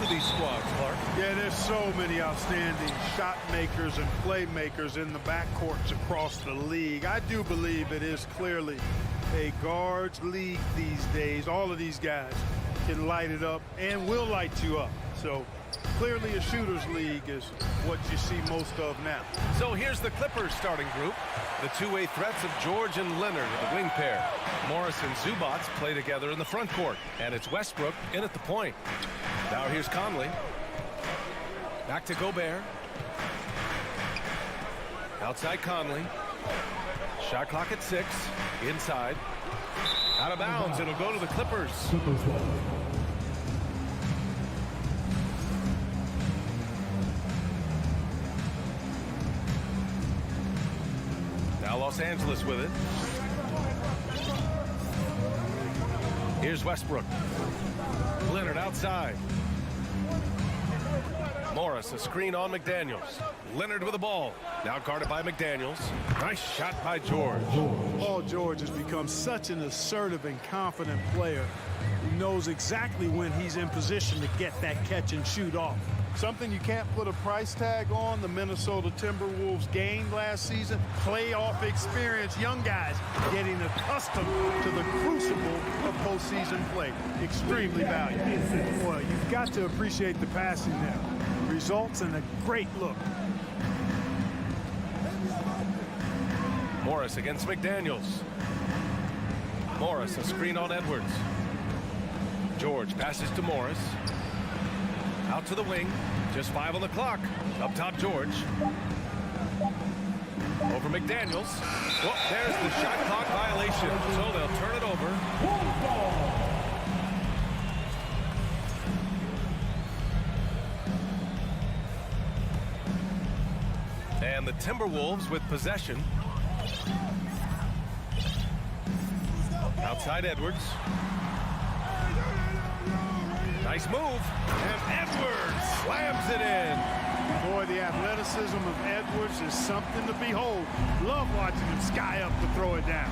these squads, Clark. Yeah, there's so many outstanding shot makers and playmakers in the backcourts across the league. I do believe it is clearly a guards league these days. All of these guys can light it up and will light you up. So clearly a shooters league is what you see most of now. So here's the Clippers starting group. The two-way threats of George and Leonard, the wing pair. Morris and Zubats play together in the front court. And it's Westbrook in at the point. Now here's Conley. Back to Gobert. Outside Conley. Shot clock at 6. Inside. Out of bounds. It'll go to the Clippers. Now Los Angeles with it. Here's Westbrook. Leonard outside. Morris, a screen on McDaniels. Leonard with the ball. Now guarded by McDaniels. Nice shot by George. Paul George has become such an assertive and confident player who knows exactly when he's in position to get that catch and shoot off. Something you can't put a price tag on. The Minnesota Timberwolves gained last season. Playoff experience. Young guys getting accustomed to the crucible of postseason play. Extremely valuable. Well, you've got to appreciate the passing there. Results in a great look. Morris against McDaniels. Morris, a screen on Edwards. George passes to Morris. Out to the wing. Just 5 on the clock. Up top, George. Over McDaniels. Oh, there's the shot clock violation. So they'll turn it over. And the Timberwolves with possession. Outside Edwards. Nice move. And Edwards slams it in. Boy, the athleticism of Edwards is something to behold. Love watching him sky up to throw it down.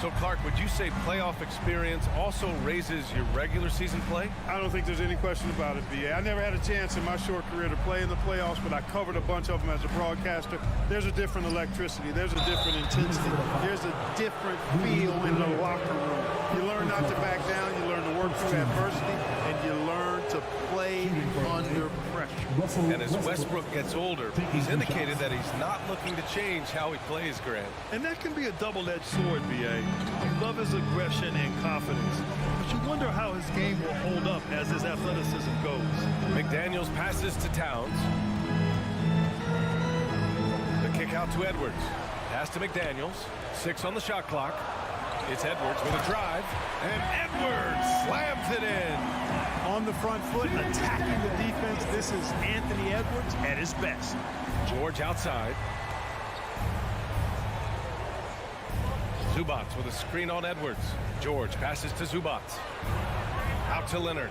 So, Clark, would you say playoff experience also raises your regular season play? I don't think there's any question about it, B.A. I never had a chance in my short career to play in the playoffs, but I covered a bunch of them as a broadcaster. There's a different electricity. There's a different intensity. There's a different feel in the locker room. You learn not to back down. You learn to work through adversity, and you learn to play under pressure. And as Westbrook gets older, he's indicated that he's not looking to change how he plays, Grant. And that can be a double-edged sword, B.A. You love his aggression and confidence, but you wonder how his game will hold up as his athleticism goes. McDaniels passes to Towns. The kick out to Edwards. Pass to McDaniels. 6 on the shot clock. It's Edwards with a drive. And Edwards slams it in. On the front foot, attacking the defense. This is Anthony Edwards at his best. George outside. Zubats with a screen on Edwards. George passes to Zubats. Out to Leonard.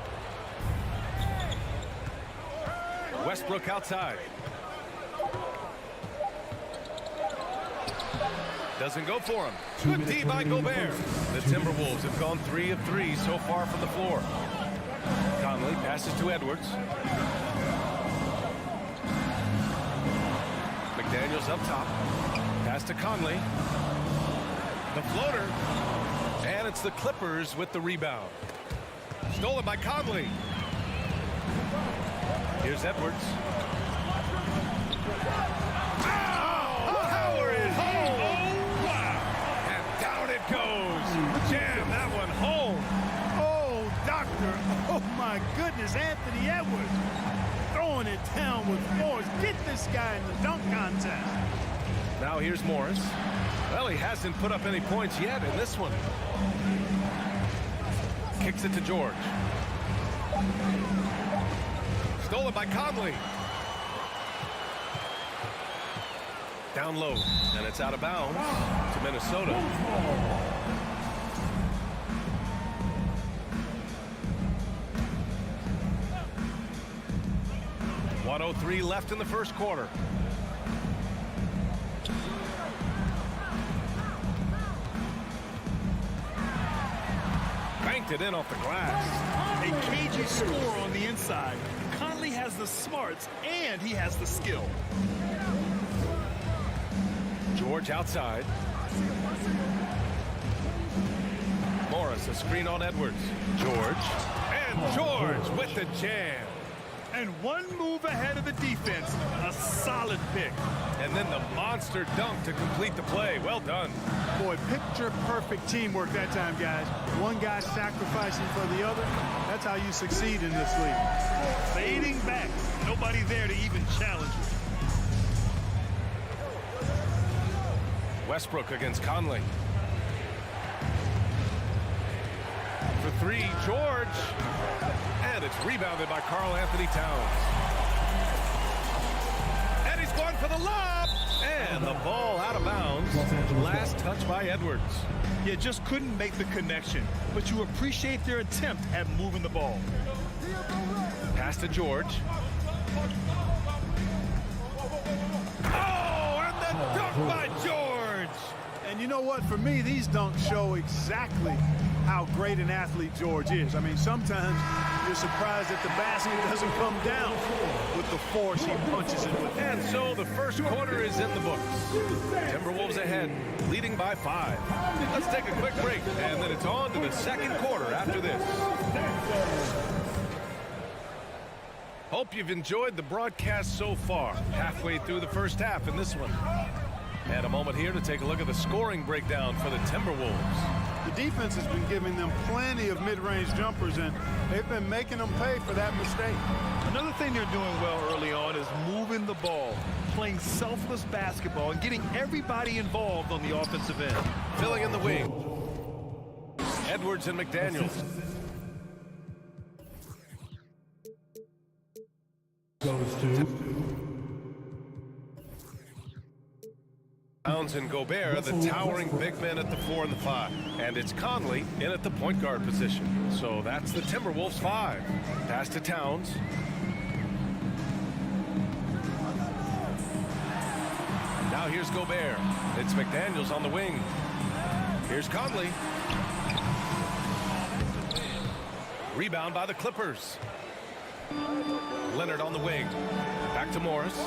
Westbrook outside. Doesn't go for him. Good D by Gobert. The Timberwolves have gone 3 of 3 so far from the floor. Conley passes to Edwards. McDaniels up top. Pass to Conley. The floater. And it's the Clippers with the rebound. Stolen by Conley. Here's Edwards. Jam that one home. Oh, doctor. Oh, my goodness. Anthony Edwards throwing it down with force. Get this guy in the dunk contest. Now here's Morris. Well, he hasn't put up any points yet in this one. Kicks it to George. Stolen by Conley. Down low, and it's out of bounds to Minnesota. 1:03 left in the first quarter. Banked it in off the glass. A cagey score on the inside. the smarts and he has the skill. George outside. Morris, a screen on Edwards. George. And George with the jam. And one move ahead of the defense. A solid pick. And then the monster dunk to complete the play. Well done. Boy, picture-perfect teamwork that time, guys. One guy sacrificing for the other. That's how you succeed in this league. Fading back. Nobody there to even challenge you. Westbrook against Conley. For three, George. And it's rebounded by Karl Anthony Towns. And he's going for the lob. And the ball out of bounds. Last touch by Edwards. You just couldn't make the connection, but you appreciate their attempt at moving the ball. Pass to George. Oh, and the dunk by George. And you know what? For me, these dunks show exactly how great an athlete George is. I mean, sometimes you're surprised that the basket doesn't come down with the force he punches it with. And so the first quarter is in the books. Timberwolves ahead, leading by 5. Let's take a quick break, and then it's on to the second quarter after this. Hope you've enjoyed the broadcast so far. Halfway through the first half in this one. And a moment here to take a look at the scoring breakdown for the Timberwolves. The defense has been giving them plenty of mid-range jumpers, and they've been making them pay for that mistake. Another thing they're doing well early on is moving the ball, playing selfless basketball, and getting everybody involved on the offensive end. Filling in the wing, Edwards and McDaniels. Goes to Towns and Gobert, the towering big men at the 4 and the 5. And it's Conley in at the point guard position. So that's the Timberwolves 5. Pass to Towns. Now here's Gobert. It's McDaniels on the wing. Here's Conley. Rebound by the Clippers. Leonard on the wing. Back to Morris.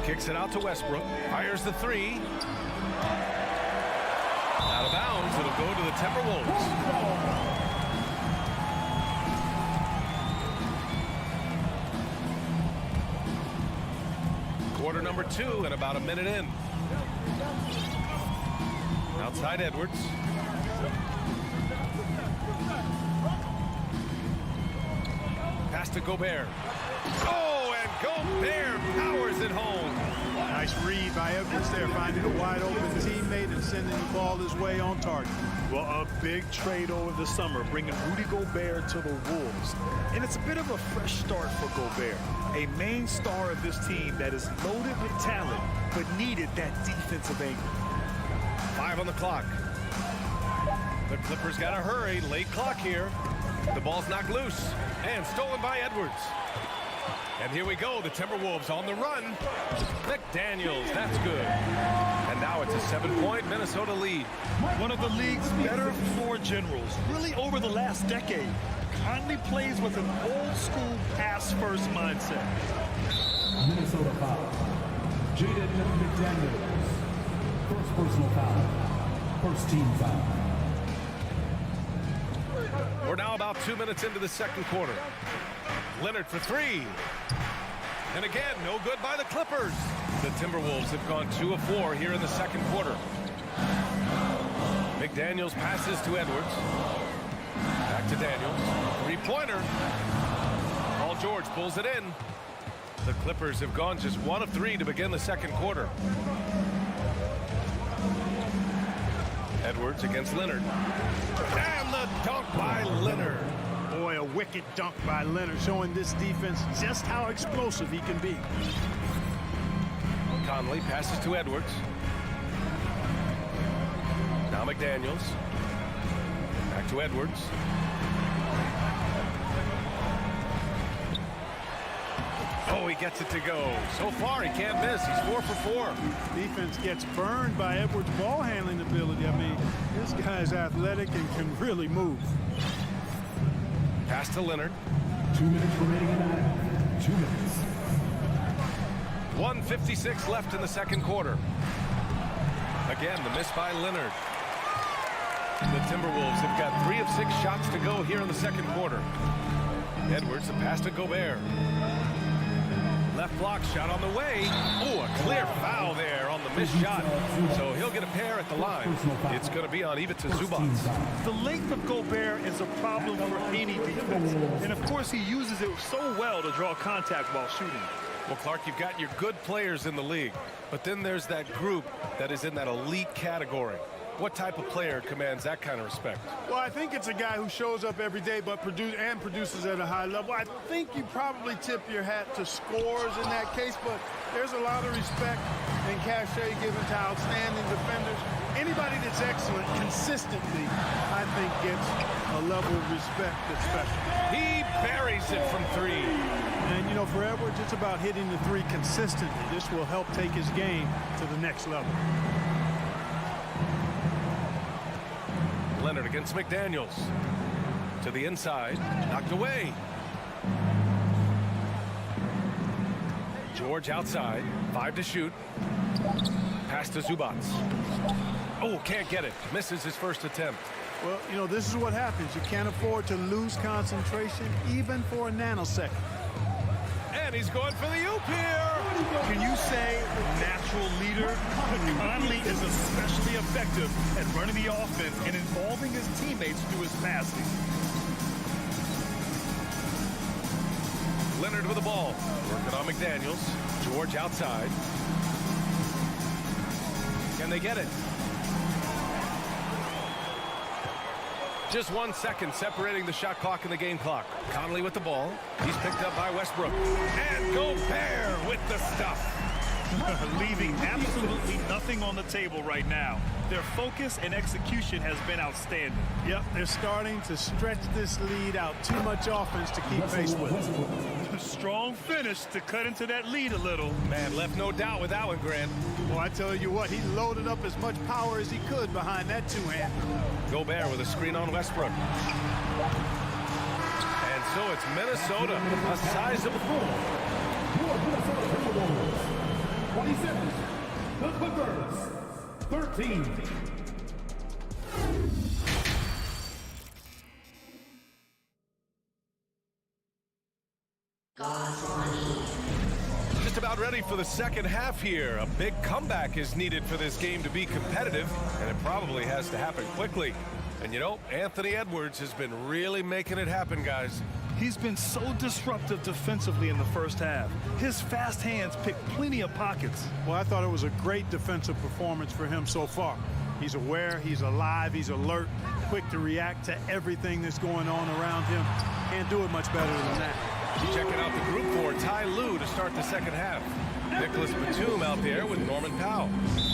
Kicks it out to Westbrook. Fires the 3. Out of bounds. It'll go to the Timberwolves. Quarter number 2 and about a minute in. Outside Edwards. Pass to Gobert. Oh, and Gobert powers it home. Nice read by Edwards there, finding a wide-open teammate and sending the ball his way on target. Well, a big trade over the summer, bringing Rudy Gobert to the Wolves. And it's a bit of a fresh start for Gobert, a main star of this team that is loaded with talent, but needed that defensive angle. 5 on the clock. The Clippers got to hurry. Late clock here. The ball's knocked loose and stolen by Edwards. And here we go, the Timberwolves on the run. McDaniels, that's good. And now it's a 7-point Minnesota lead. One of the league's better floor generals, really over the last decade. Conley plays with an old-school pass-first mindset. Minnesota foul. Jaden McDaniels. First personal foul. First team foul. We're now about 2 minutes into the second quarter. Leonard for 3. And again, no good by the Clippers. The Timberwolves have gone 2 of 4 here in the second quarter. McDaniels passes to Edwards. Back to Daniels. 3-pointer. Paul George pulls it in. The Clippers have gone just 1 of 3 to begin the second quarter. Edwards against Leonard. And the dunk by Leonard. Boy, a wicked dunk by Leonard, showing this defense just how explosive he can be. Conley passes to Edwards. Now McDaniels. Back to Edwards. Oh, he gets it to go. So far, he can't miss. He's 4 for 4. Defense gets burned by Edwards' ball handling ability. I mean, this guy's athletic and can really move. Pass to Leonard. 2 minutes remaining in the 2 minutes. 1:56 left in the second quarter. Again, the miss by Leonard. The Timberwolves have got 3 of 6 shots to go here in the second quarter. Edwards, the pass to Gobert. Left block shot on the way. Oh, a clear foul there on the missed shot. So he'll get a pair at the line. It's going to be on Ivica Zubac. The length of Gobert is a problem for any defense. And of course, he uses it so well to draw contact while shooting. Well, Clark, you've got your good players in the league, but then there's that group that is in that elite category. What type of player commands that kind of respect? Well, I think it's a guy who shows up every day but produces at a high level. I think you probably tip your hat to scores in that case, but there's a lot of respect and cachet given to outstanding defenders. Anybody that's excellent consistently, I think, gets a level of respect that's special. He buries it from 3. And, you know, for Edwards, it's about hitting the 3 consistently. This will help take his game to the next level. Leonard against McDaniels. To the inside. Knocked away. George outside. 5 to shoot. Pass to Zubac. Oh, can't get it. Misses his first attempt. Well, you know, this is what happens. You can't afford to lose concentration even for a nanosecond. And he's going for the oop here. Can you say natural leader? Conley is especially effective at running the offense and involving his teammates through his passing. Leonard with the ball. Working on McDaniels. George outside. Can they get it? Just 1 second separating the shot clock and the game clock. Conley with the ball. He's picked up by Westbrook. And Gobert with the stuff. Leaving absolutely nothing on the table right now. Their focus and execution has been outstanding. Yep, they're starting to stretch this lead out. Too much offense to keep pace with. A strong finish to cut into that lead a little. Man, left no doubt with that one, Grant. Well, I tell you what, he loaded up as much power as he could behind that 2-hand. Gobert with a screen on Westbrook. And so it's Minnesota, a sizable. 27. The Clippers. 13. Just about ready for the second half here. A big comeback is needed for this game to be competitive, and it probably has to happen quickly. And you know, Anthony Edwards has been really making it happen, guys. He's been so disruptive defensively in the first half. His fast hands pick plenty of pockets. Well, I thought it was a great defensive performance for him so far. He's aware, he's alive, he's alert, quick to react to everything that's going on around him. Can't do it much better than that. Checking out the group for Ty Lue to start the second half. Nicholas Batum out there with Norman Powell.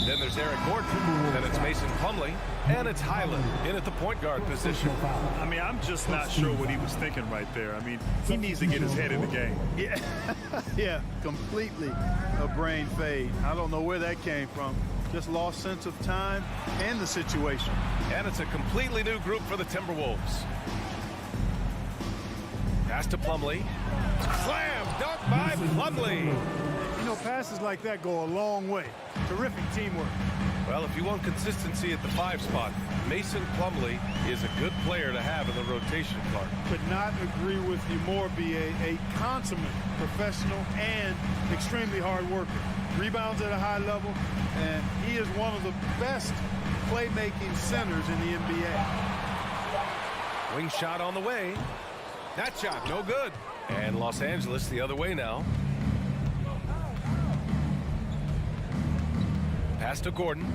Then there's Eric Gordon. Then it's Mason Plumlee. And it's Highland in at the point guard position. I mean, I'm just not sure what he was thinking right there. I mean, he needs to get his head in the game. Yeah, yeah, completely a brain fade. I don't know where that came from. Just lost sense of time and the situation. And it's a completely new group for the Timberwolves. Pass to Plumlee. Slam dunk by Plumlee. You know, passes like that go a long way. Terrific teamwork. Well, if you want consistency at the 5 spot, Mason Plumlee is a good player to have in the rotation, Clark. Could not agree with you more, B.A. A consummate professional and extremely hard worker. Rebounds at a high level, and he is one of the best playmaking centers in the NBA. Wing shot on the way. That shot, no good. And Los Angeles the other way now. Pass to Gordon.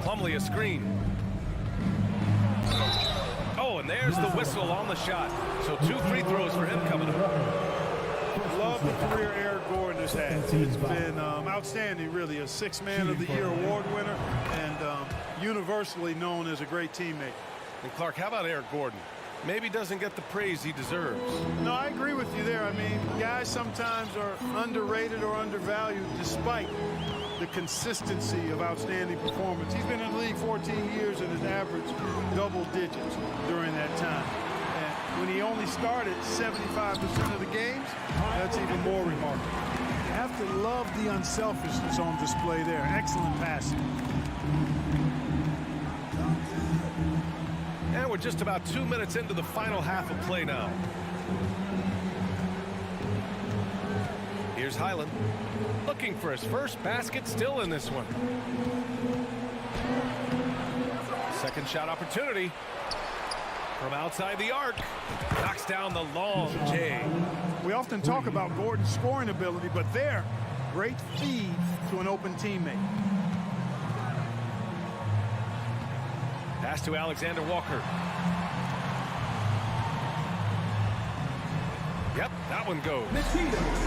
Plumlee a screen. Oh, and there's the whistle on the shot. So 2 free throws for him coming up. Love the career Eric Gordon has had. It's been outstanding, really. A 6th Man of the Year award winner and universally known as a great teammate. And Clark, how about Eric Gordon? Maybe doesn't get the praise he deserves. No, I agree with you there. I mean, guys sometimes are underrated or undervalued despite the consistency of outstanding performance. He's been in the league 14 years and has averaged double digits during that time. And started 75% of the games, that's even more remarkable. You have to love the unselfishness on display there. Excellent passing. And we're just about 2 minutes into the final half of play now. Here's Highland, looking for his first basket, still in this one. Second shot opportunity from outside the arc. Knocks down the long J. We often talk about Gordon's scoring ability, but there, great feed to an open teammate. Pass to Alexander Walker. Yep, that one goes.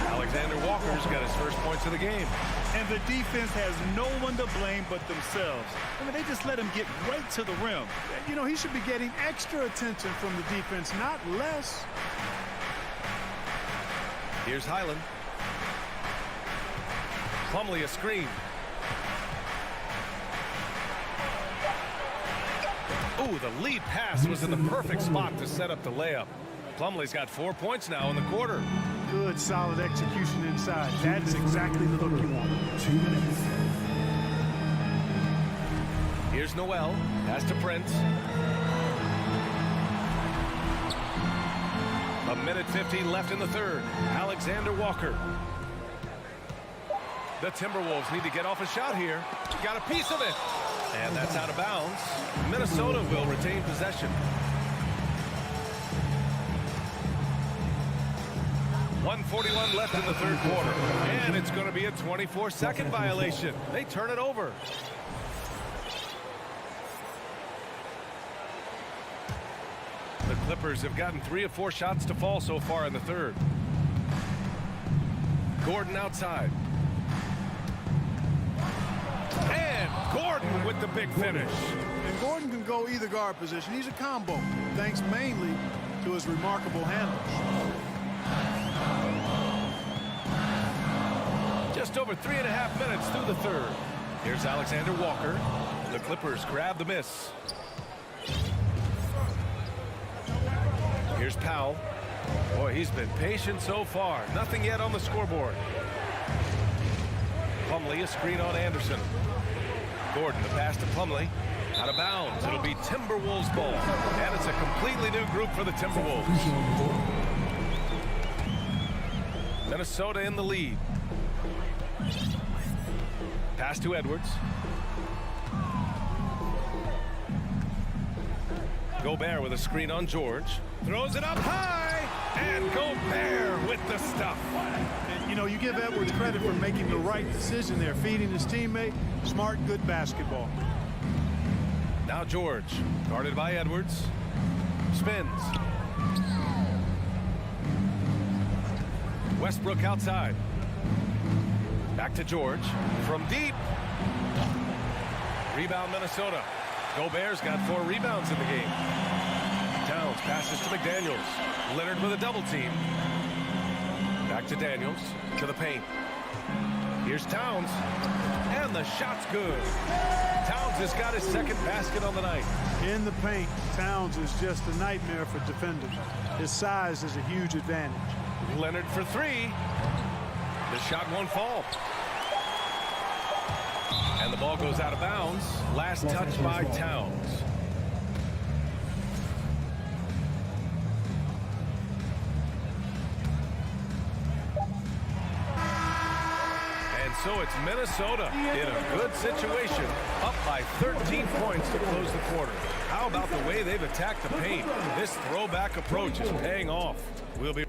Alexander Walker's got his first points of the game. And the defense has no one to blame but themselves. I mean, they just let him get right to the rim. You know, he should be getting extra attention from the defense, not less. Here's Highland. Plumlee a screen. Ooh, the lead pass was in the perfect spot to set up the layup. Plumlee's got 4 points now in the quarter. Good, solid execution inside. That's exactly the look you want. 2 minutes. Here's Noel. Pass to Prince. A minute 15 left in the third. Alexander Walker. The Timberwolves need to get off a shot here. Got a piece of it. And that's out of bounds. Minnesota will retain possession. 1:41 left in the third quarter. And it's going to be a 24-second violation. They turn it over. The Clippers have gotten 3 of 4 shots to fall so far in the third. Gordon outside. And Gordon with the big finish. And Gordon can go either guard position. He's a combo, thanks mainly to his remarkable handles. Just over 3.5 minutes through the third. Here's Alexander Walker. The Clippers grab the miss. Here's Powell. Boy, he's been patient so far. Nothing yet on the scoreboard. Plumlee, a screen on Anderson. Gordon, the pass to Plumlee. Out of bounds. It'll be Timberwolves ball. And it's a completely new group for the Timberwolves. Minnesota in the lead. Pass to Edwards. Gobert with a screen on George. Throws it up high. And Gobert with the stuff. And, you know, you give Edwards credit for making the right decision there, feeding his teammate. Smart, good basketball. Now George, guarded by Edwards. Spins. Westbrook outside. Back to George. From deep. Rebound Minnesota. Gobert's got 4 rebounds in the game. Towns passes to McDaniels. Leonard with a double team. Back to Daniels. To the paint. Here's Towns. And the shot's good. Towns has got his second basket on the night. In the paint, Towns is just a nightmare for defenders. His size is a huge advantage. Leonard for 3. The shot won't fall. And the ball goes out of bounds. Last touch by Towns. And so it's Minnesota in a good situation, up by 13 points to close the quarter. How about the way they've attacked the paint? This throwback approach is paying off. We'll be...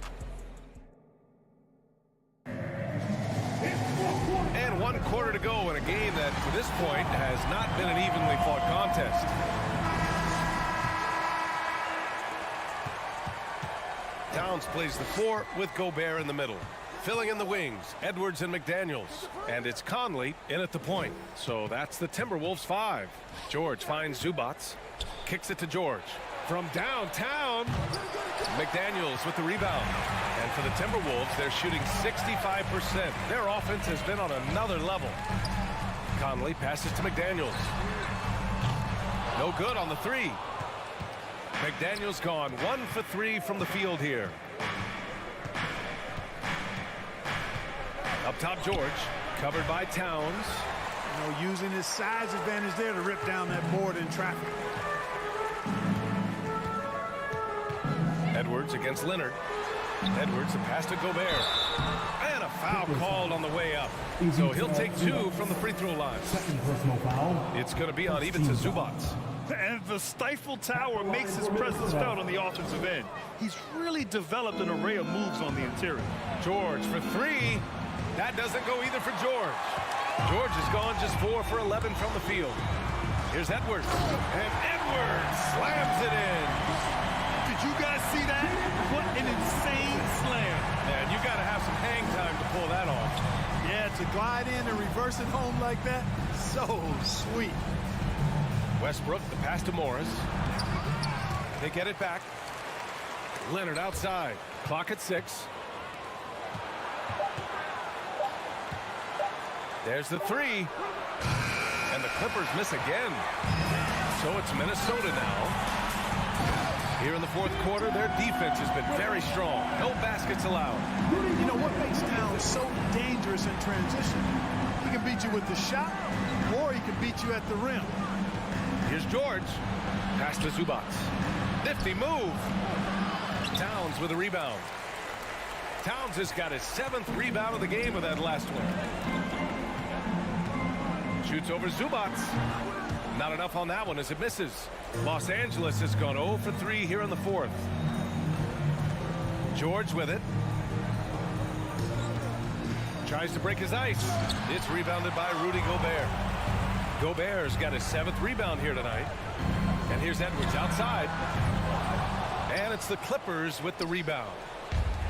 And 1 quarter to go in a game that, to this point, has not been an evenly fought contest. Towns plays the 4 with Gobert in the middle. Filling in the wings, Edwards and McDaniels. And it's Conley in at the point. So that's the Timberwolves 5. George finds Zubats. Kicks it to George. From downtown, McDaniels with the rebound. And for the Timberwolves, they're shooting 65%. Their offense has been on another level. Conley passes to McDaniels. No good on the 3. McDaniel's gone 1 for 3 from the field here. Up top, George, covered by Towns. You know, using his size advantage there to rip down that board in traffic. Edwards against Leonard. Edwards, a pass to Gobert. And a foul called on the way up. So he'll take 2 from the free throw line. Second personal foul. It's going to be on Ivica Zubac. And the stifle tower makes his presence felt on the offensive end. He's really developed an array of moves on the interior. George for 3. That doesn't go either for George. George has gone just 4 for 11 from the field. Here's Edwards. And Edwards slams it in. Did you guys see that? What an insane slam. And you got to have some hang time to pull that off. Yeah, to glide in and reverse it home like that, so sweet. Westbrook, the pass to Morris. They get it back. Leonard outside. Clock at 6. There's the 3. And the Clippers miss again. So it's Minnesota now. Here in the fourth quarter, their defense has been very strong. No baskets allowed. You know what makes Towns so dangerous in transition? He can beat you with the shot, or he can beat you at the rim. Here's George. Pass to Zubac. Nifty move. Towns with a rebound. Towns has got his 7th rebound of the game with that last one. Shoots over Zubac. Not enough on that one as it misses. Los Angeles has gone 0 for 3 here in the fourth. George with it. Tries to break his ice. It's rebounded by Rudy Gobert. Gobert's got his 7th rebound here tonight. And here's Edwards outside. And it's the Clippers with the rebound.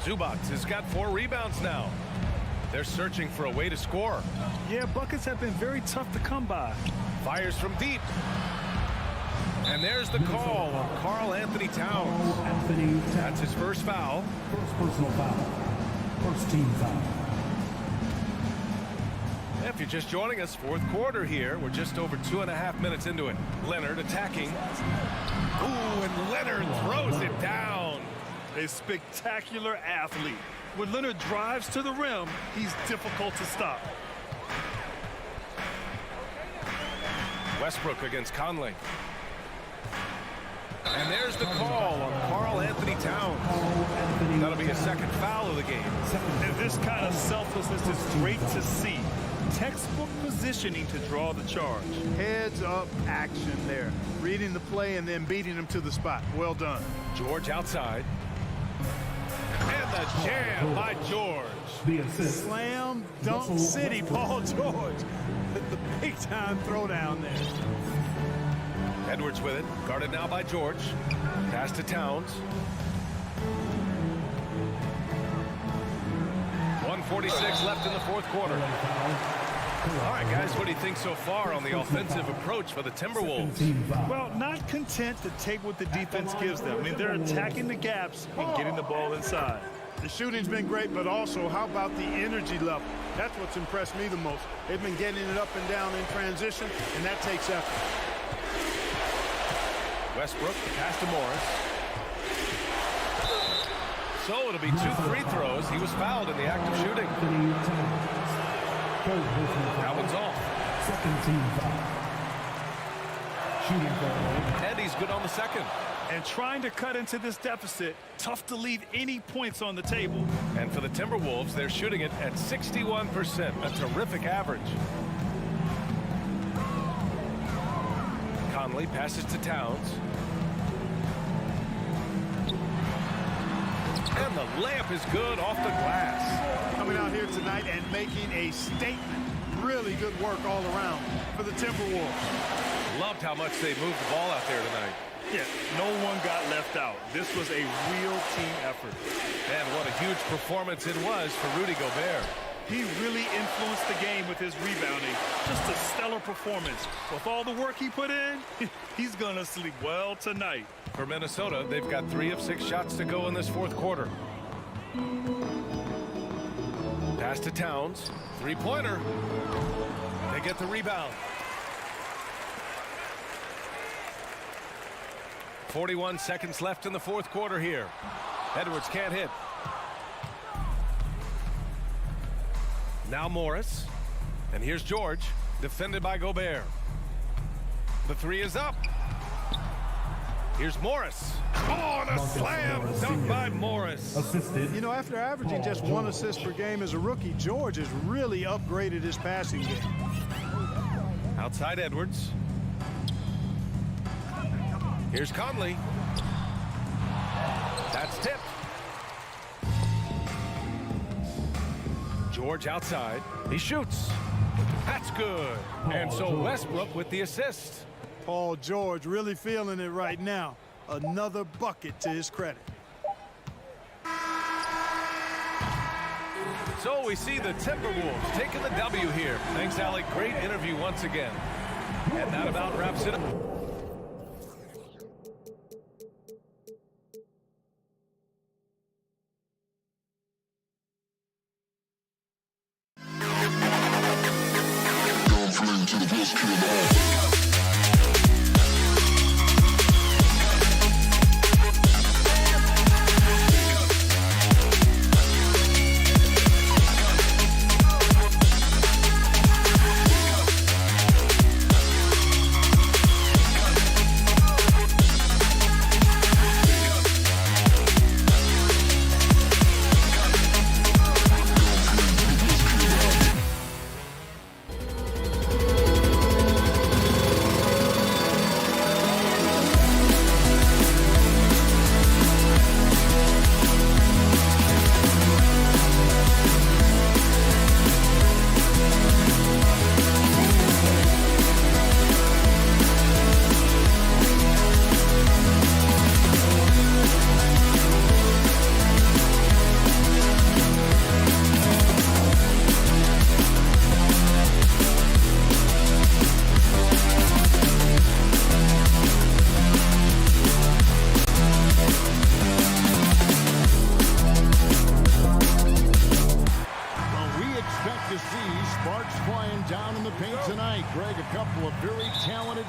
Zubac has got 4 rebounds now. They're searching for a way to score. Yeah, buckets have been very tough to come by. Fires from deep. And there's the call on Karl Anthony Towns. That's his first foul. First personal foul. First team foul. If you're just joining us, fourth quarter here. We're just over 2.5 minutes into it. Leonard attacking. Ooh, and Leonard throws it down. A spectacular athlete. When Leonard drives to the rim, he's difficult to stop. Westbrook against Conley. And there's the call on Karl Anthony Towns. That'll be his 2nd foul of the game. And this kind of selflessness is great to see. Textbook positioning to draw the charge. Heads up action there. Reading the play and then beating him to the spot. Well done. George outside. And the jam by George. The assist. Slam dunk city, Paul George. With the big-time throwdown there. Edwards with it. Guarded now by George. Pass to Towns. 1:46 left in the fourth quarter. All right, guys, what do you think so far on the offensive approach for the Timberwolves? Well, not content to take what the defense gives them. I mean, they're attacking the gaps and getting the ball inside. The shooting's been great, but also how about the energy level? That's what's impressed me the most. They've been getting it up and down in transition, and that takes effort. Westbrook, the pass to Morris. So it'll be 2 free throws. He was fouled in the act of shooting. That one's off. Second team foul. Shooting foul. And he's good on the second. And trying to cut into this deficit, tough to leave any points on the table. And for the Timberwolves, they're shooting it at 61%, a terrific average. Conley passes to Towns. And the layup is good off the glass. Coming out here tonight and making a statement. Really good work all around for the Timberwolves. Loved how much they moved the ball out there tonight. Yeah, no one got left out. This was a real team effort. And what a huge performance it was for Rudy Gobert. He really influenced the game with his rebounding. Just a stellar performance. With all the work he put in, he's going to sleep well tonight. For Minnesota, they've got 3 of 6 shots to go in this fourth quarter. Pass to Towns. 3-pointer. They get the rebound. 41 seconds left in the fourth quarter here. Edwards can't hit. Now Morris. And here's George, defended by Gobert. The three is up. Here's Morris. Oh, and a slam dunk by Morris. Assisted. You know, after averaging just 1 assist per game as a rookie, George has really upgraded his passing game. Outside Edwards. Here's Conley. That's tipped. George outside. He shoots. That's good. And so Westbrook with the assist. Paul George really feeling it right now. Another bucket to his credit. So we see the Timberwolves taking the W here. Thanks, Alec. Great interview once again. And that about wraps it up.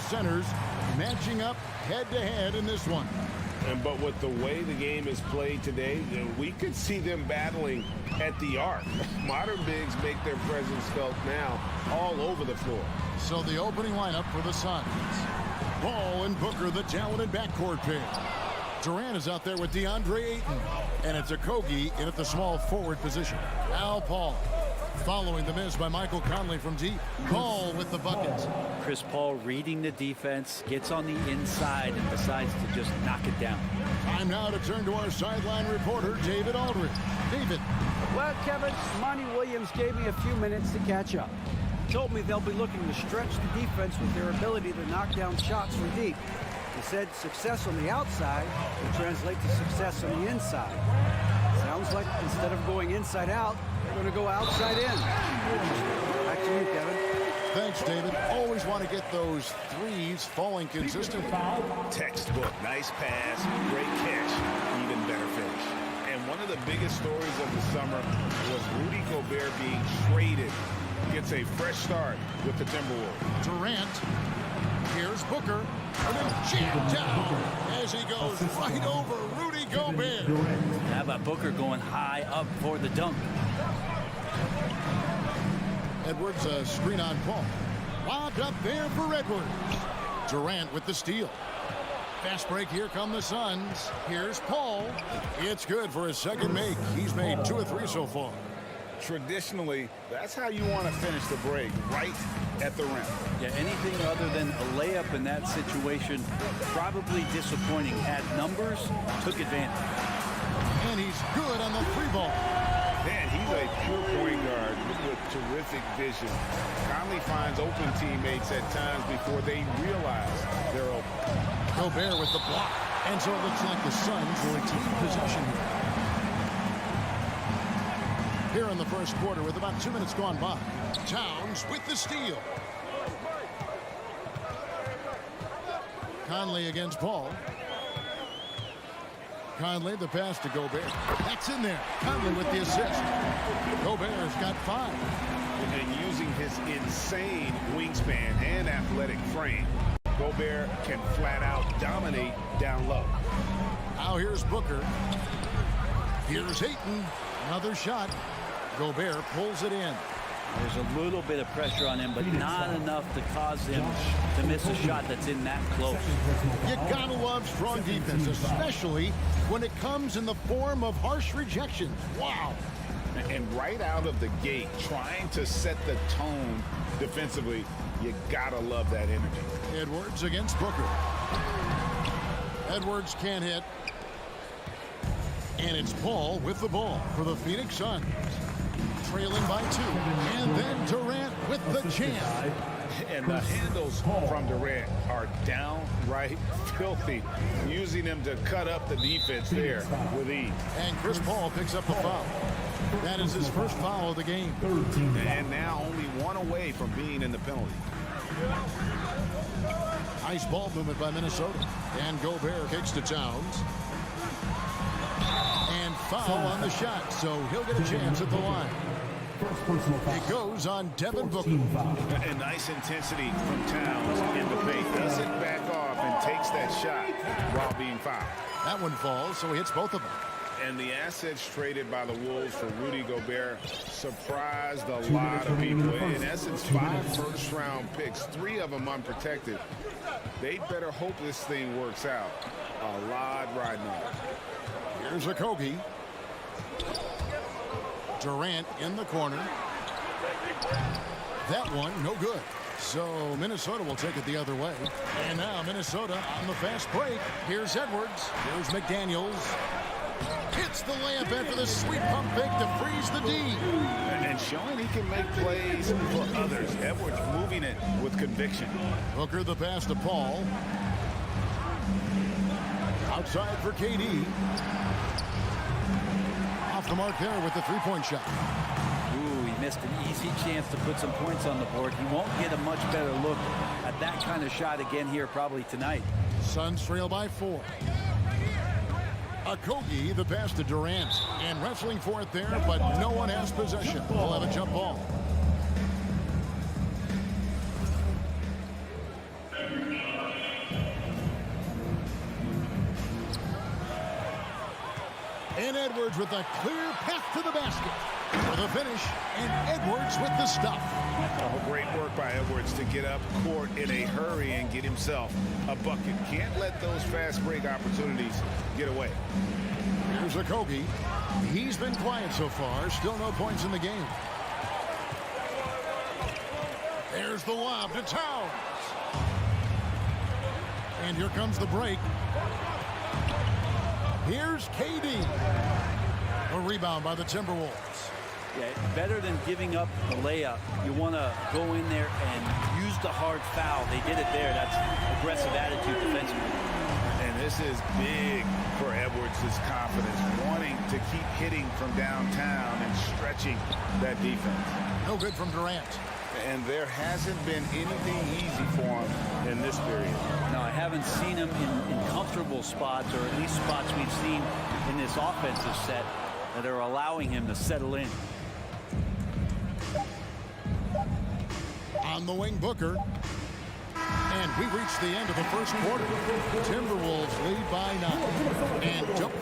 Centers matching up head-to-head in this one. But with the way the game is played today, we could see them battling at the arc. Modern bigs make their presence felt now all over the floor. So the opening lineup for the Suns. Paul and Booker, the talented backcourt pair. Durant is out there with DeAndre Ayton. And it's Okogie in at the small forward position. Al Paul. Following the miss by Michael Conley from deep. Paul with the buckets. Chris Paul reading the defense, gets on the inside and decides to just knock it down. Time now to turn to our sideline reporter, David Aldridge. David. Well, Kevin, Monty Williams gave me a few minutes to catch up. He told me they'll be looking to stretch the defense with their ability to knock down shots from deep. He said success on the outside will translate to success on the inside. Sounds like instead of going inside out, they're going to go outside in. Back to you, Kevin. Thanks, David. Always want to get those threes falling consistent. Textbook. Nice pass, great catch, even better finish. And one of the biggest stories of the summer was Rudy Gobert being traded. Gets a fresh start with the Timberwolves. Durant. Here's Booker. And then jammed down as he goes right over Rudy Gobert. How about Booker going high up for the dunk? Edwards, a screen on Paul. Lobbed up there for Edwards. Durant with the steal. Fast break, here come the Suns. Here's Paul. It's good for his second make. He's made 2 or 3 so far. Traditionally, that's how you want to finish the break, right at the rim. Yeah, anything other than a layup in that situation, probably disappointing. Had numbers, took advantage. And he's good on the 3-ball. Man, he's a pure point guard with terrific vision. Conley finds open teammates at times before they realize they're open. Gobert with the block. And so it looks like the Suns will take possession here in the first quarter with about 2 minutes gone by. Towns with the steal. Conley against Paul. Conley, the pass to Gobert. That's in there. Conley with the assist. Gobert's got 5. And using his insane wingspan and athletic frame, Gobert can flat out dominate down low. Now here's Booker. Here's Ayton. Another shot. Gobert pulls it in. There's a little bit of pressure on him, but not enough to cause him to miss a shot that's in that close. You gotta love strong defense, especially when it comes in the form of harsh rejections. Wow. And right out of the gate, trying to set the tone defensively, you gotta love that energy. Edwards against Booker. Edwards can't hit. And it's Paul with the ball for the Phoenix Suns. Trailing by 2. And then Durant with the jam. And the handles from Durant are downright filthy, using him to cut up the defense there with ease. And Chris Paul picks up the foul. That is his first foul of the game. And now only one away from being in the penalty. Nice ball movement by Minnesota. And Gobert kicks to Towns. And foul on the shot, so he'll get a chance at the line. It goes on Devin Booker. And nice intensity from Towns in the paint. Doesn't back off and takes that shot while being fouled. That one falls, so he hits both of them. And the assets traded by the Wolves for Rudy Gobert surprised a lot of people. In essence, 5 first-round picks, 3 of them unprotected. They better hope this thing works out. A lot riding on it. Here's a Kogi. Durant in the corner. That one, no good. So Minnesota will take it the other way. And now Minnesota on the fast break. Here's Edwards. Here's McDaniels. Hits the layup after the sweet pump fake to freeze the D. And showing he can make plays for others. Edwards moving it with conviction. Booker the pass to Paul. Outside for KD. Off the mark there with the three-point shot. Ooh, he missed an easy chance to put some points on the board. He won't get a much better look at that kind of shot again here probably tonight. Suns trail by 4. Kogi, the pass to Durant. And wrestling for it there, but no one has possession. We'll have a jump ball. And Edwards with a clear path to the basket. For the finish, and Edwards with the stuff. Oh, great work by Edwards to get up court in a hurry and get himself a bucket. Can't let those fast break opportunities get away. Here's a Kogi. He's been quiet so far. Still no points in the game. There's the lob to Towns. And here comes the break. Here's KD. A rebound by the Timberwolves. Yeah, better than giving up the layup. You want to go in there and use the hard foul. They did it there. That's aggressive attitude defensively. And this is big for Edwards' confidence, wanting to keep hitting from downtown and stretching that defense. No good from Durant. And there hasn't been anything easy for him in this period. No, I haven't seen him in comfortable spots, or at least spots we've seen in this offensive set that are allowing him to settle in. On the wing, Booker. And we reach the end of the first quarter. Timberwolves lead by 9. And jump.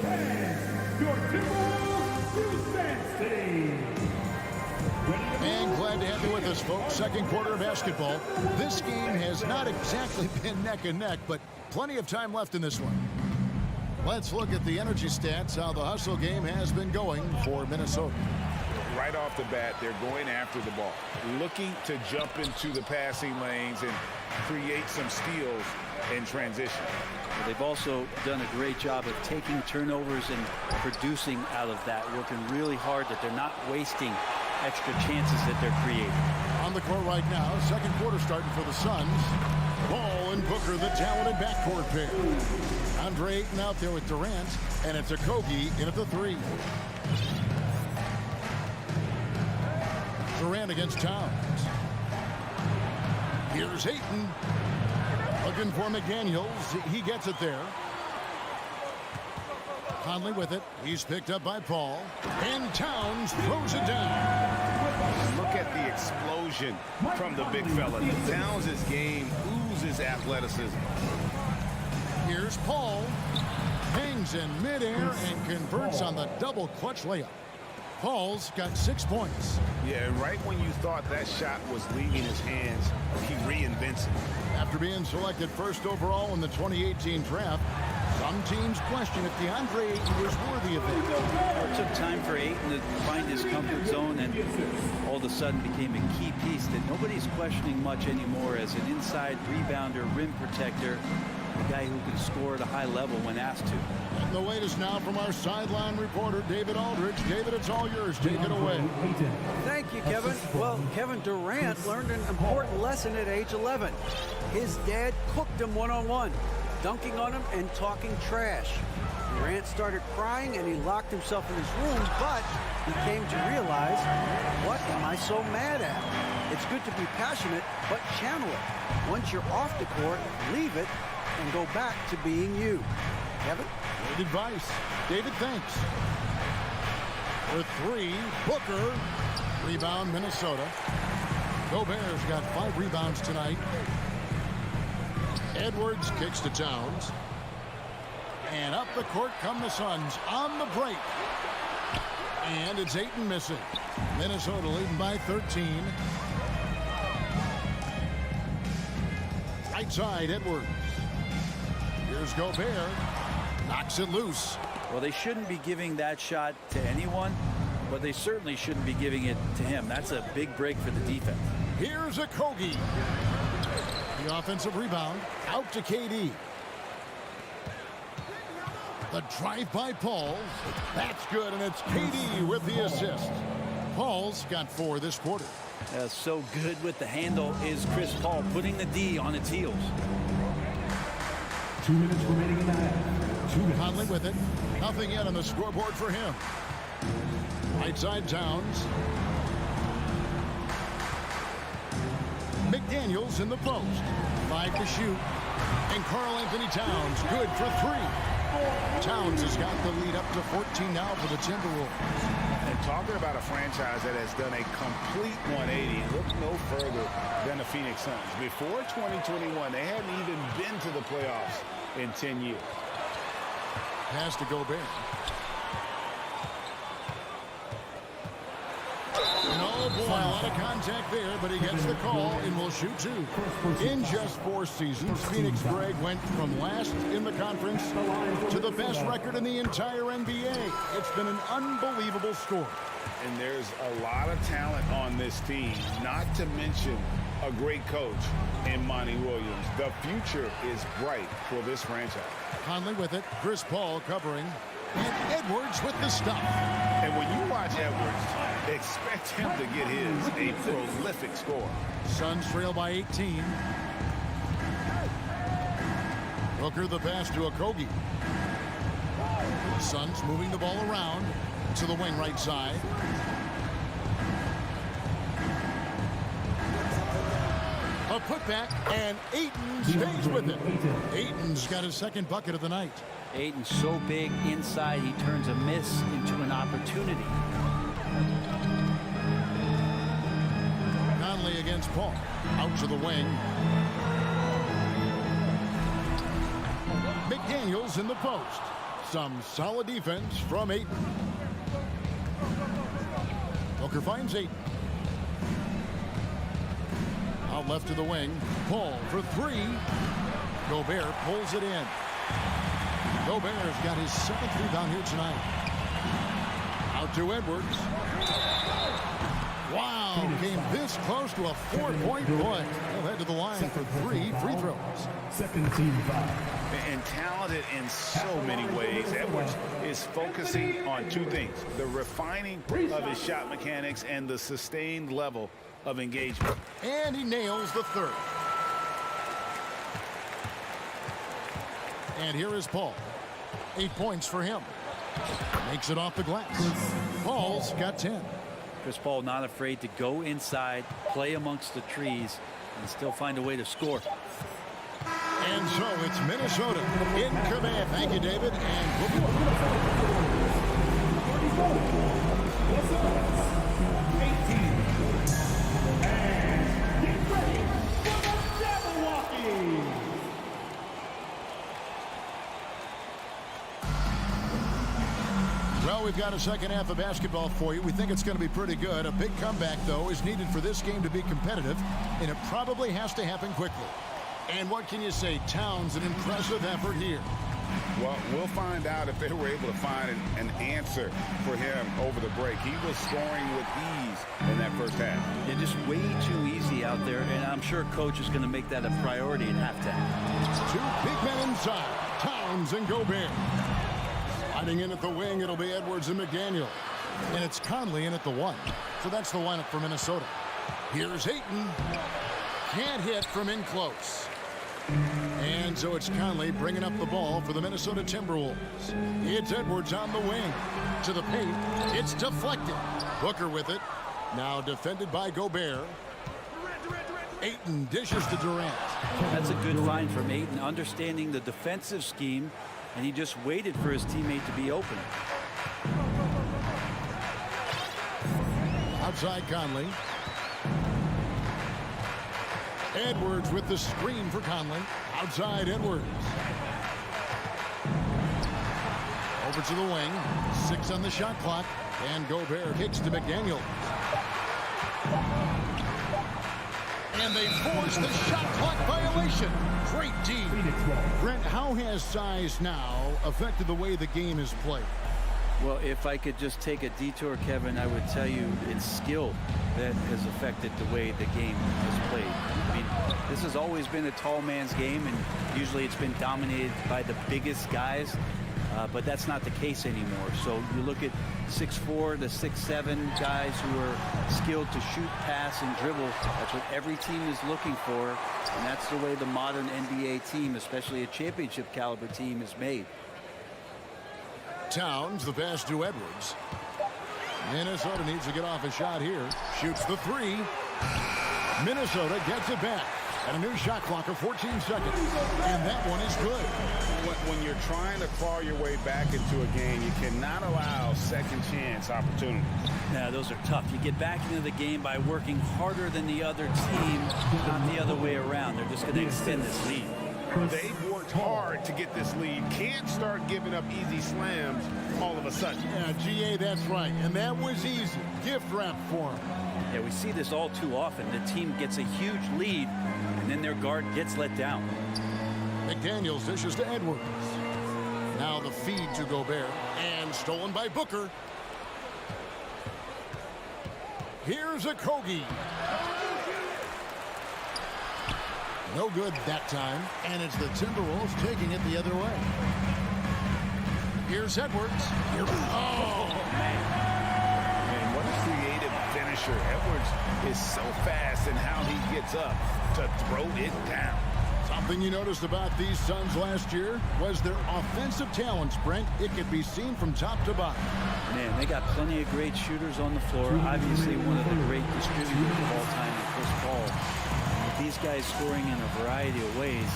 And glad to have you with us, folks. Second quarter of basketball. This game has not exactly been neck and neck, but plenty of time left in this one. Let's look at the energy stats, how the hustle game has been going for Minnesota. Right off the bat, they're going after the ball, looking to jump into the passing lanes and create some steals in transition. They've also done a great job of taking turnovers and producing out of that, working really hard that they're not wasting extra chances that they're creating. On the court right now, second quarter starting for the Suns. Ball and Booker, the talented backcourt pair. Andre Ayton out there with Durant, and it's a Kogi in at the 3. Durant against Towns. Here's Ayton. Looking for McDaniels. He gets it there. Conley with it. He's picked up by Paul. And Towns throws it down. Look at the explosion from the big fella. Towns' game uses athleticism. Here's Paul. Hangs in midair and converts on the double clutch layup. Paul's got 6 points. Yeah, right when you thought that shot was leaving his hands, he reinvents it. After being selected first overall in the 2018 draft, some teams question if DeAndre Ayton was worthy of it. It took time for Ayton to find his comfort zone, and all of a sudden became a key piece that nobody's questioning much anymore as an inside rebounder, rim protector, a guy who can score at a high level when asked to. And the latest now from our sideline reporter, David Aldridge. David, it's all yours. Take it away. Thank you, Kevin. Well, Kevin Durant learned an important lesson at age 11. His dad cooked him one-on-one, dunking on him and talking trash. Durant started crying and he locked himself in his room, but he came to realize, what am I so mad at? It's good to be passionate, but channel it. Once you're off the court, leave it and go back to being you. Kevin? Great advice. David, thanks. For 3, Booker. Rebound, Minnesota. Gobert's got 5 rebounds tonight. Edwards kicks to Towns. And up the court come the Suns on the break. And it's Ayton missing. Minnesota leading by 13. Right side, Edwards. Here's Gobert. Knocks it loose. Well, they shouldn't be giving that shot to anyone, but they certainly shouldn't be giving it to him. That's a big break for the defense. Here's a Kogi. The offensive rebound out to KD. The drive by Paul. That's good, and it's KD with the assist. Paul's got 4 this quarter. So good with the handle is Chris Paul, putting the D on its heels. 2 minutes remaining in the half. 2 minutes. Conley with it. Nothing yet on the scoreboard for him. Right side, Towns. McDaniels in the post. 5 to shoot. And Karl Anthony Towns, good for 3. Towns has got the lead up to 14 now for the Timberwolves. And talking about a franchise that has done a complete 180, look no further than the Phoenix Suns. Before 2021, they hadn't even been to the playoffs in 10 years. Pass to Gobert. No, boy, a lot of contact there, but he gets the call and will shoot 2. In just 4 seasons, Phoenix Greg went from last in the conference to the best record in the entire NBA. It's been an unbelievable score. And there's a lot of talent on this team, not to mention a great coach in Monty Williams. The future is bright for this franchise. Conley with it. Chris Paul covering. And Edwards with the stop. And when you watch Edwards, expect him to get his a prolific score. Suns trail by 18. Booker the pass to Okogie. Suns moving the ball around to the wing right side. A putback, and Ayton stays with it. Ayton's got his 2nd bucket of the night. Ayton's so big inside, he turns a miss into an opportunity. Conley against Paul. Out to the wing. McDaniels in the post. Some solid defense from Ayton. Booker finds Ayton. Out left to the wing. Paul for 3. Gobert pulls it in. Gobert's got his 7th rebound here tonight. Out to Edwards. Wow, came this close to a 4-point play. He'll head to the line for 3 free throws. Second team foul. And talented in so many ways. Edwards is focusing on 2 things: the refining of his shot mechanics and the sustained level of engagement. And he nails the 3rd. And here is Paul. 8 points for him. Makes it off the glass. Paul's got 10. Chris Paul not afraid to go inside, play amongst the trees, and still find a way to score. And so it's Minnesota in command. Thank you, David. And we'll be And get ready for the Jabberwocky! Well, we've got a second half of basketball for you. We think it's going to be pretty good. A big comeback, though, is needed for this game to be competitive, and it probably has to happen quickly. And what can you say? Towns, an impressive effort here. Well, we'll find out if they were able to find an answer for him over the break. He was scoring with ease in that first half. Yeah, just way too easy out there, and I'm sure coach is going to make that a priority at halftime. Two big men inside, Towns and Gobert. Hiding in at the wing, it'll be Edwards and McDaniel. And it's Conley in at the 1. So that's the lineup for Minnesota. Here's Ayton. Can't hit from in close. And so it's Conley bringing up the ball for the Minnesota Timberwolves. It's Edwards on the wing. To the paint. It's deflected. Booker with it. Now defended by Gobert. Ayton dishes to Durant. That's a good find from Ayton, understanding the defensive scheme, and he just waited for his teammate to be open. Outside Conley. Edwards with the screen for Conley. Outside Edwards. Over to the wing. 6 on the shot clock. And Gobert kicks to McDaniel. And they force the shot clock violation. Great D. Brent, how has size now affected the way the game is played? Well, if I could just take a detour, Kevin, I would tell you it's skill that has affected the way the game is played. I mean, this has always been a tall man's game, and usually it's been dominated by the biggest guys, but that's not the case anymore. So you look at 6'4" to 6'7" guys who are skilled to shoot, pass, and dribble. That's what every team is looking for, and that's the way the modern NBA team, especially a championship caliber team, is made. Towns, the pass to Edwards. Minnesota needs to get off a shot here. Shoots the 3. Minnesota gets it back. And a new shot clock of 14 seconds. And that one is good. When you're trying to claw your way back into a game, you cannot allow second chance opportunities. Yeah, those are tough. You get back into the game by working harder than the other team, not the other way around. They're just going to extend this lead. They've worked hard to get this lead. Can't start giving up easy slams all of a sudden. Yeah, GA, that's right. And that was easy. Gift wrap for him. Yeah, we see this all too often. The team gets a huge lead, and then their guard gets let down. McDaniels dishes to Edwards. Now the feed to Gobert. And stolen by Booker. Here's a Kogi. No good that time, and it's the Timberwolves taking it the other way. Here's Edwards. Oh, man. And what a creative finisher. Edwards is so fast in how he gets up to throw it down. Something you noticed about these Suns last year was their offensive talents, Brent. It could be seen from top to bottom. Man, they got plenty of great shooters on the floor. Obviously, one of the great distributors of all time in Chris Paul. These guys scoring in a variety of ways.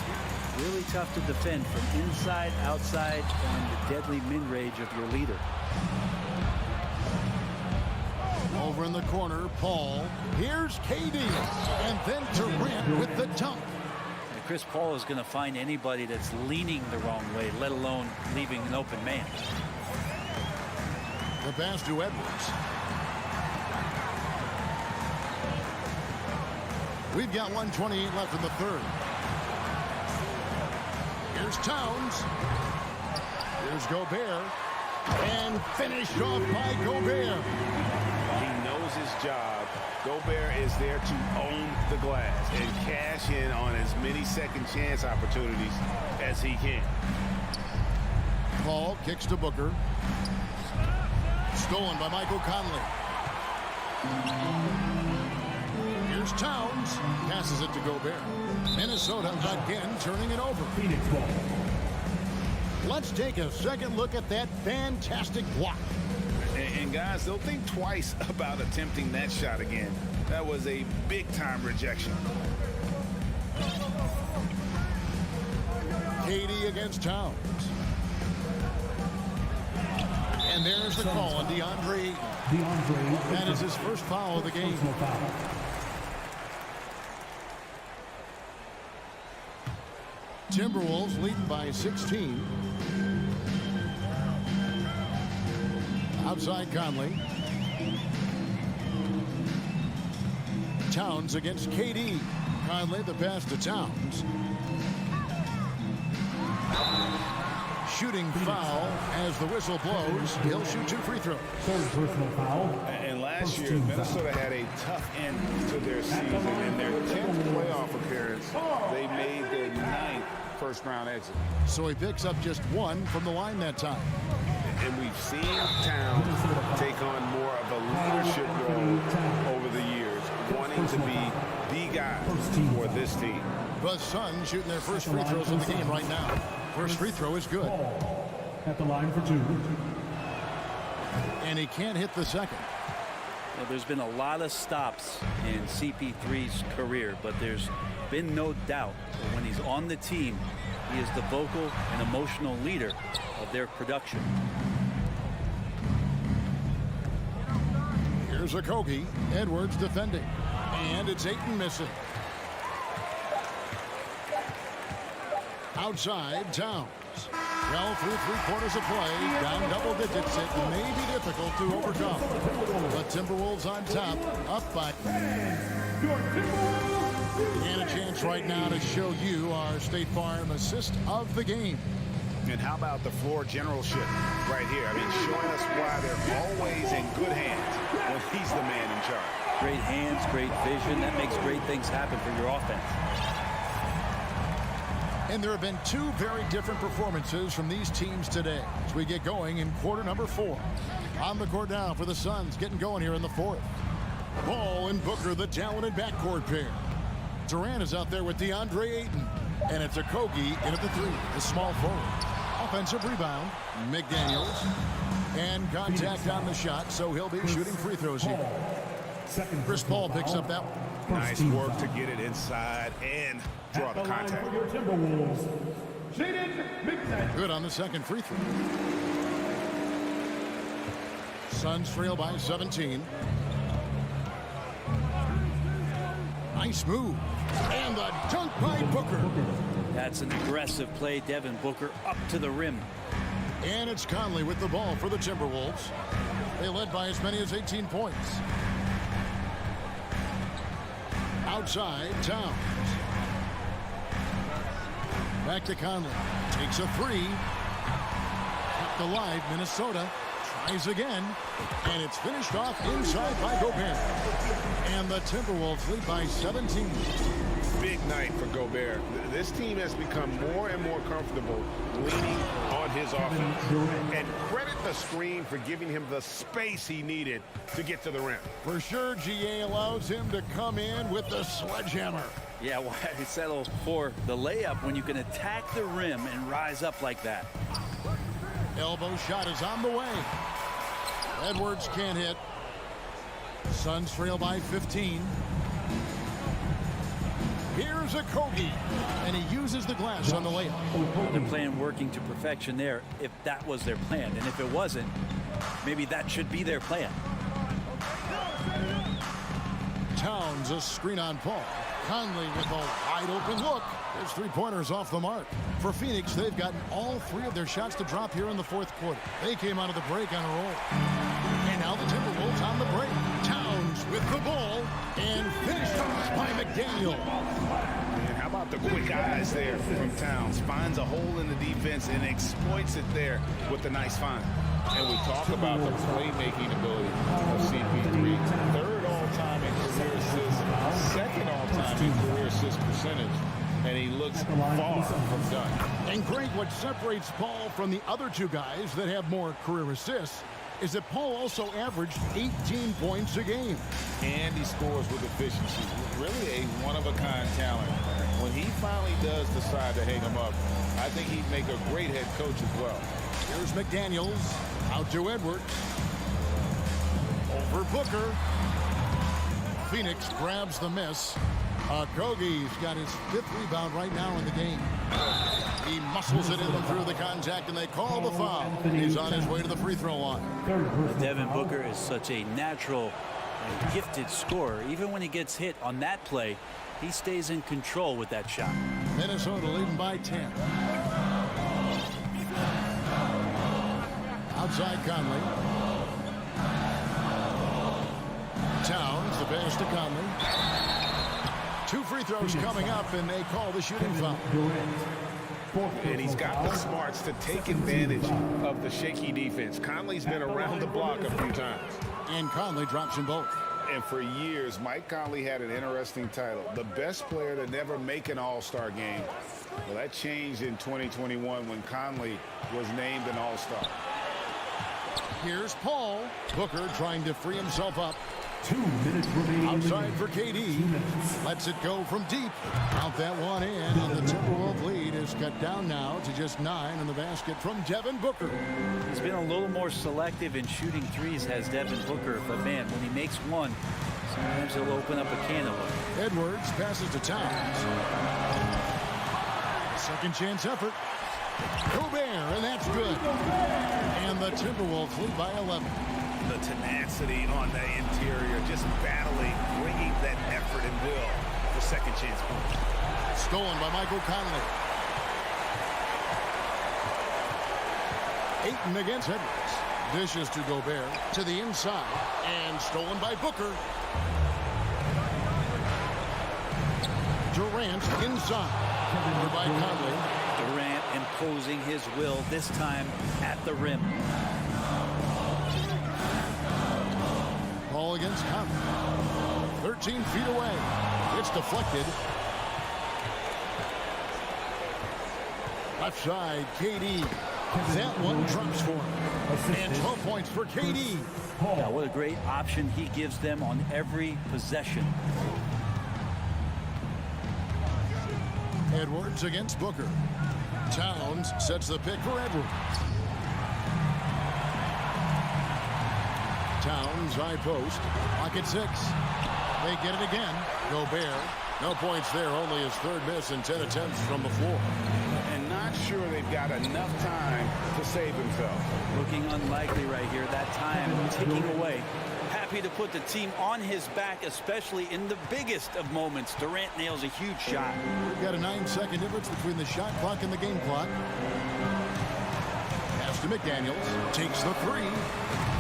Really tough to defend from inside, outside, and the deadly mid-range of your leader. Over in the corner, Paul. Here's KD. And then Durant with the dunk. And Chris Paul is going to find anybody that's leaning the wrong way, let alone leaving an open man. The pass to Edwards. We've got 1:28 left in the third. Here's Towns. Here's Gobert. And finished off by Gobert. He knows his job. Gobert is there to own the glass and cash in on as many second chance opportunities as he can. Paul kicks to Booker. Stolen by Michael Conley. Here's Towns. Passes it to Gobert. Minnesota again turning it over. Phoenix ball. Let's take a second look at that fantastic block. And guys, they'll think twice about attempting that shot again. That was a big-time rejection. KD against Towns. And there's the call on DeAndre. That is his first foul of the game. Timberwolves leading by 16. Outside Conley. Towns against KD. Conley, the pass to Towns. Shooting foul as the whistle blows. He'll shoot 2 free throws. Third personal foul. And last year, Minnesota had a tough end to their season. In their 10th playoff appearance, they made their 9th first-round exit. So he picks up just 1 from the line that time. And we've seen Towns take on more of a leadership role over the years, wanting to be the guy for this team. The Suns shooting their first free throws of the game right now. First free throw is good. At the line for 2. And he can't hit the second. Well, there's been a lot of stops in CP3's career, but there's been no doubt that when he's on the team, he is the vocal and emotional leader of their production. Here's a Kogi. Edwards defending. And it's Ayton missing. Outside, Towns. Well, through 3/4 of play, down double digits, it may be difficult to overcome. The Timberwolves on top, up by. And a chance right now to show you our State Farm assist of the game. And how about the floor generalship right here? I mean, showing us why they're always in good hands when he's the man in charge. Great hands, great vision. That makes great things happen for your offense. And there have been 2 very different performances from these teams today as we get going in quarter number 4. On the court now for the Suns, getting going here in the 4th. Ball and Booker, the talented backcourt pair. Durant is out there with DeAndre Ayton. And it's a Kogi in at the 3, the small forward. Offensive rebound, McDaniels. And contact on the shot, so he'll be shooting free throws here. Chris Paul picks up that one. Nice work to get it inside and draw the contact. Good on the second free throw. Suns trail by 17. Nice move. And the dunk by Booker. That's an aggressive play. Devin Booker up to the rim. And it's Conley with the ball for the Timberwolves. They led by as many as 18 points. Outside, Towns. Back to Conley. Takes a 3. Kept alive, Minnesota. Tries again. And it's finished off inside by Gobert. And the Timberwolves lead by 17. Big night for Gobert. This team has become more and more comfortable leaning on his offense. And credit the screen for giving him the space he needed to get to the rim. For sure, GA allows him to come in with the sledgehammer. Yeah, why settle for the layup when you can attack the rim and rise up like that? Elbow shot is on the way. Edwards can't hit. Suns trail by 15. Here's a Kogi, and he uses the glass on the layup. They're playing working to perfection there if that was their plan. And if it wasn't, maybe that should be their plan. Towns, a screen on Paul. Conley with a wide open look. His 3-pointers off the mark. For Phoenix, they've gotten all 3 of their shots to drop here in the 4th quarter. They came out of the break on a roll. And now the Timberwolves on the break. Towns with the ball and finished off by McDaniel. And how about the quick eyes there from Towns? Finds a hole in the defense and exploits it there with a nice find. And we talk about the playmaking ability of CP3. 3rd all-time in career assists, 2nd all-time in career assist percentage. And he looks far from done. And Greg, what separates Paul from the other 2 guys that have more career assists is that Paul also averaged 18 points a game. And he scores with efficiency. Really a one-of-a-kind talent. When he finally does decide to hang him up, I think he'd make a great head coach as well. Here's McDaniels. Out to Edwards. Over Booker. Phoenix grabs the miss. Kogi's got his 5th rebound right now in the game. He muscles it in through the contact, and they call the foul. He's on his way to the free throw line. Devin Booker is such a natural and gifted scorer. Even when he gets hit on that play, he stays in control with that shot. Minnesota leading by 10. Outside Conley. Towns, the pass to Conley. 2 free throws coming up, and they call the shooting foul. And he's got the smarts to take advantage of the shaky defense. Conley's been around the block a few times. And Conley drops them both. And for years, Mike Conley had an interesting title, the best player to never make an all-star game. Well, that changed in 2021 when Conley was named an all-star. Here's Paul. Booker trying to free himself up. 2 minutes remaining. Outside for KD. Lets it go from deep. Out that one in, and the Timberwolves lead is cut down now to just 9 in the basket from Devin Booker. He's been a little more selective in shooting threes, has Devin Booker, but man, when he makes one, sometimes he'll open up a can of them. Edwards passes to Towns. Second chance effort. Gobert, and that's good. And the Timberwolves lead by 11. The tenacity on the interior, just battling, bringing that effort and will for second chance points. Stolen by Michael Conley. Ayton against Edwards. Dishes to Gobert to the inside, and stolen by Booker. Durant inside. Covered by Conley. Durant imposing his will, this time at the rim. Ball against Conley. 13 feet away. It's deflected. Left side, KD. That one drops for him. And 12 points for KD. Yeah, what a great option he gives them on every possession. Edwards against Booker. Towns sets the pick for Edwards. Towns, high post. Pocket 6. They get it again. Gobert. No points there. Only his 3rd miss in 10 attempts from the floor. And not sure they've got enough time to save himself. Looking unlikely right here. That time ticking away. Happy to put the team on his back, especially in the biggest of moments. Durant nails a huge shot. We've got a 9-second difference between the shot clock and the game clock. Pass to McDaniels. Takes the 3.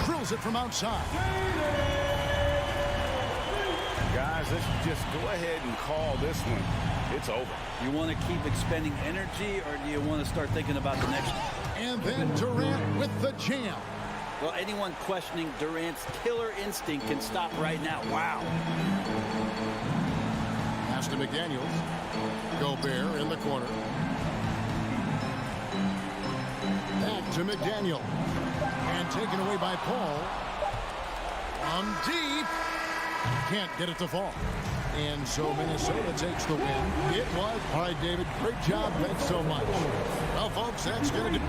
Drills it from outside. Guys, let's just go ahead and call this one. It's over. You want to keep expending energy, or do you want to start thinking about the next one? And then Durant with the jam. Well, anyone questioning Durant's killer instinct can stop right now. Wow. Pass to McDaniels. Gobert in the corner. Back to McDaniel. And taken away by Paul. From deep. Can't get it to fall. And so Minnesota takes the win. It was. All right, David. Great job. Thanks so much. Well, folks, that's going to do.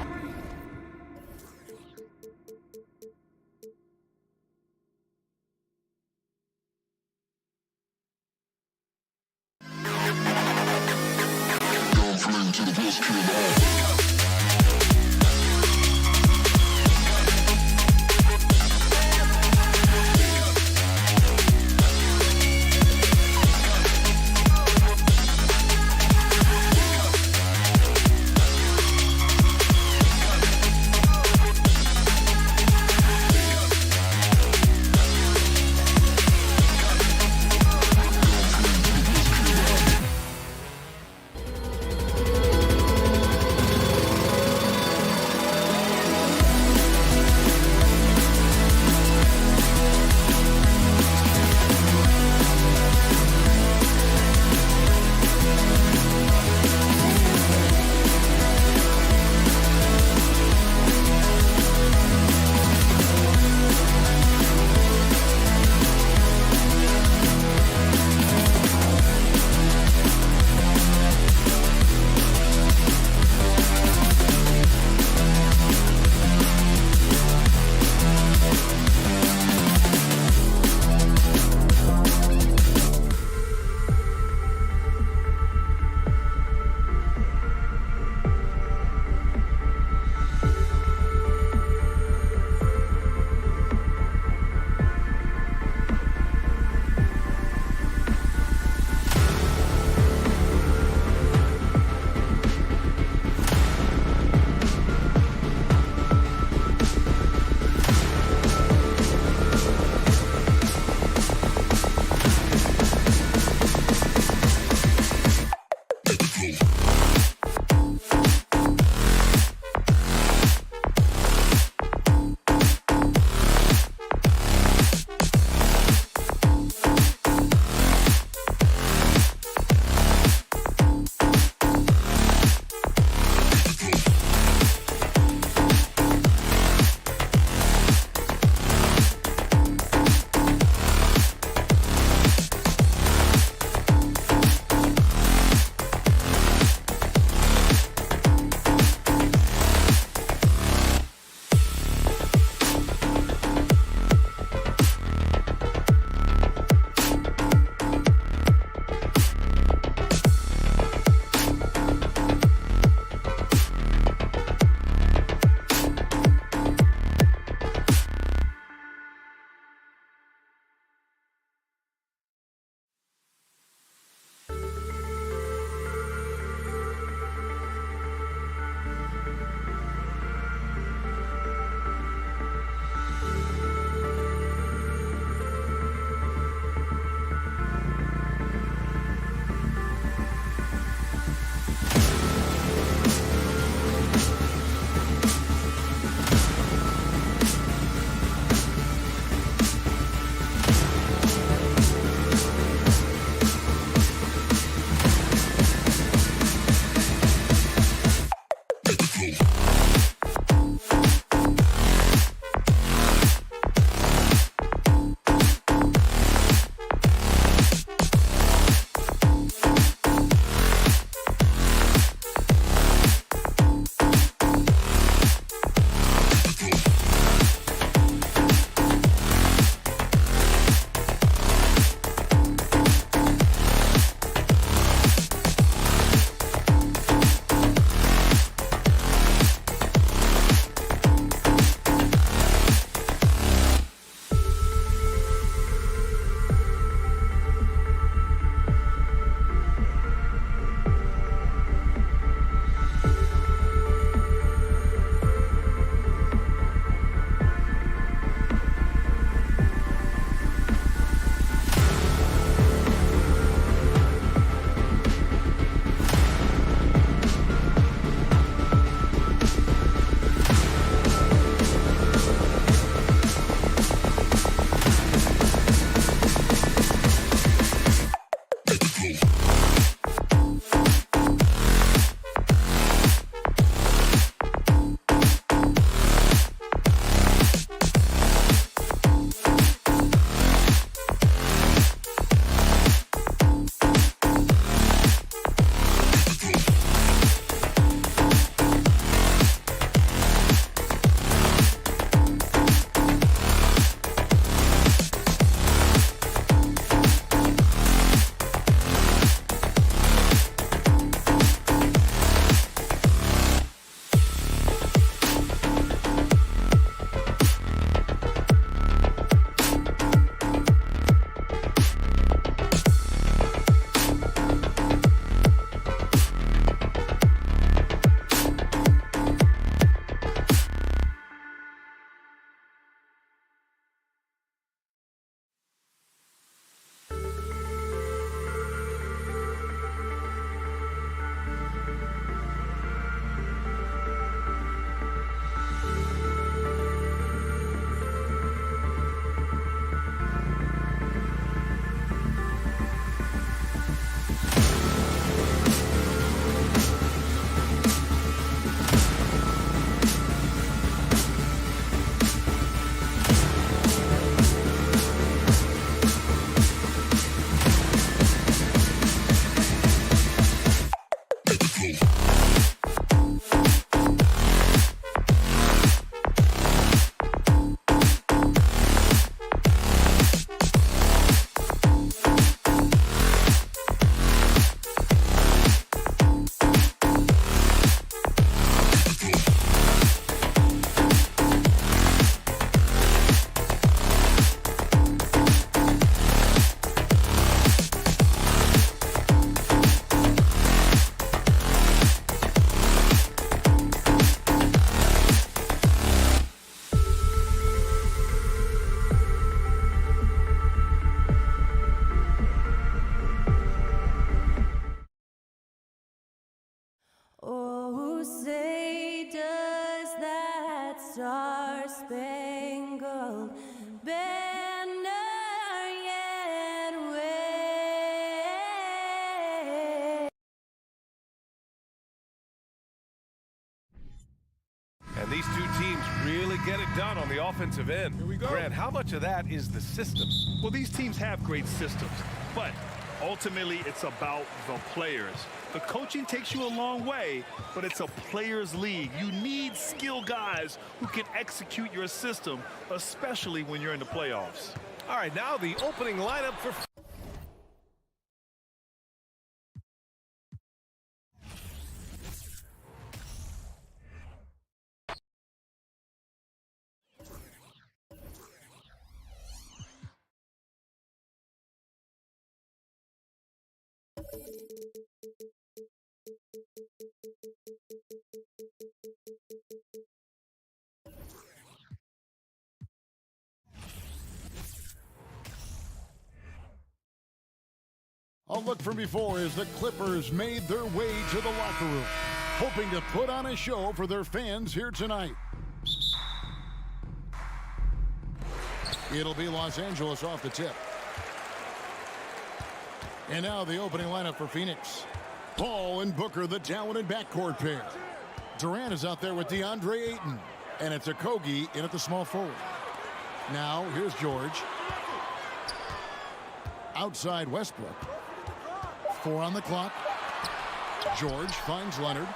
the offensive end. Here we go. Grant, how much of that is the system? Well, these teams have great systems, but ultimately it's about the players. The coaching takes you a long way, but it's a players' league. You need skilled guys who can execute your system, especially when you're in the playoffs. All right, now the opening lineup for... A look from before as the Clippers made their way to the locker room, hoping to put on a show for their fans here tonight. It'll be Los Angeles off the tip. And now the opening lineup for Phoenix. Paul and Booker, the talented backcourt pair. Durant is out there with DeAndre Ayton. And it's Okogie in at the small forward. Now, here's George. Outside Westbrook. 4 on the clock. George finds Leonard.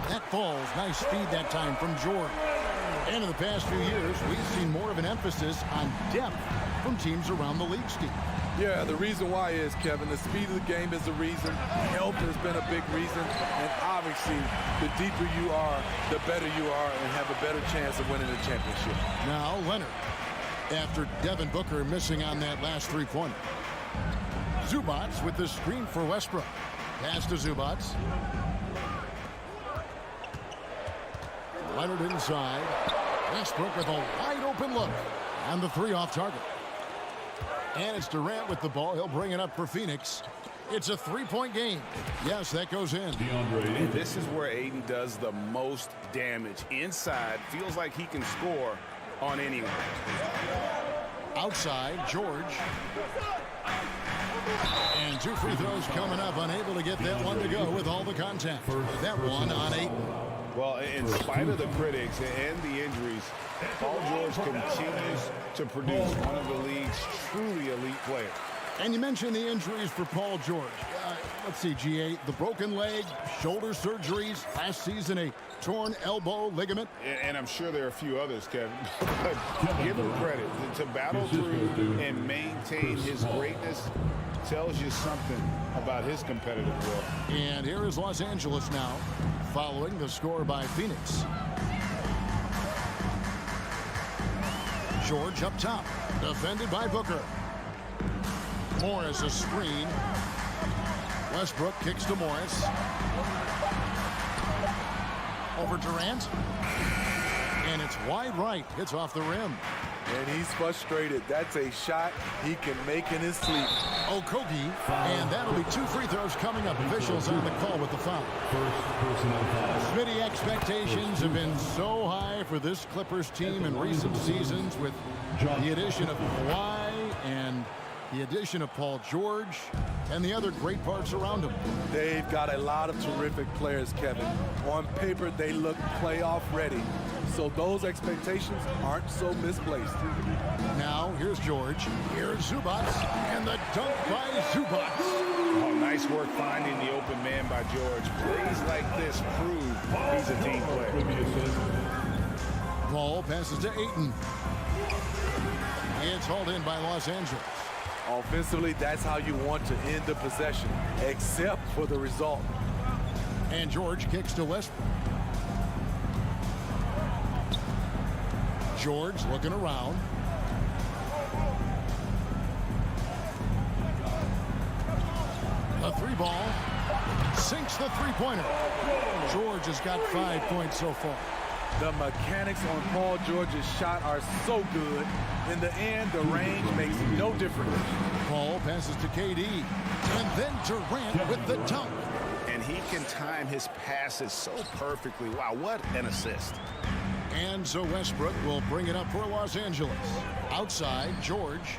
That falls. Nice speed that time from George. And in the past few years, we've seen more of an emphasis on depth from teams around the league, Steve. Yeah, the reason why is, Kevin, the speed of the game is the reason. Health has been a big reason. And obviously, the deeper you are, the better you are and have a better chance of winning the championship. Now Leonard, after Devin Booker missing on that last three-pointer. Zubats with the screen for Westbrook. Pass to Zubats. Leonard inside. Westbrook with a wide open look. And the three off target. And it's Durant with the ball. He'll bring it up for Phoenix. It's a three-point game. Yes, that goes in. And this is where Ayton does the most damage. Inside, feels like he can score on anyone. Outside, George. And 2 free throws coming up. Unable to get that one to go with all the contact. That one on Ayton. Well, in spite of the critics and the injuries, Paul George continues to produce one of the league's truly elite players. And you mentioned the injuries for Paul George. Let's see, GA, the broken leg, shoulder surgeries, last season a torn elbow ligament. And I'm sure there are a few others, Kevin. But give him credit. To battle through and maintain his greatness tells you something about his competitive will. And here is Los Angeles now, following the score by Phoenix. George up top, defended by Booker. Morris a screen. Westbrook kicks to Morris. Over Durant. And it's wide right. It's off the rim. And he's frustrated. That's a shot he can make in his sleep. Okogie. And that'll be 2 free throws coming up. Officials on the call with the foul. Smitty, expectations have been so high for this Clippers team in recent seasons with the addition of Kawhi and the addition of Paul George and the other great parts around him. They've got a lot of terrific players, Kevin. On paper, they look playoff ready. So those expectations aren't so misplaced. Now, here's George. Here's Zubats. And the dunk by Zubats. Oh, nice work finding the open man by George. Plays like this prove he's a team player. Ball passes to Ayton. It's hauled in by Los Angeles. Offensively, that's how you want to end the possession, except for the result. And George kicks to Westbrook. George looking around. A 3-ball. Sinks the three-pointer. George has got 5 points so far. The mechanics on Paul George's shot are so good. In the end, the range makes no difference. Paul passes to KD. And then Durant with the dunk. And he can time his passes so perfectly. Wow, what an assist. And so Westbrook will bring it up for Los Angeles. Outside, George.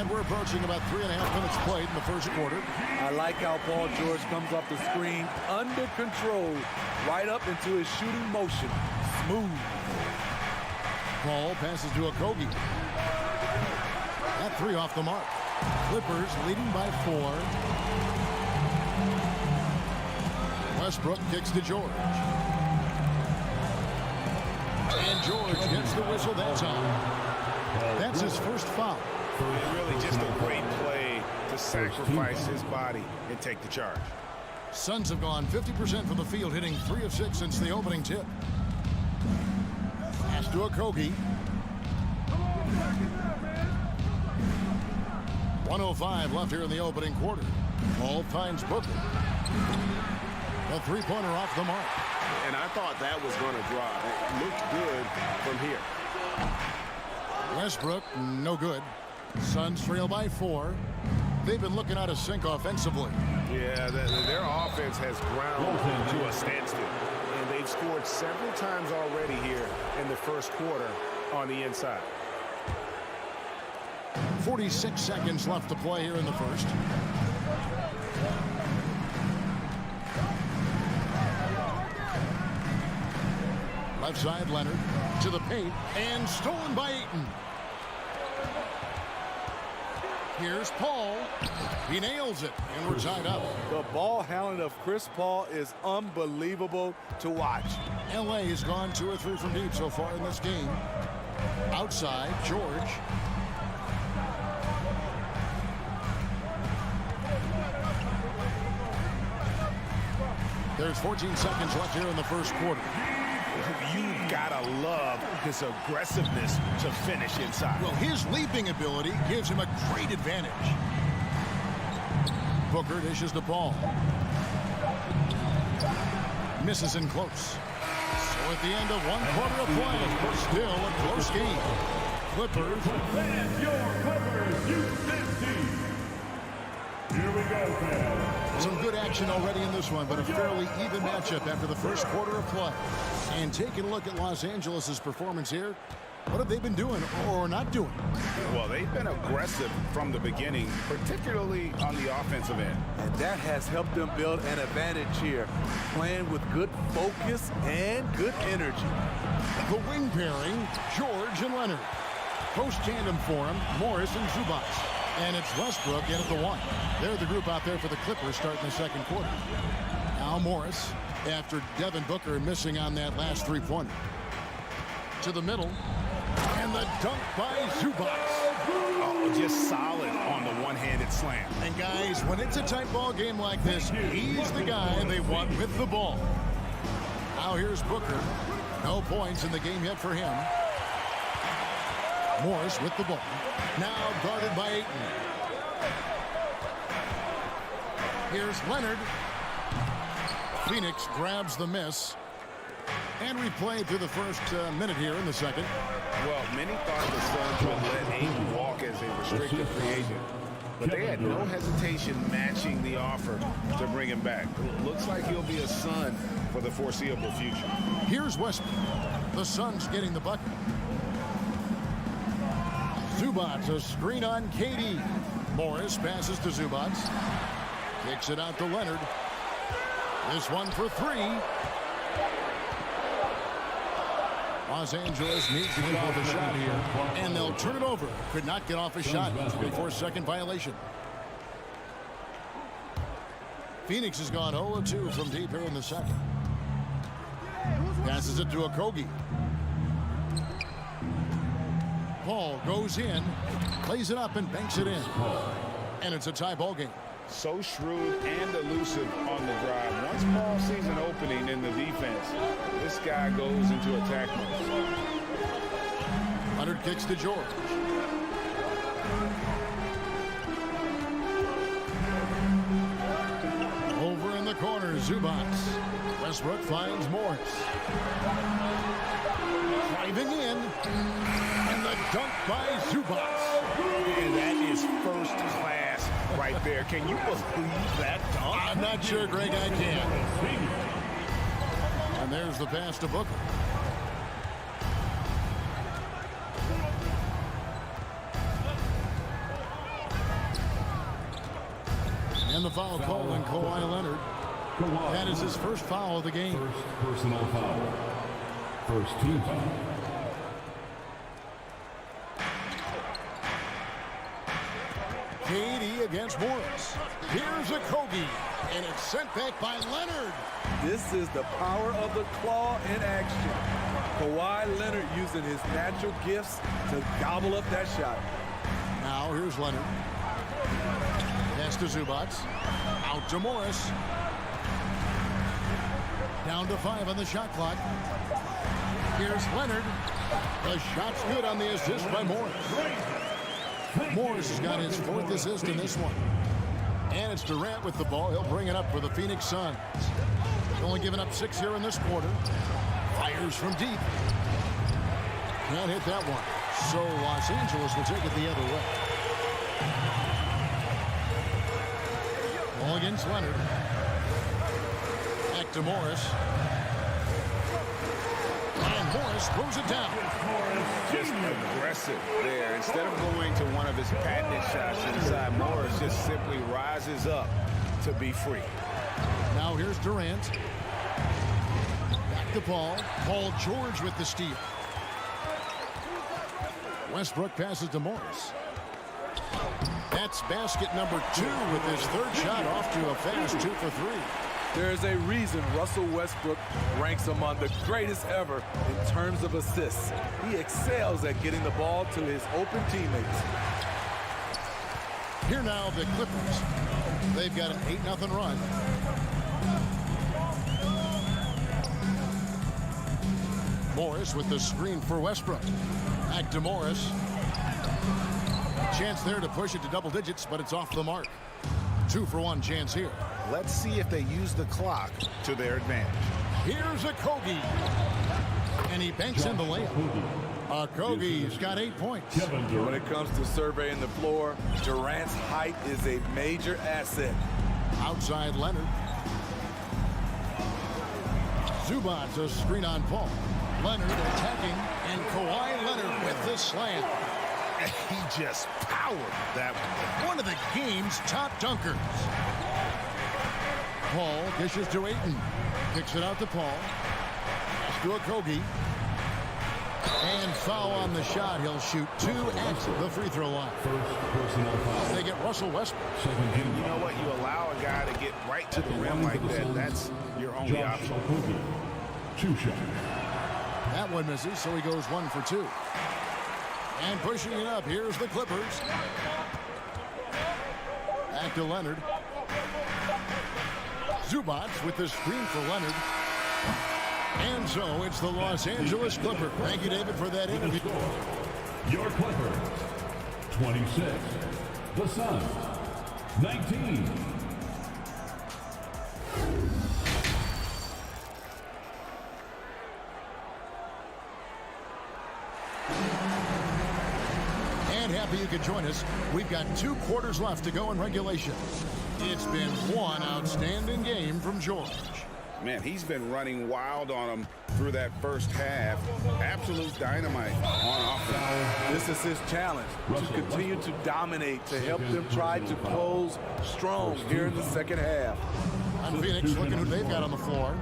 And we're approaching about 3.5 minutes played in the first quarter. I like how Paul George comes off the screen under control, right up into his shooting motion. Smooth. Paul passes to Okogie. That three off the mark. Clippers leading by 4. Westbrook kicks to George. And George gets the whistle that time. That's his first foul. Really just a great play to sacrifice his body and take the charge. Suns have gone 50% from the field, hitting 3 of 6 since the opening tip. Pass to Okogie. 1:05 left here in the opening quarter. Paul finds Booker. A three-pointer off the mark. And I thought that was going to drop. It looked good from here. Westbrook, no good. Suns trail by 4. They've been looking out of sync offensively. Yeah, their offense has ground to a standstill. And they've scored several times already here in the first quarter on the inside. 46 seconds left to play here in the first. Left side, Leonard to the paint, and stolen by Ayton. Here's Paul. He nails it, and we're tied up. The ball handling of Chris Paul is unbelievable to watch. LA has gone 2 or 3 from deep so far in this game. Outside, George. There's 14 seconds left here in the first quarter. You've got to love his aggressiveness to finish inside. Well, his leaping ability gives him a great advantage. Booker dishes the ball. Misses in close. So at the end of 1 quarter of play, still a close game. Clippers. And your Clippers Houston team. Here we go, fans. Some good action already in this one, but a fairly even matchup after the first quarter of play. And taking a look at Los Angeles' performance here, what have they been doing or not doing? Well, they've been aggressive from the beginning, particularly on the offensive end. And that has helped them build an advantage here, playing with good focus and good energy. The wing pairing, George and Leonard. Post tandem for him, Morris and Zubac. And it's Westbrook in at the 1. They're the group out there for the Clippers starting the second quarter. Now Morris, after Devin Booker missing on that last three-pointer. To the middle. And the dunk by Zubac. Oh, just solid on the one-handed slam. And guys, when it's a tight ball game like this, he's the guy they want with the ball. Now here's Booker. No points in the game yet for him. Morris with the ball. Now guarded by Ayton. Here's Leonard. Phoenix grabs the miss. And we played through the first minute here in the second. Well, many thought the Suns would let Ayton walk as a restricted free agent. But they had no hesitation matching the offer to bring him back. Looks like he'll be a Sun for the foreseeable future. Here's Westbrook. The Suns getting the bucket. Zubac, a screen on KD. Morris passes to Zubac. Kicks it out to Leonard. This one for 3. Los Angeles needs to get off a shot here, and they'll turn it over. Could not get off a shot. 4-second violation. Phoenix has gone 0-2 from deep here in the second. Passes it to Okogie. Paul goes in, plays it up, and banks it in. And it's a tie ball game. So shrewd and elusive on the drive. Once Paul sees an opening in the defense, this guy goes into attack mode. Leonard kicks to George. Over in the corner, Zubac. Westbrook finds Morris. Driving in. And the dunk by Zubac. And that is first class right there. Can you believe that dunk? I'm not sure, Greg, I can. And there's the pass to Booker. And the foul called on Kawhi Leonard. That is his first foul of the game. First personal foul. First team foul. KD against Morris. Here's a Kogi, and it's sent back by Leonard. This is the power of the claw in action. Kawhi Leonard using his natural gifts to gobble up that shot. Now here's Leonard. Pass to Zubac. Out to Morris. Down to 5 on the shot clock. Here's Leonard. The shot's good on the assist by Morris. Morris has got his 4th assist in this one. And it's Durant with the ball. He'll bring it up for the Phoenix Suns. Only giving up 6 here in this quarter. Fires from deep. Can't hit that one. So Los Angeles will take it the other way. Ball against Leonard. Back to Morris. And Morris throws it down. Just aggressive there. Instead of going to one of his patented shots inside, Morris just simply rises up to be free. Now here's Durant. Back to Paul. Paul George with the steal. Westbrook passes to Morris. That's basket number 2 with his 3rd shot off to a fast 2 for 3. There's a reason Russell Westbrook ranks among the greatest ever in terms of assists. He excels at getting the ball to his open teammates. Here now the Clippers. They've got an 8-0 run. Morris with the screen for Westbrook. Back to Morris. Chance there to push it to double digits, but it's off the mark. 2 for 1 chance here. Let's see if they use the clock to their advantage. Here's a Kogi. And he banks in the layup. Kogi's got 8 points. When it comes to surveying the floor, Durant's height is a major asset. Outside Leonard. Zubac a screen on Paul. Leonard attacking, and Kawhi Leonard with the slam. He just powered that one. One of the game's top dunkers. Paul dishes to Ayton. Kicks it out to Paul. Pass to Okogie. And foul on the shot. He'll shoot 2 at the free throw line. First personal foul. They get Russell Westbrook. You know what? You allow a guy to get right to the rim like that. That's your only option. 2 shots. That one misses, so he goes 1 for 2. And pushing it up, here's the Clippers. Back to Leonard. Zubac with the screen for Leonard. And so it's the Los Angeles Clippers. Thank you, David, for that interview. Your Clippers, 26. The Suns, 19. Happy you could join us. We've got 2 quarters left to go in regulation. It's been one outstanding game from George. Man, he's been running wild on him through that first half. Absolute dynamite on offense. This is his challenge, to continue to dominate, to help them try to close strong here in the second half. On Phoenix, looking who they've got on the floor.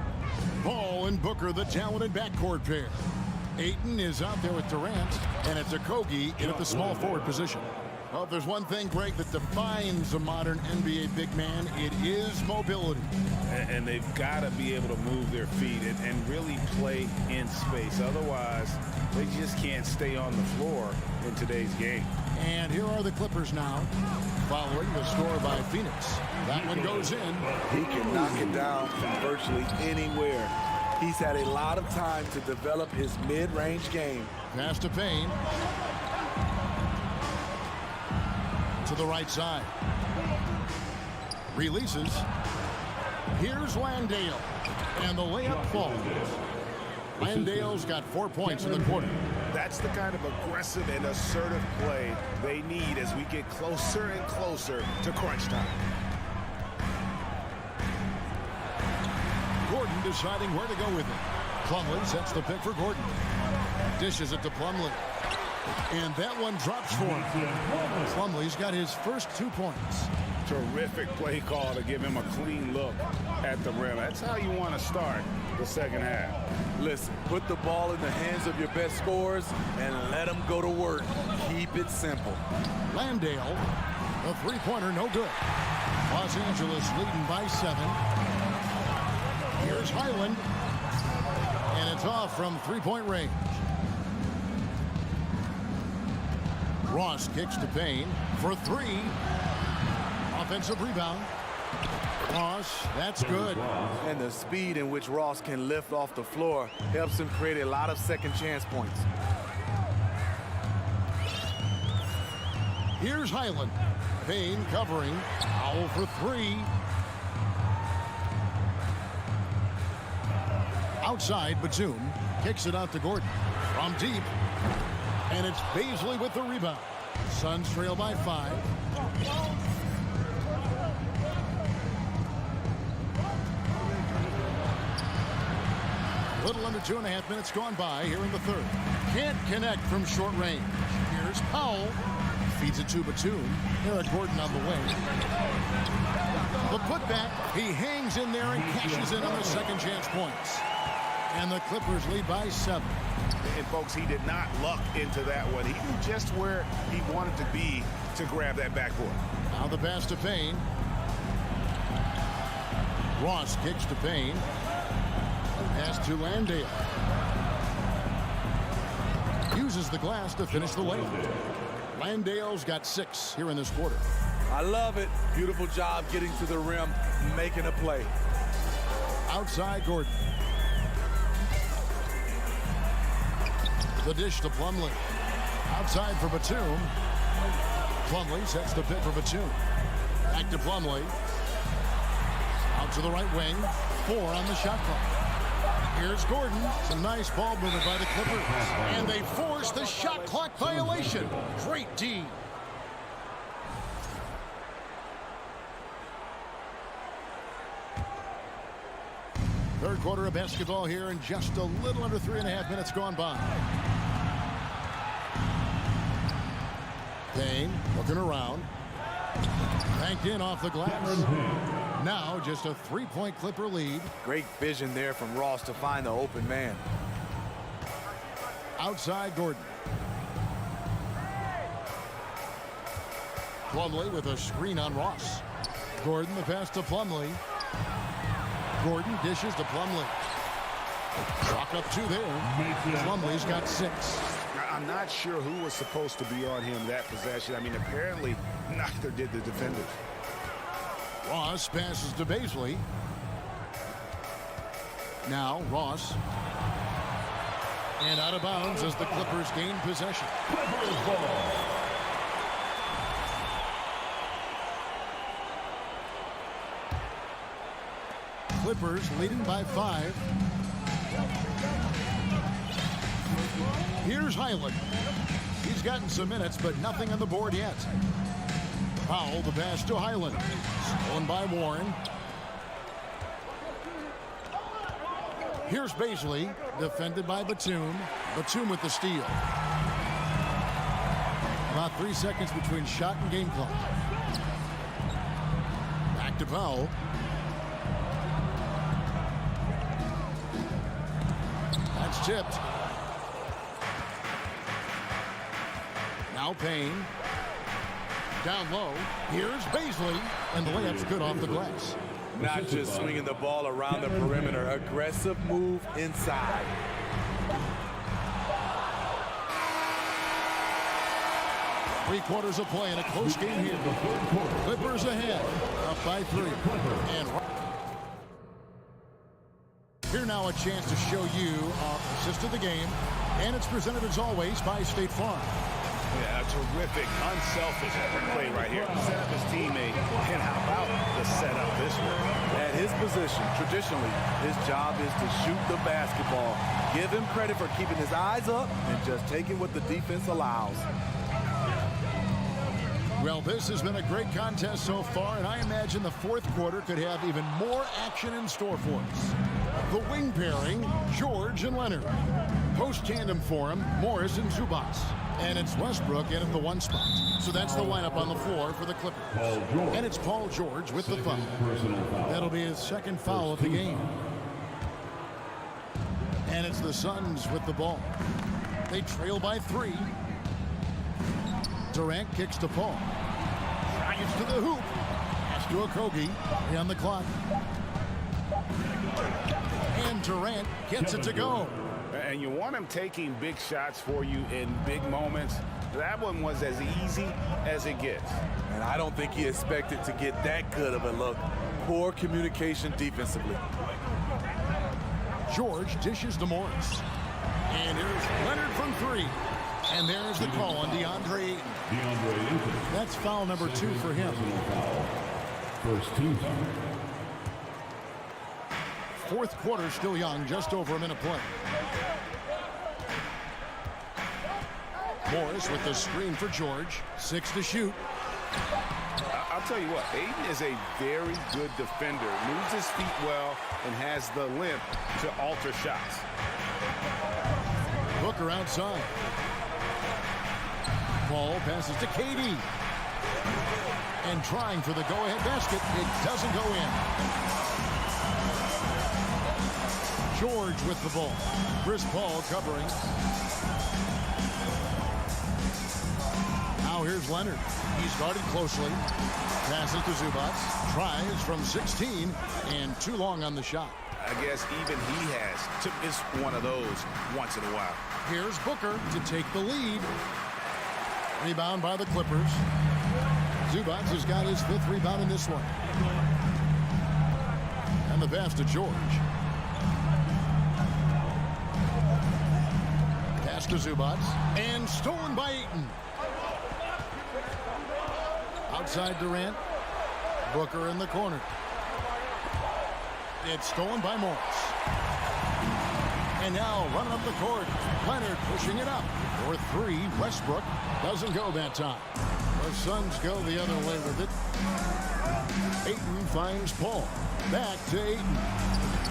Paul and Booker, the talented backcourt pair. Ayton is out there with Durant, and it's Okogie in at the small forward position. Well, if there's one thing, Greg, that defines a modern NBA big man, it is mobility. And they've got to be able to move their feet and really play in space. Otherwise, they just can't stay on the floor in today's game. And here are the Clippers now, following the score by Phoenix. That one goes in. He can knock it down from virtually anywhere. He's had a lot of time to develop his mid-range game. Pass to Payne. To the right side. Releases. Here's Landale. And the layup falls. Landale's got 4 points in the quarter. That's the kind of aggressive and assertive play they need as we get closer and closer to crunch time. Gordon deciding where to go with it. Plumlee sets the pick for Gordon. Dishes it to Plumlee. And that one drops for him. Plumlee's got his first 2 points. Terrific play call to give him a clean look at the rim. That's how you want to start the second half. Listen, put the ball in the hands of your best scorers and let them go to work. Keep it simple. Landale, the three-pointer, no good. Los Angeles leading by 7. Here's Highland, and it's off from three-point range. Ross kicks to Payne for 3. Offensive rebound. Ross, that's good. And the speed in which Ross can lift off the floor helps him create a lot of second chance points. Here's Highland. Payne covering. Powell for 3. Outside, Batum kicks it out to Gordon. From deep. And it's Baisley with the rebound. Suns trail by 5. A little under 2.5 minutes gone by here in the third. Can't connect from short range. Here's Powell. Feeds it to Batum. Eric Gordon on the wing. The putback. He hangs in there and cashes in on the second chance points. And the Clippers lead by 7. And folks, he did not luck into that one. He knew just where he wanted to be to grab that backboard. Now the pass to Payne. Ross kicks to Payne. Pass to Landale. Uses the glass to finish the layup. Landale's got 6 here in this quarter. I love it. Beautiful job getting to the rim, making a play. Outside Gordon. The dish to Plumlee. Outside for Batum. Plumlee sets the pick for Batum. Back to Plumlee. Out to the right wing. 4 on the shot clock. Here's Gordon. Some nice ball movement by the Clippers. And they force the shot clock violation. Great D. Third quarter of basketball here, and just a little under 3.5 minutes gone by. Payne looking around. Banked in off the glass. Now just a 3-point Clipper lead. Great vision there from Ross to find the open man. Outside Gordon. Plumlee with a screen on Ross. Gordon the pass to Plumlee. Gordon dishes to Plumlee. Chalk up 2 there. Plumlee's got 6. I'm not sure who was supposed to be on him that possession. I mean, apparently neither did the defenders. Ross passes to Baisley. Now Ross. And out of bounds as the Clippers gain possession. Clippers leading by 5. Here's Highland. He's gotten some minutes, but nothing on the board yet. Powell, the pass to Highland. Stolen by Warren. Here's Baisley, defended by Batum. Batum with the steal. About 3 seconds between shot and game clock. Back to Powell. That's tipped. Now Payne. Down low. Here's Baisley. And the layup's good off the glass. Not just swinging the ball around the perimeter. Aggressive move inside. Three quarters of play in a close game here. Clippers ahead. Up by 3. And here now a chance to show you our assist of the game. And it's presented as always by State Farm. Yeah, a terrific, unselfish play right here. Set up his teammate, and how about the setup this way? At his position, traditionally, his job is to shoot the basketball. Give him credit for keeping his eyes up and just taking what the defense allows. Well, this has been a great contest so far, and I imagine the fourth quarter could have even more action in store for us. The wing pairing, George and Leonard. Post tandem for him, Morris and Zubats. And it's Westbrook in at the one spot. So that's the lineup on the floor for the Clippers. And it's Paul George with the foul. That'll be his second foul of the game. And it's the Suns with the ball. They trail by 3. Durant kicks to Paul. Drives to the hoop. Pass to Okogie. 3 on the clock. And Durant gets it to go. And you want him taking big shots for you in big moments. That one was as easy as it gets. And I don't think he expected to get that good of a look. Poor communication defensively. George dishes to Morris. And here's Leonard from 3. And there's the call on DeAndre Ayton. That's foul number 2 for him. First team foul. Fourth quarter still young, just over a minute play. Morris with the screen for George. 6 to shoot. I'll tell you what, Ayton is a very good defender. Moves his feet well and has the length to alter shots. Booker outside. Ball passes to KD. And trying for the go-ahead basket. It doesn't go in. George with the ball. Chris Paul covering. Now here's Leonard. He's guarded closely. Passes to Zubats. Tries from 16 and too long on the shot. I guess even he has to miss one of those once in a while. Here's Booker to take the lead. Rebound by the Clippers. Zubats has got his 5th rebound in this one. And the pass to George. Pass to Zubats. And stolen by Ayton. Outside Durant. Booker in the corner. It's stolen by Morris. And now running up the court. Leonard pushing it up. For 3, Westbrook doesn't go that time. The Suns go the other way with it. Ayton finds Paul. Back to Ayton.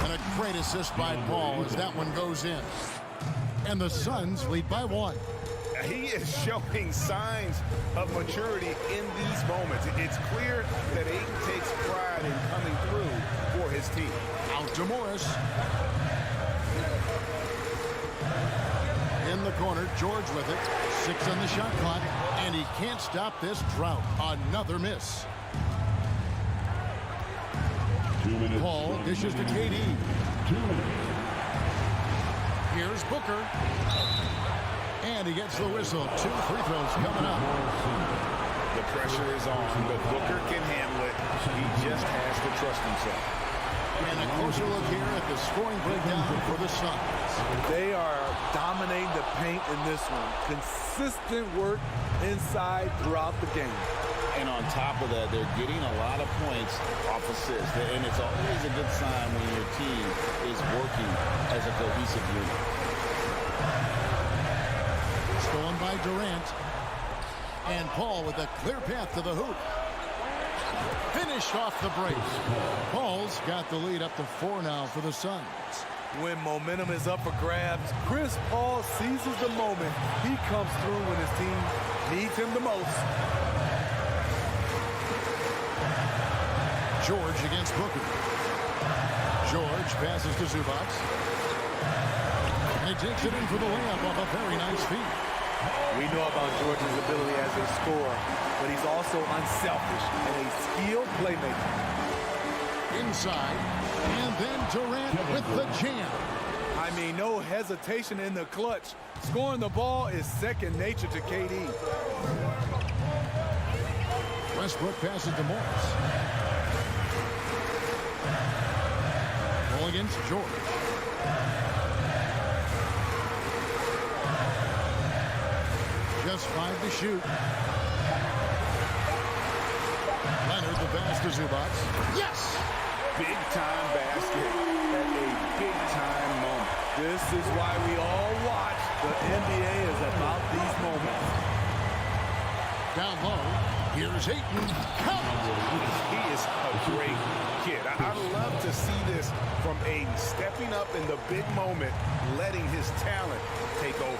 And a great assist by Paul as that one goes in. And the Suns lead by 1. He is showing signs of maturity in these moments. It's clear that Ayton takes pride in coming through for his team. Out to Morris. In the corner, George with it. 6 on the shot clock. And he can't stop this drought. Another miss. 2 minutes. Paul dishes to KD. 2 minutes. Here's Booker. And he gets the whistle. 2 free throws coming up. The pressure is on, but Booker can handle it. He just has to trust himself. And a closer look here at the scoring breakdown for the Suns. They are dominating the paint in this one. Consistent work inside throughout the game. And on top of that, they're getting a lot of points off assists. And it's always a good sign when your team is working as a cohesive unit. Stolen by Durant. And Paul with a clear path to the hoop. Finished off the break. Paul's got the lead up to 4 now for the Suns. When momentum is up for grabs, Chris Paul seizes the moment. He comes through when his team needs him the most. George against Booker. George passes to Zubats. And he takes it in for the layup off a very nice feed. We know about George's ability as a scorer, but he's also unselfish and a skilled playmaker. Inside, and then Durant with the jam. I mean, no hesitation in the clutch. Scoring the ball is second nature to KD. Westbrook passes to Morris. Ball against George. Just 5 to shoot. Leonard, the pass to Zubats. Yes! Big-time basket at a big-time moment. This is why we all watch. The NBA is about these moments. Down low. Here's Ayton. He is a great kid. I love to see this from Ayton, stepping up in the big moment, letting his talent take over.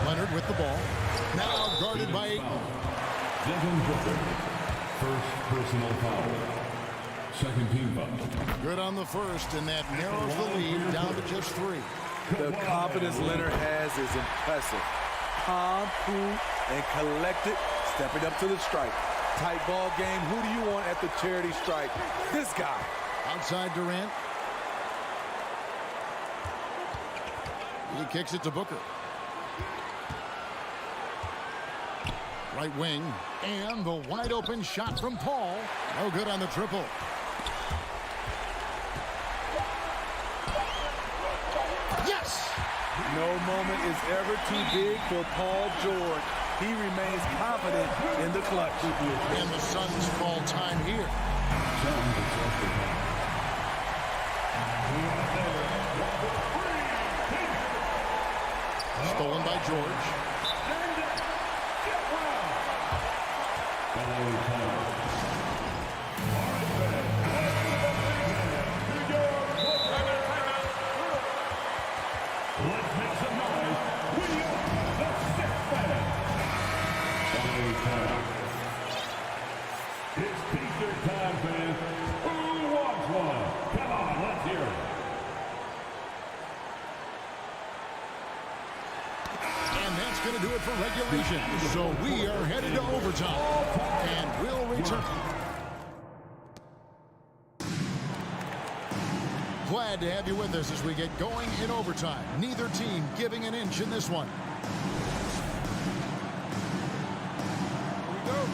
Leonard with the ball. Now guarded by Ayton. Devin Booker, first personal foul. Second team foul. Good on the first, and that narrows the lead down to just 3. The confidence Leonard has is impressive. Calm, cool, and collected, stepping up to the stripe. Tight ball game. Who do you want at the charity stripe? This guy. Outside Durant. He kicks it to Booker. Right wing, and the wide open shot from Paul. No good on the triple. Yes! No moment is ever too big for Paul George. He remains confident in the clutch. And the Suns call time here. Stolen by George. Let's make some noise. We are the sixth man. It's T-shirt time, fans. Who wants one? Come on, let's hear it. And that's going to do it for regulation. So we are headed to overtime. And we'll return. Glad to have you with us as we get going in overtime. Neither team giving an inch in this one. Here we go.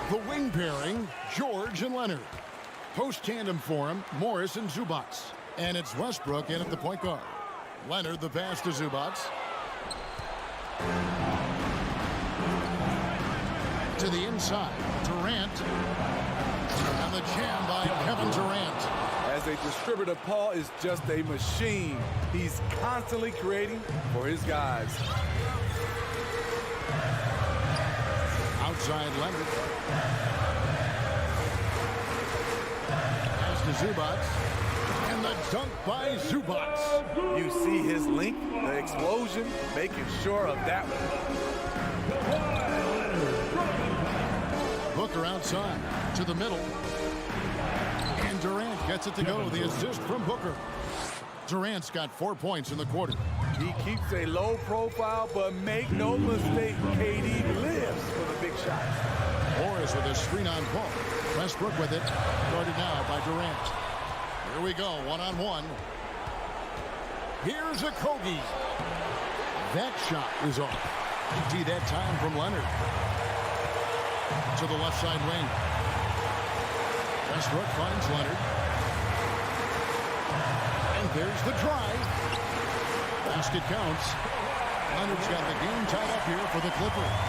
The wing pairing, George and Leonard. Post tandem for him, Morris and Zubats. And it's Westbrook in at the point guard. Leonard the pass to Zubats. To the inside, Durant. And the jam by Kevin Durant. As a distributor, Paul is just a machine. He's constantly creating for his guys. Outside Leonard. Pass to Zubats. And the dunk by Zubats. You see his length, the explosion, making sure of that one. Booker outside to the middle. And Durant gets it to go. The assist from Booker. Durant's got 4 points in the quarter. He keeps a low profile, but make no mistake, KD lives for the big shots. Horens with a screen on Paul. Westbrook with it. Guarded now by Durant. Here we go, one-on-one. Here's a Kogi. That shot is off. See that time from Leonard. To the left side wing. Westbrook finds Leonard. And there's the drive. Basket counts. Leonard's got the game tied up here for the Clippers.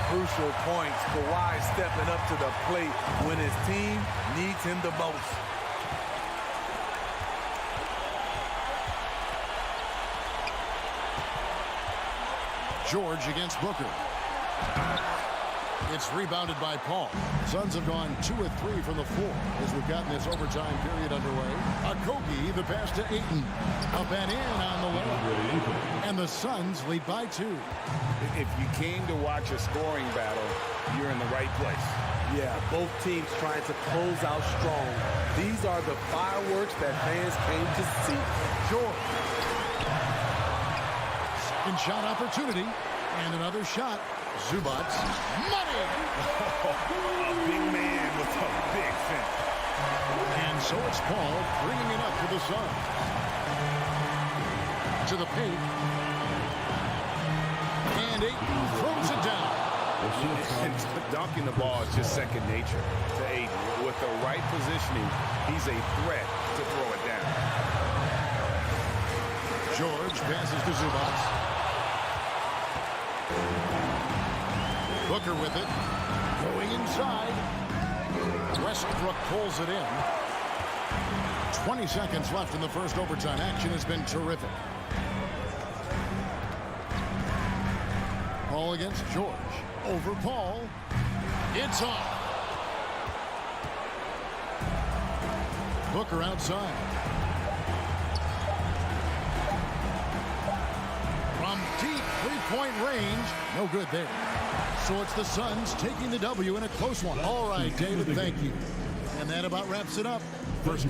Crucial points. Kawhi stepping up to the plate when his team needs him the most. George against Booker. It's rebounded by Paul. Suns have gone 2 of 3 from the floor as we've gotten this overtime period underway. Kogi, the pass to Ayton. Up and in on the way. And the Suns lead by 2. If you came to watch a scoring battle, you're in the right place. Yeah, both teams trying to close out strong. These are the fireworks that fans came to see. George. Second shot opportunity. And another shot. Zubats. Money! A big man with a big finish. And so it's Paul bringing it up to the Suns. To the paint. And Ayton throws it down. Dunking the ball is just second nature to Ayton. With the right positioning, he's a threat to throw it down. George passes to Zubats. Booker with it. Going inside. Westbrook pulls it in. 20 seconds left in the first overtime. Action has been terrific. Paul against George. Over Paul. It's off. Booker outside. From deep three-point range. No good there. So it's the Suns taking the W in a close one. All right, David, thank you. And that about wraps it up. First.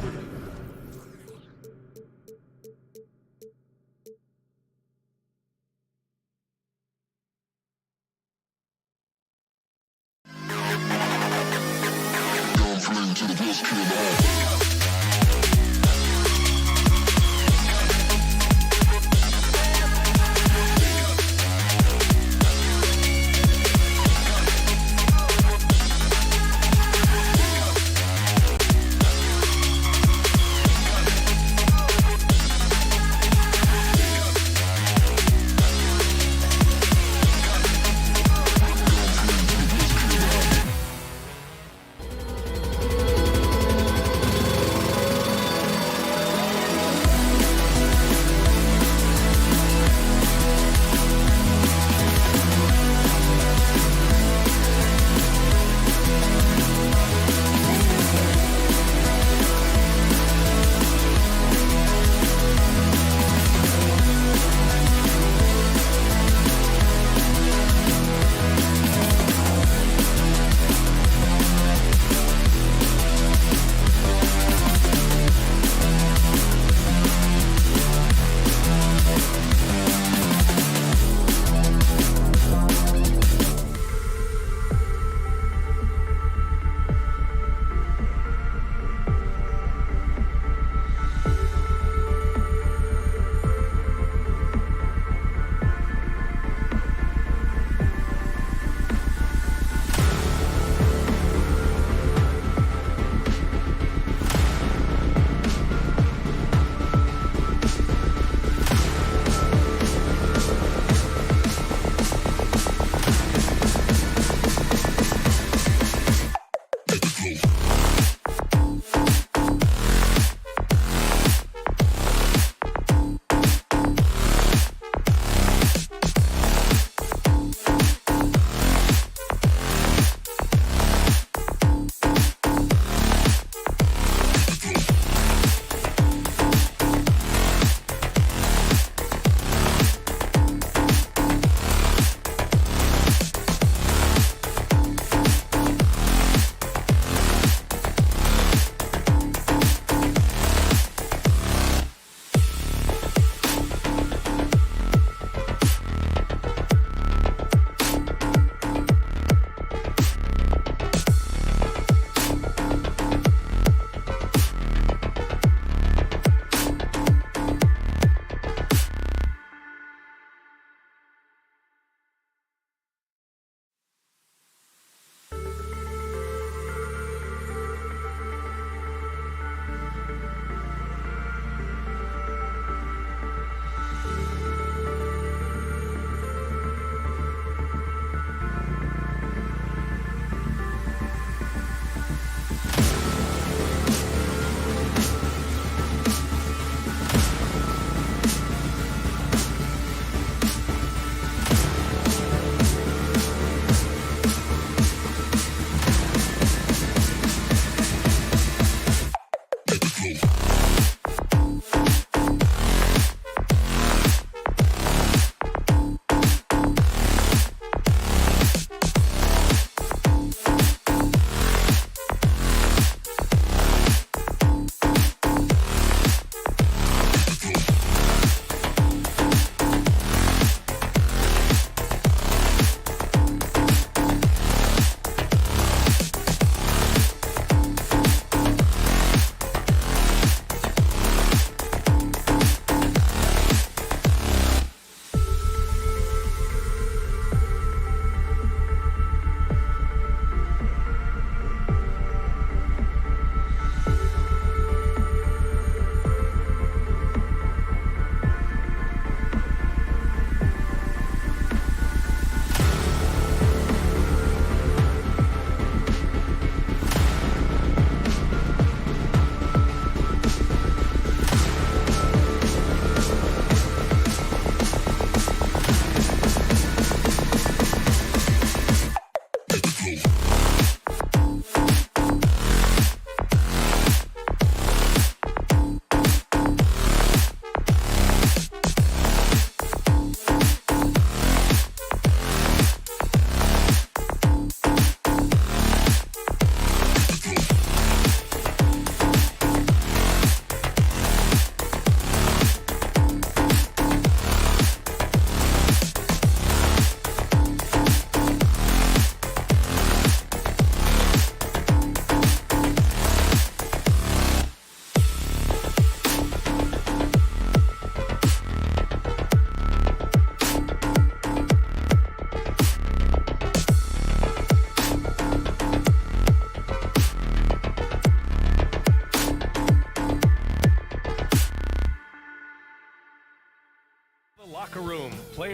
To the best kid.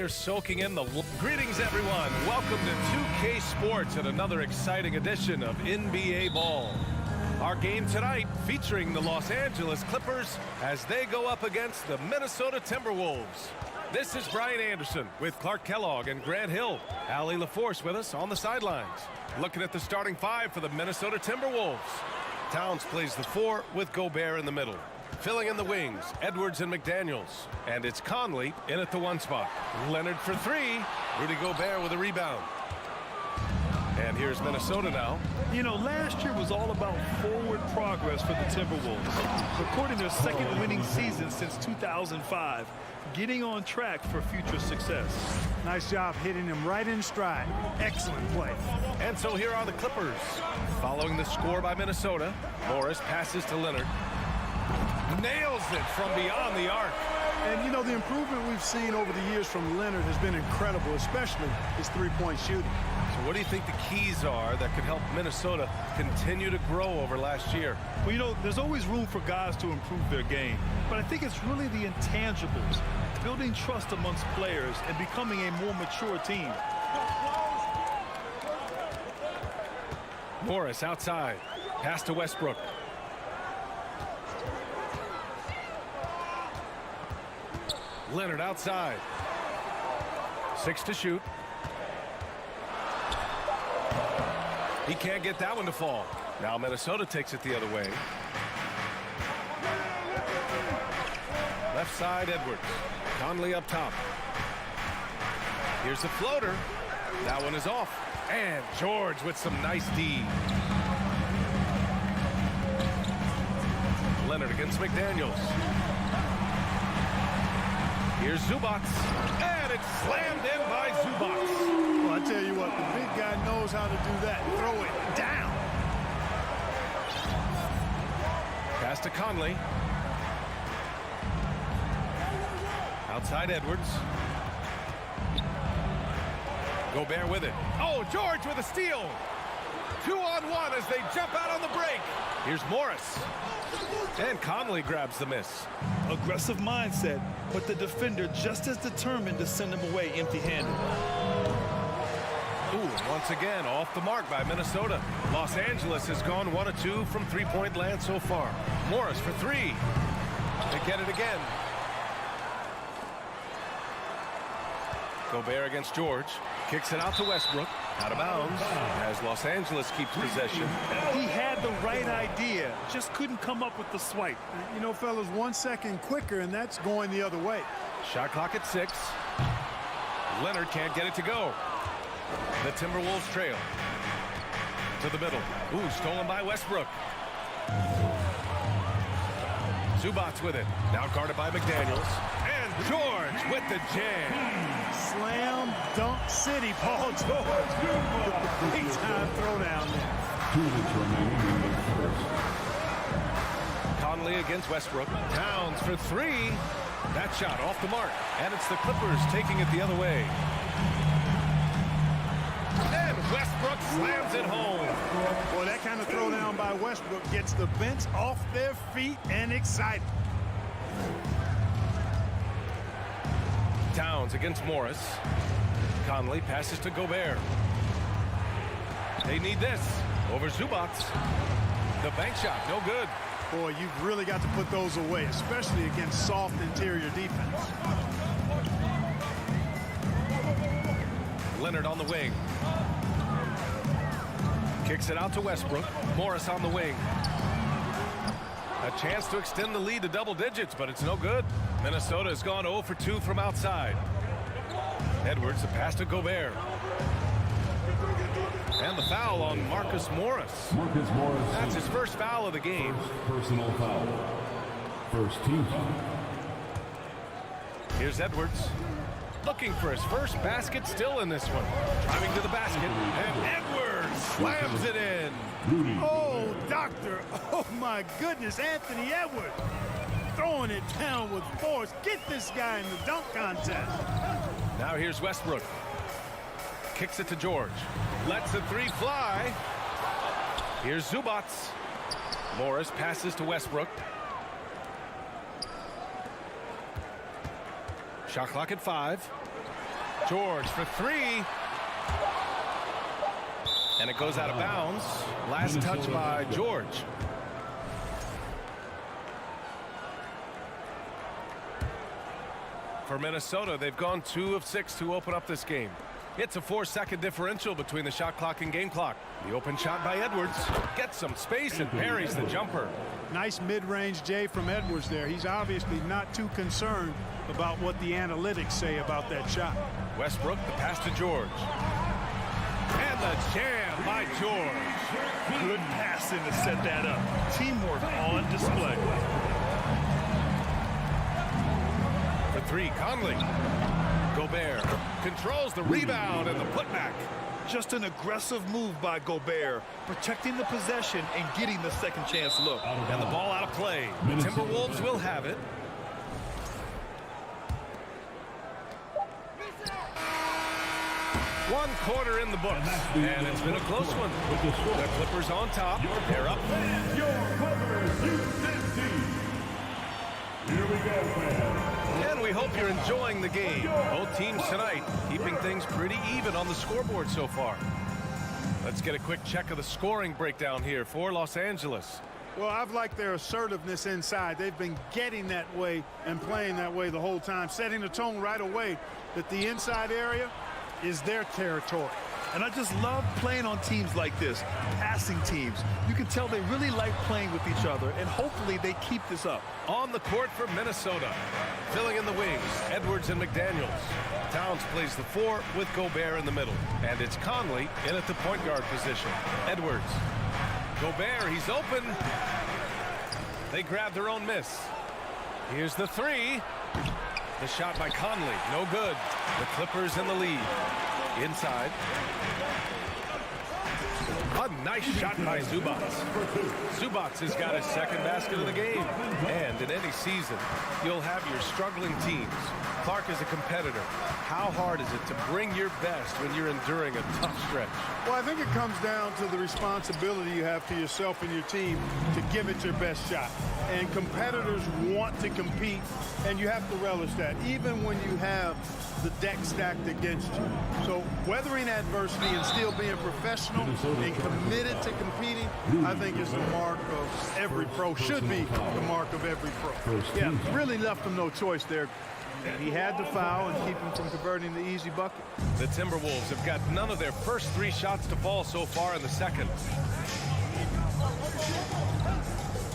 here soaking in the... Greetings, everyone. Welcome to 2K Sports and another exciting edition of NBA Ball. Our game tonight featuring the Los Angeles Clippers as they go up against the Minnesota Timberwolves. This is Brian Anderson with Clark Kellogg and Grant Hill. Allie LaForce with us on the sidelines. Looking at the starting five for the Minnesota Timberwolves. Towns plays the 4 with Gobert in the middle. Filling in the wings, Edwards and McDaniels. And it's Conley in at the 1 spot. Leonard for 3. Rudy Gobert with a rebound. And here's Minnesota now. You know, last year was all about forward progress for the Timberwolves. Recording their second winning season since 2005. Getting on track for future success. Nice job hitting him right in stride. Excellent play. And so here are the Clippers. Following the score by Minnesota, Morris passes to Leonard. Nails it from beyond the arc. And, you know, the improvement we've seen over the years from Leonard has been incredible, especially his three-point shooting. So what do you think the keys are that could help Minnesota continue to grow over last year? Well, you know, there's always room for guys to improve their game. But I think it's really the intangibles, building trust amongst players and becoming a more mature team. Morris outside. Pass to Westbrook. Leonard outside. 6 to shoot. He can't get that one to fall. Now Minnesota takes it the other way. Left side, Edwards. Conley up top. Here's the floater. That one is off. And George with some nice D. Leonard against McDaniels. Here's Zubac, and it's slammed in by Zubac. Well, I tell you what, the big guy knows how to do that. Throw it down. Pass to Conley. Outside Edwards. Gobert with it. Oh, George with a steal. 2-on-1 as they jump out on the break. Here's Morris. And Conley grabs the miss. Aggressive mindset, but the defender just as determined to send him away empty-handed. Ooh, once again, off the mark by Minnesota. Los Angeles has gone 1 of 2 from three-point land so far. Morris for 3. They get it again. Gobert against George. Kicks it out to Westbrook. Out of bounds as Los Angeles keeps possession. He had the right idea, just couldn't come up with the swipe. You know, fellas, 1 second quicker, and that's going the other way. Shot clock at 6. Leonard can't get it to go. The Timberwolves trail. To the middle. Ooh, stolen by Westbrook. Zubac with it. Now guarded by McDaniels. And George with the jam. Slam dunk city, Paul George. Big time throwdown there. 2 minutes remaining in the first. Conley against Westbrook. Towns for 3. That shot off the mark. And it's the Clippers taking it the other way. And Westbrook slams it home. Boy, that kind of throwdown by Westbrook gets the bench off their feet and excited. Towns against Morris. Conley passes to Gobert. They need this. Over Zubac. The bank shot, no good. Boy, you've really got to put those away, especially against soft interior defense. Leonard on the wing. Kicks it out to Westbrook. Morris on the wing. A chance to extend the lead to double digits, but it's no good. Minnesota has gone 0 for 2 from outside. Edwards, the pass to Gobert. And the foul on Marcus Morris. Marcus Morris. That's his first foul of the game. First personal foul. First team foul. Here's Edwards. Looking for his first basket still in this one. Driving to the basket. And Edwards slams it in. Rudy. Oh, doctor. Oh, my goodness. Anthony Edwards throwing it down with force. Get this guy in the dunk contest. Now here's Westbrook. Kicks it to George. Lets the 3 fly. Here's Zubac. Morris passes to Westbrook. Shot clock at 5. George for three. And it goes out of bounds. Last touch by George. For Minnesota, they've gone 2 of 6 to open up this game. It's a 4-second differential between the shot clock and game clock. The open shot by Edwards gets some space and parries the jumper. Nice mid-range J from Edwards there. He's obviously not too concerned about what the analytics say about that shot. Westbrook, the pass to George. And the jam by George. Good passing to set that up. Teamwork on display. For three, Conley. Gobert controls the rebound and the putback. Just an aggressive move by Gobert, protecting the possession and getting the second chance look. And the ball out of play. The Timberwolves will have it. One quarter in the books, and it's been a close one. The Clippers on top. They're up. Your Clippers UCC. Here we go, fans. And we hope you're enjoying the game. Both teams tonight keeping things pretty even on the scoreboard so far. Let's get a quick check of the scoring breakdown here for Los Angeles. Well, I've liked their assertiveness inside. They've been getting that way and playing that way the whole time, setting the tone right away that the inside area is their territory. And I just love playing on teams like this, passing teams. You can tell they really like playing with each other, and hopefully they keep this up. On the court for Minnesota, filling in the wings, Edwards and McDaniels. Towns plays the 4 with Gobert in the middle, and it's Conley in at the point guard position. Edwards, Gobert, he's open. They grab their own miss. Here's the 3. The shot by Conley, no good. The Clippers in the lead. Inside. A nice shot by Zubats. Zubats has got his second basket of the game. And in any season, you'll have your struggling teams. Clark is a competitor. How hard is it to bring your best when you're enduring a tough stretch? Well, I think it comes down to the responsibility you have to yourself and your team to give it your best shot. And competitors want to compete, and you have to relish that, even when you have the deck stacked against you. So weathering adversity and still being professional and committed to competing, I think is the mark of every pro, should be the mark of every pro. Yeah, really left him no choice there. He had to foul and keep him from converting the easy bucket. The Timberwolves have got none of their first 3 shots to fall so far in the second.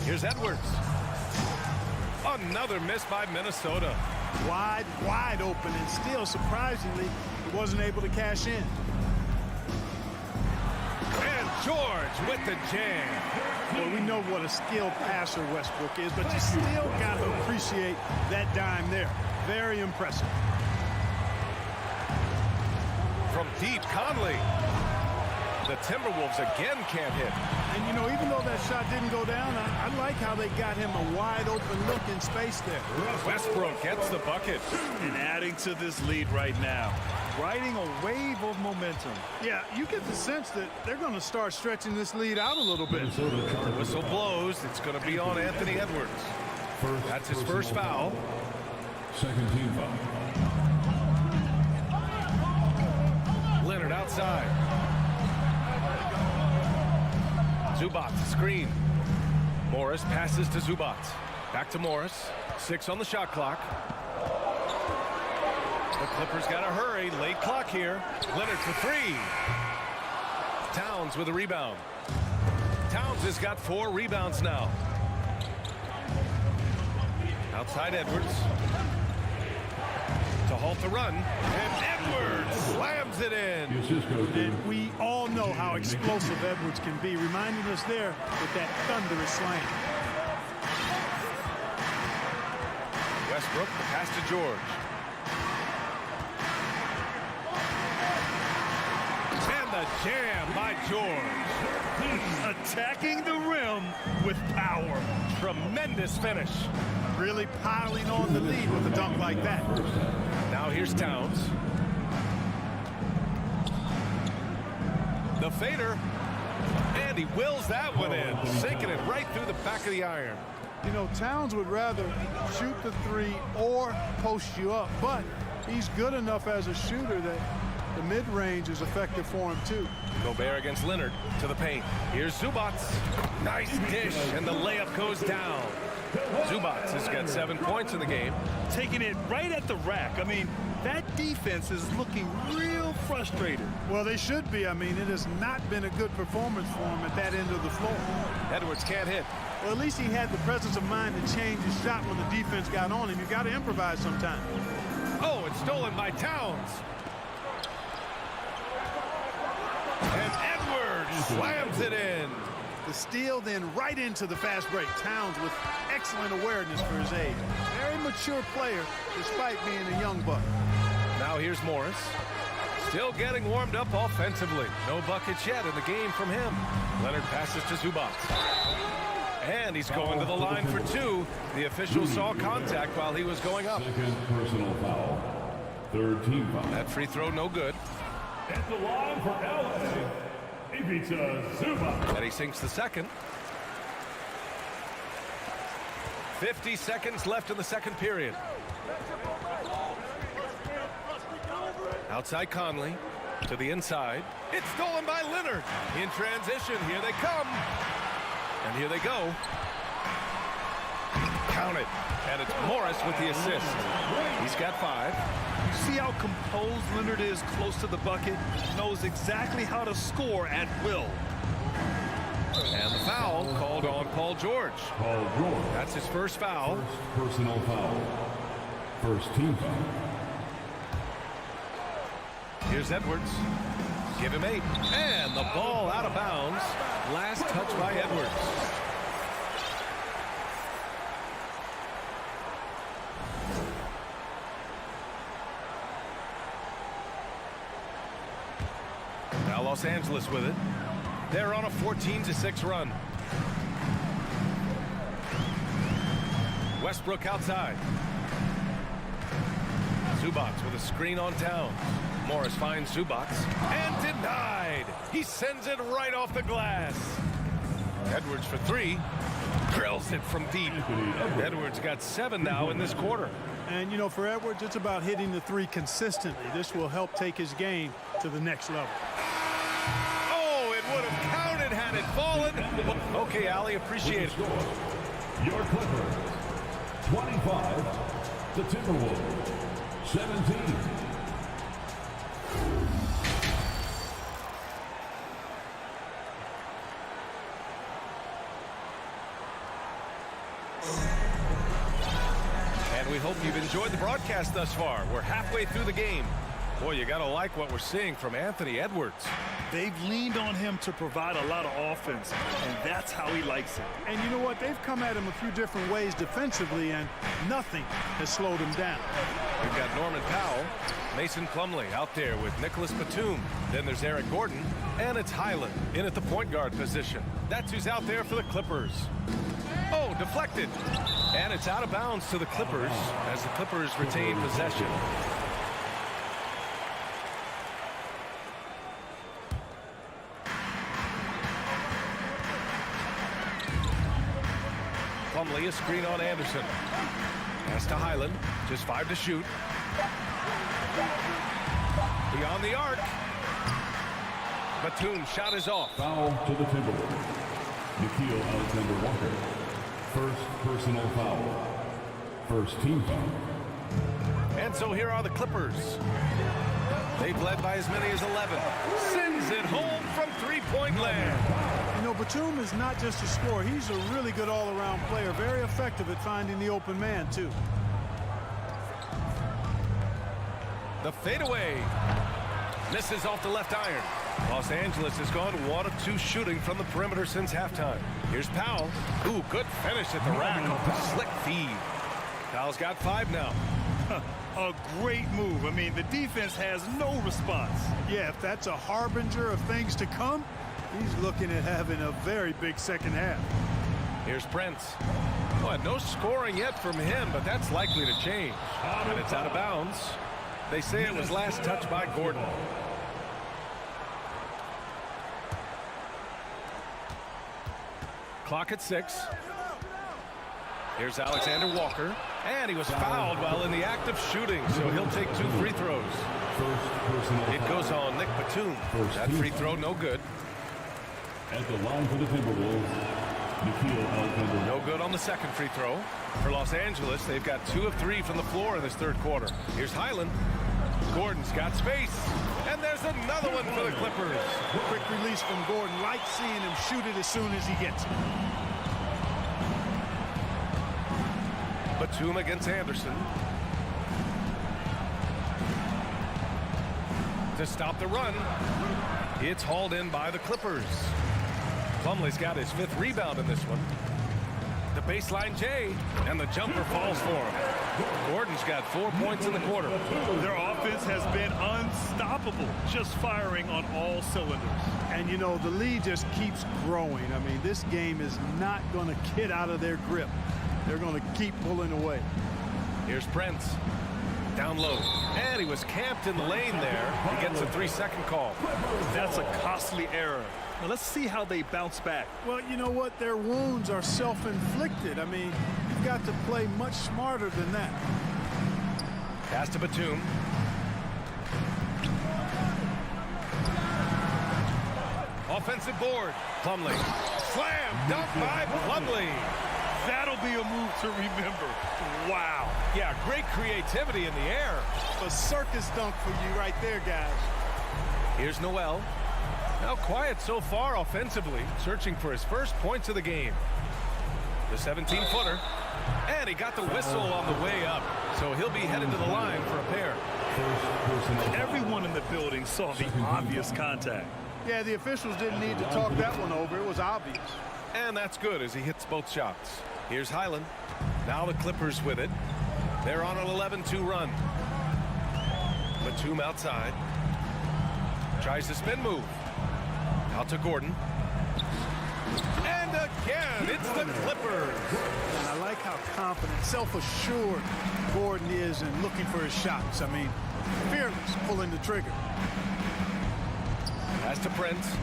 Here's Edwards. Another miss by Minnesota. Wide open, and still, surprisingly, he wasn't able to cash in. And George with the jam. Well, we know what a skilled passer Westbrook is, but you still got to appreciate that dime there. Very impressive. From deep, Conley. The Timberwolves again can't hit. And, you know, even though that shot didn't go down, I like how they got him a wide-open look in space there. Westbrook gets the bucket. And adding to this lead right now, riding a wave of momentum. Yeah, you get the sense that they're going to start stretching this lead out a little bit. The whistle blows. It's going to be on Anthony Edwards. That's his first foul. Second team foul. Leonard outside. Zubats screen. Morris passes to Zubats. Back to Morris. 6 on the shot clock. The Clippers got to hurry. Late clock here. Leonard for 3. Towns with a rebound. Towns has got 4 rebounds now. Outside Edwards. To halt the run. And Edwards slams it in. And we all know how explosive Edwards can be, reminding us there with that thunderous slam. Westbrook, the pass to George. And the jam by George. Attacking the rim with power. Tremendous finish. Really piling on the lead with a dunk like that. Now here's Towns. The fader. And he wills that one in, sinking it right through the back of the iron. You know, Towns would rather shoot the 3 or post you up, but He's good enough as a shooter that the mid-range is effective for him, too. Gobert against Leonard to the paint. Here's Zubats. Nice dish, and the layup goes down. Zubats has got 7 points in the game. Taking it right at the rack. I mean, that defense is looking real frustrated. Well, they should be. I mean, it has not been a good performance for him at that end of the floor. Edwards can't hit. Well, at least he had the presence of mind to change his shot when the defense got on him. You got to improvise sometimes. Oh, it's stolen by Towns. And Edwards slams it in. The steal, then right into the fast break. Towns with excellent awareness for his age. Very mature player, despite being a young buck. Now here's Morris. Still getting warmed up offensively. No buckets yet in the game from him. Leonard passes to Zubats. And he's going to the line for 2. The official saw contact while he was going up. Second personal foul. Third team foul. That free throw no good. At the line for LA, Ivica Zubac. And he sinks the second. 50 seconds left in the second period. Outside Conley to the inside. It's stolen by Leonard. In transition, here they come. And here they go. Count it. And it's Morris with the assist. He's got 5. You see how composed Leonard is close to the bucket? Knows exactly how to score at will. And the foul called on Paul George. Paul George. That's his first foul. First personal foul. First team foul. Here's Edwards. Give him 8. And the ball out of bounds. Last touch by Edwards. Now Los Angeles with it. They're on a 14-6 run. Westbrook outside. Zubats with a screen on Towns. Morris finds Zubats and denied. He sends it right off the glass. Edwards for 3. Drills it from deep. Edwards got 7 now in this quarter. And, you know, for Edwards, it's about hitting the 3 consistently. This will help take his game to the next level. Oh, it would have counted had it fallen. Okay, Ali, appreciate it. Your Clippers, 25. The Timberwolves, 17. And we hope you've enjoyed the broadcast thus far. We're halfway through the game. Boy, you gotta like what we're seeing from Anthony Edwards. They've leaned on him to provide a lot of offense, and that's how he likes it. And you know what? They've come at him a few different ways defensively, and nothing has slowed him down. We've got Norman Powell, Mason Plumlee out there with Nicholas Batum. Then there's Eric Gordon, and it's Highland in at the point guard position. That's who's out there for the Clippers. Oh, deflected. And it's out of bounds to the Clippers as the Clippers retain possession. Plumlee, a screen on Anderson. Pass to Highland. Just 5 to shoot. Beyond the arc. Batum shot is off. Foul to the Timberwolves. Nickeil Alexander-Walker. First personal foul. First team foul. And so here are the Clippers. They've led by as many as 11. Sends it home from three-point land. You know, Batum is not just a scorer. He's a really good all-around player. Very effective at finding the open man, too. The fadeaway. Misses off the left iron. Los Angeles has gone 1 of 2 shooting from the perimeter since halftime. Here's Powell. Ooh, good finish at the rack off the slick feed. Powell's got 5 now. A great move. I mean, the defense has no response. Yeah, if that's a harbinger of things to come, he's looking at having a very big second half. Here's Prince. Well, no scoring yet from him, but that's likely to change. And it's out of bounds. They say it was last touched by Gordon. Clock at 6. Here's Alexander Walker. And he was fouled while in the act of shooting, so he'll take 2 free throws. It goes on Nick Batum. That free throw, no good. At the line for the Timberwolves, Nikhil Alexander. No good on the second free throw. For Los Angeles, they've got 2 of 3 from the floor in this third quarter. Here's Highland. Gordon's got space. And there's another one for the Clippers. Quick release from Gordon. Like seeing him shoot it as soon as he gets it. Batum against Anderson. To stop the run. It's hauled in by the Clippers. Plumlee's got his 5th rebound in this one. The baseline J, and the jumper falls for him. Gordon's got 4 points in the quarter. Their offense has been unstoppable, just firing on all cylinders. And, you know, the lead just keeps growing. I mean, this game is not going to get out of their grip. They're going to keep pulling away. Here's Prince. Down low. And he was camped in the lane there. He gets a 3-second call. That's a costly error. Now let's see how they bounce back. Well, you know what? Their wounds are self-inflicted. I mean, you've got to play much smarter than that. Pass to Batum. Offensive board. Plumlee. Slam. Dunk by Plumlee. That'll be a move to remember. Wow. Yeah, great creativity in the air. A circus dunk for you right there, guys. Here's Noel. Now quiet so far offensively, searching for his first points of the game. The 17-footer. And he got the whistle on the way up, so he'll be headed to the line for a pair. Everyone in the building saw the obvious contact. Yeah, the officials didn't need to talk that one over. It was obvious. And that's good as he hits both shots. Here's Highland. Now the Clippers with it. They're on an 11-2 run. Batum outside. Tries the spin move. Out to Gordon. And again, it's the Clippers. And I like how confident, self-assured Gordon is in looking for his shots. I mean, fearless pulling the trigger. Pass to Prince.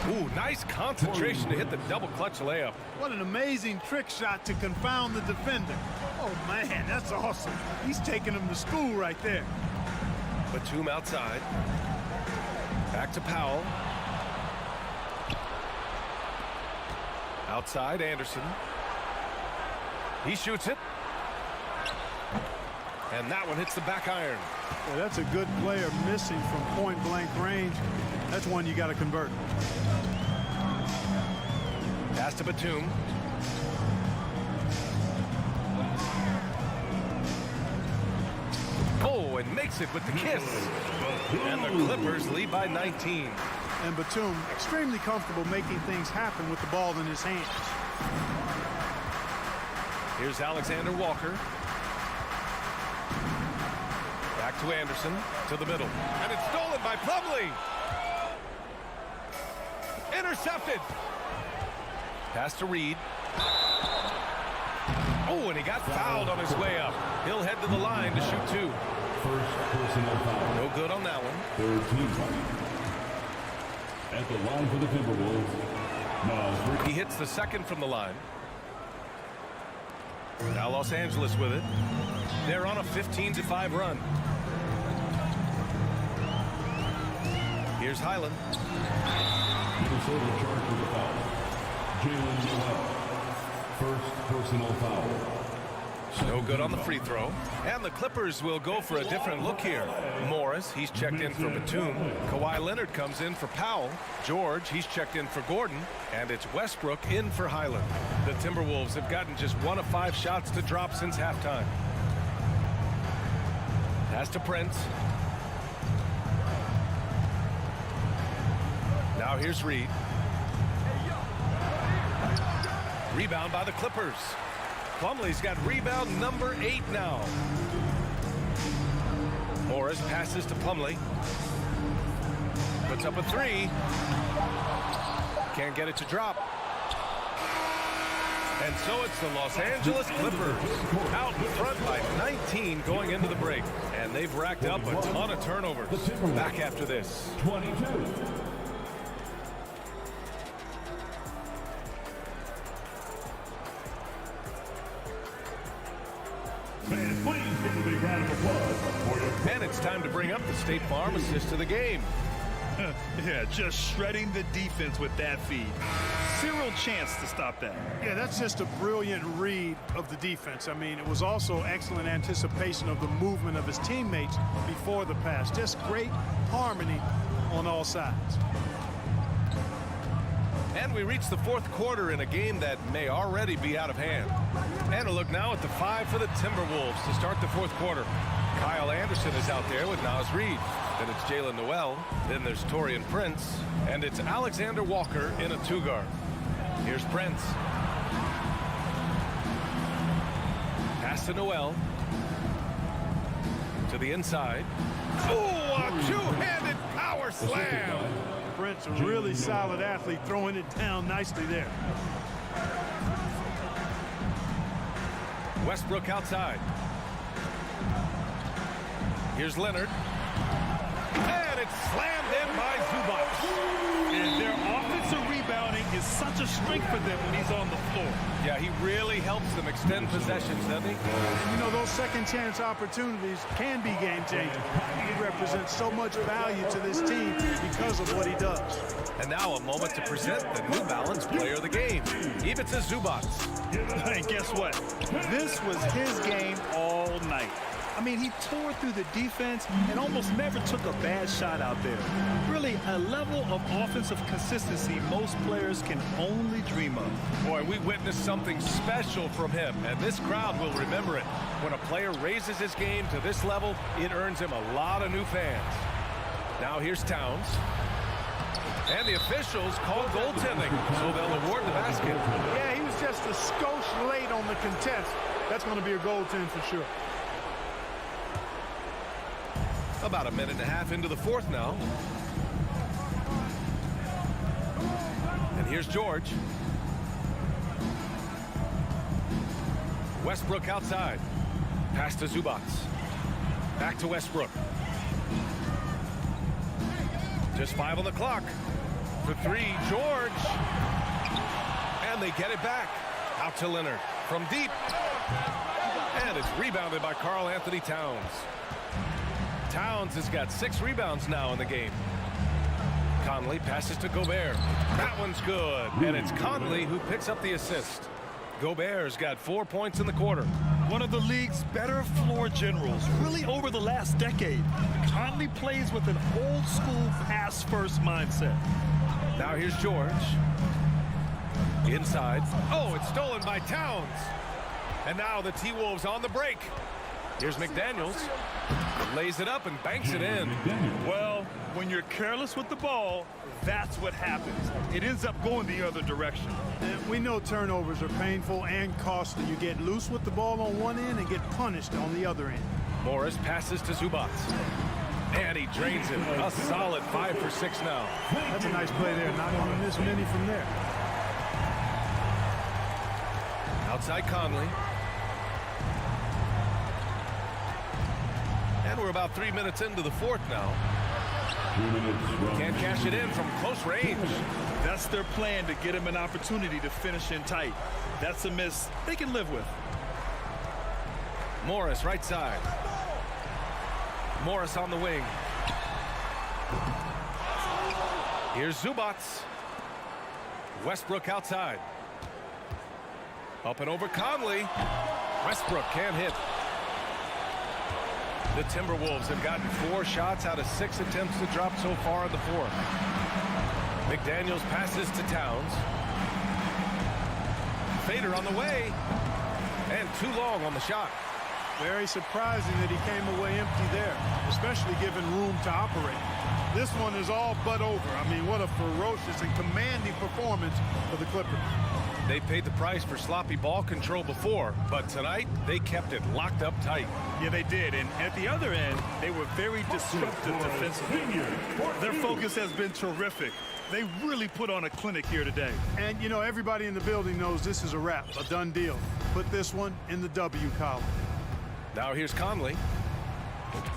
Ooh, nice concentration to hit the double clutch layup. What an amazing trick shot to confound the defender. Oh, man, that's awesome. He's taking him to school right there. Batum outside. Back to Powell. Outside, Anderson. He shoots it. And that one hits the back iron. Well, that's a good player missing from point-blank range. That's one you got to convert. Pass to Batum. Oh, and makes it with the kiss. And the Clippers lead by 19. And Batum extremely comfortable making things happen with the ball in his hands. Here's Alexander Walker. Back to Anderson, to the middle. And it's stolen by Plumlee. Intercepted. Pass to Reed. Oh, and he got fouled on his way up. He'll head to the line to shoot 2. First personal foul. No good on that one. Third team foul. At the line for the Timberwolves, now he hits the second from the line. Now Los Angeles with it. They're on a 15-5 run. Here's Highland. Minnesota charged with a foul. Jalen Noel. First personal foul. No good on the free throw. And the Clippers will go for a different look here. Morris, he's checked in for Batum. Kawhi Leonard comes in for Powell. George, he's checked in for Gordon. And it's Westbrook in for Highland. The Timberwolves have gotten just 1 of 5 shots to drop since halftime. Pass to Prince. Now here's Reed. Rebound by the Clippers. Plumlee's got rebound number 8 now. Morris passes to Plumlee. Puts up a 3. Can't get it to drop. And so it's the Los Angeles Clippers out in front by 19 going into the break. And they've racked up a ton of turnovers. Back after this. 22. State Farm assist of the game. Yeah, just shredding the defense with that feed. Zero chance to stop that. Yeah, that's just a brilliant read of the defense. I mean, it was also excellent anticipation of the movement of his teammates before the pass. Just great harmony on all sides. And we reach the fourth quarter in a game that may already be out of hand. And a look now at the 5 for the Timberwolves to start the fourth quarter. Kyle Anderson is out there with Naz Reid. Then it's Jalen Noel. Then there's Torian Prince. And it's Alexander Walker in a 2-guard. Here's Prince. Pass to Noel. To the inside. Oh, a two-handed power slam. Prince, a really solid athlete, throwing it down nicely there. Westbrook outside. Here's Leonard. And it's slammed in by Zubac. And their offensive rebounding is such a strength for them when he's on the floor. Yeah, he really helps them extend possessions, doesn't he? And you know, those second chance opportunities can be game changing. He represents so much value to this team because of what he does. And now a moment to present the New Balance player of the game, Ivica Zubac. And guess what? This was his game all night. I mean, he tore through the defense and almost never took a bad shot out there. Really, a level of offensive consistency most players can only dream of. Boy, we witnessed something special from him, and this crowd will remember it. When a player raises his game to this level, it earns him a lot of new fans. Now here's Towns. And the officials call goaltending, so they'll award the basket. Yeah, he was just a skosh late on the contest. That's going to be a goaltend for sure. About a minute and a half into the fourth now. And here's George. Westbrook outside. Pass to Zubac. Back to Westbrook. Just 5 on the clock. For 3, George. And they get it back. Out to Leonard. From deep. And it's rebounded by Karl Anthony Towns. Towns has got 6 rebounds now in the game. Conley passes to Gobert. That one's good. And it's Conley who picks up the assist. Gobert's got 4 points in the quarter. One of the league's better floor generals, really over the last decade. Conley plays with an old-school pass-first mindset. Now here's George. Inside. Oh, it's stolen by Towns. And now the T-Wolves on the break. Here's McDaniels. Lays it up and banks it in. Well, when you're careless with the ball, that's what happens. It ends up going the other direction. And we know turnovers are painful and costly. You get loose with the ball on one end and get punished on the other end. Morris passes to Zubac. And he drains it. A solid 5 for 6 now. That's a nice play there. Not going to miss many from there. Outside Conley. And we're about 3 minutes into the fourth now. Can't cash it in from close range. That's their plan, to get him an opportunity to finish in tight. That's a miss they can live with. Morris right side. Morris on the wing. Here's Zubac. Westbrook outside. Up and over Conley. Westbrook can't hit. The Timberwolves have gotten 4 shots out of 6 attempts to drop so far in the fourth. McDaniels passes to Towns. Fader on the way. And too long on the shot. Very surprising that he came away empty there, especially given room to operate. This one is all but over. I mean, what a ferocious and commanding performance for the Clippers. They paid the price for sloppy ball control before, but tonight they kept it locked up tight. Yeah, they did. And at the other end, they were very disruptive defensively. Their focus has been terrific. They really put on a clinic here today. And, you know, everybody in the building knows this is a wrap, a done deal. Put this one in the W column. Now here's Conley.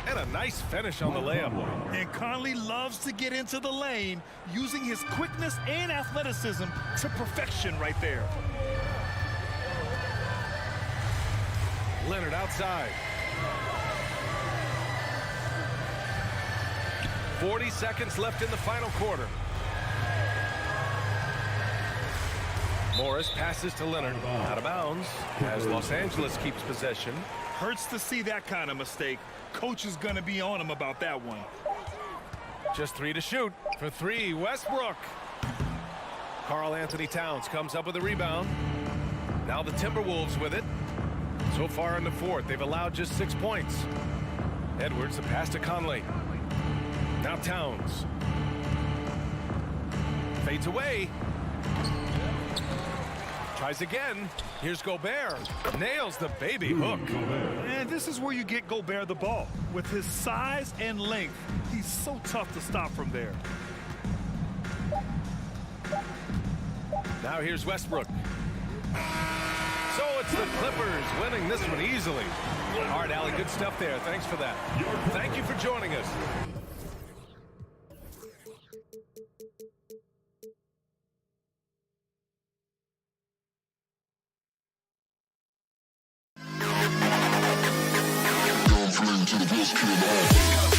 And a nice finish on the layup. And Conley loves to get into the lane, using his quickness and athleticism to perfection right there. Leonard outside. 40 seconds left in the final quarter. Morris passes to Leonard. Out of bounds as Los Angeles keeps possession. Hurts to see that kind of mistake. Coach is going to be on him about that one. Just 3 to shoot. For 3, Westbrook. Karl Anthony Towns comes up with a rebound. Now the Timberwolves with it. So far in the fourth, they've allowed just 6 points. Edwards, the pass to Conley. Now Towns. Fades away. Tries again. Here's Gobert. Nails the baby hook. And this is where you get Gobert the ball. With his size and length, he's so tough to stop from there. Now here's Westbrook. So it's the Clippers winning this one easily. All right, Allie, good stuff there. Thanks for that. Thank you for joining us. To the best kid in the hall.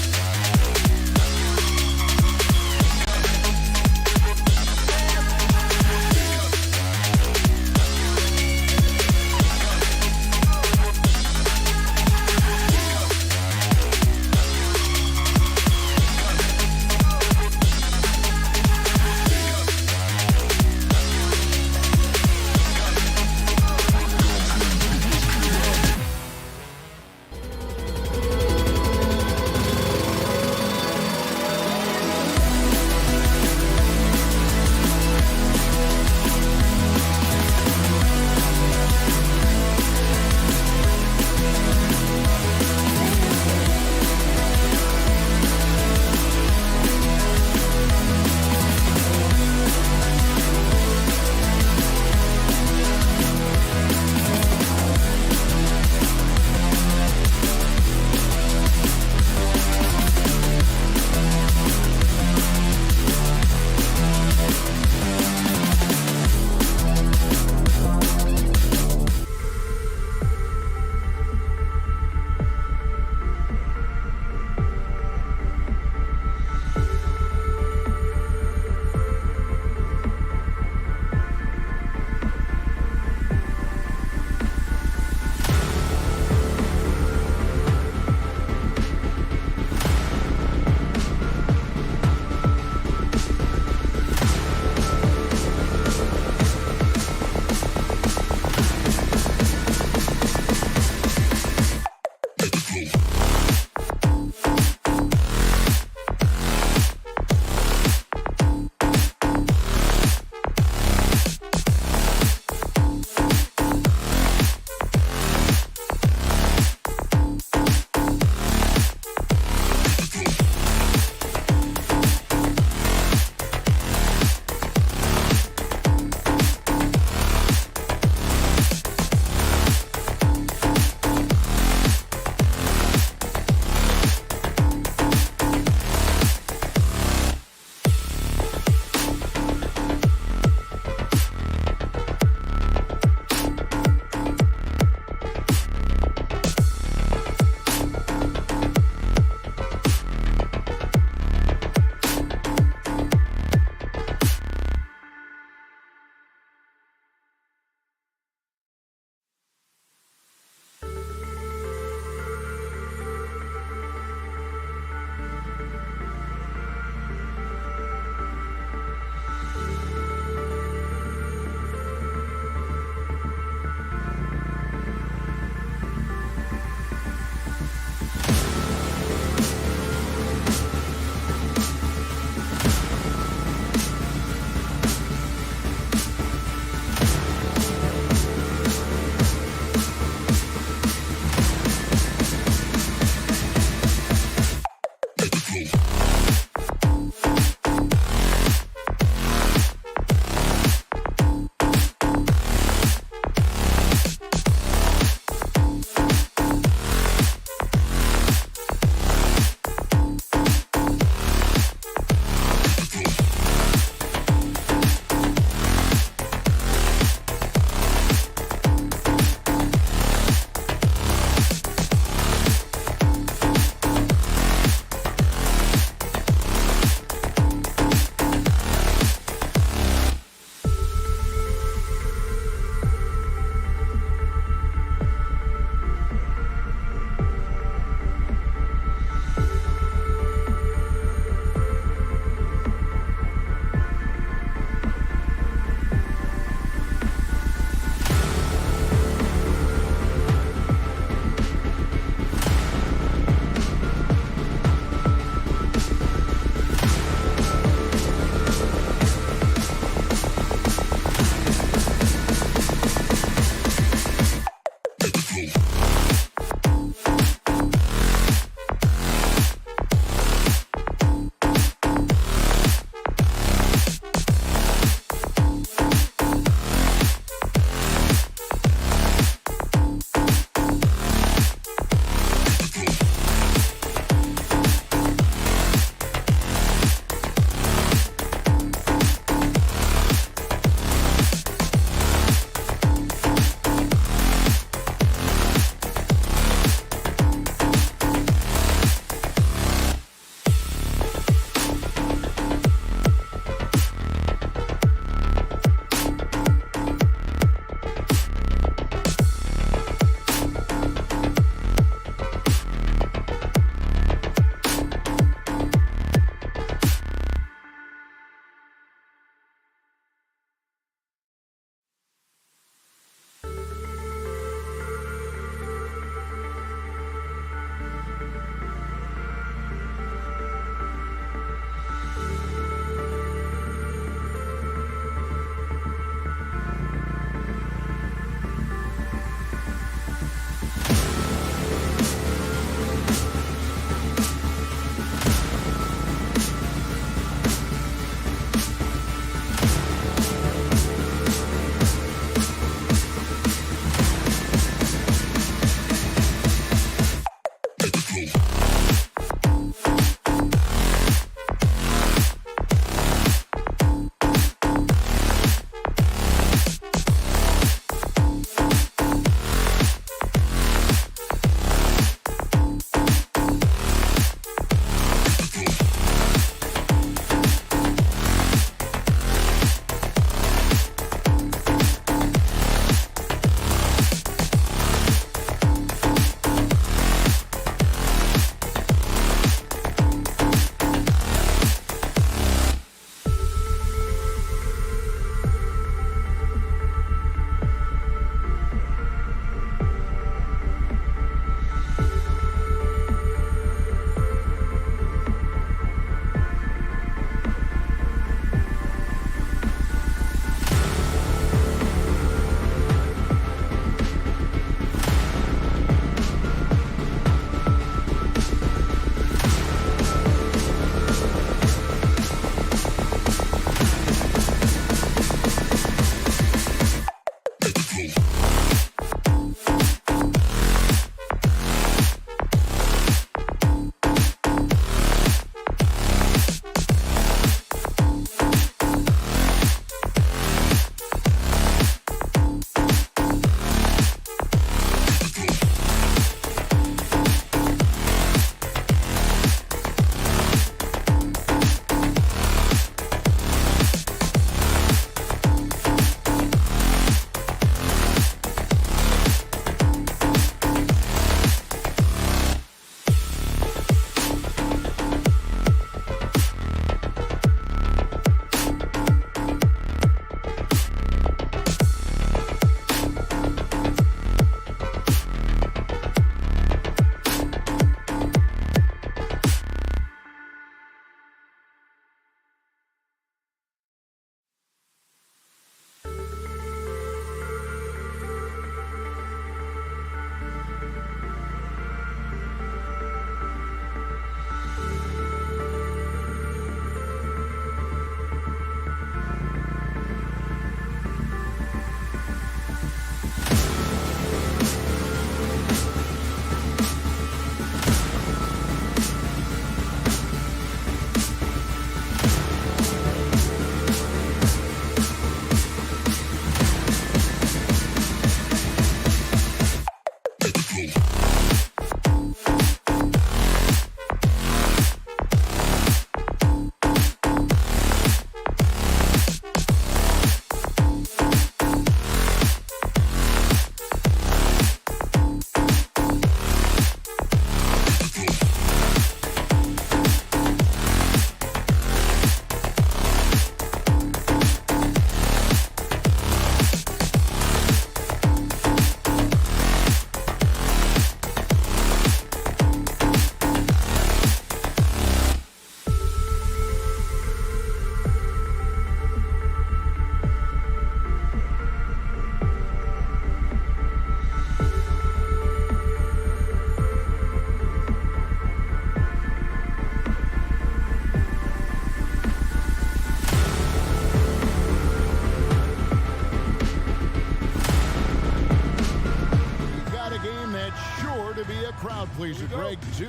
Greg, two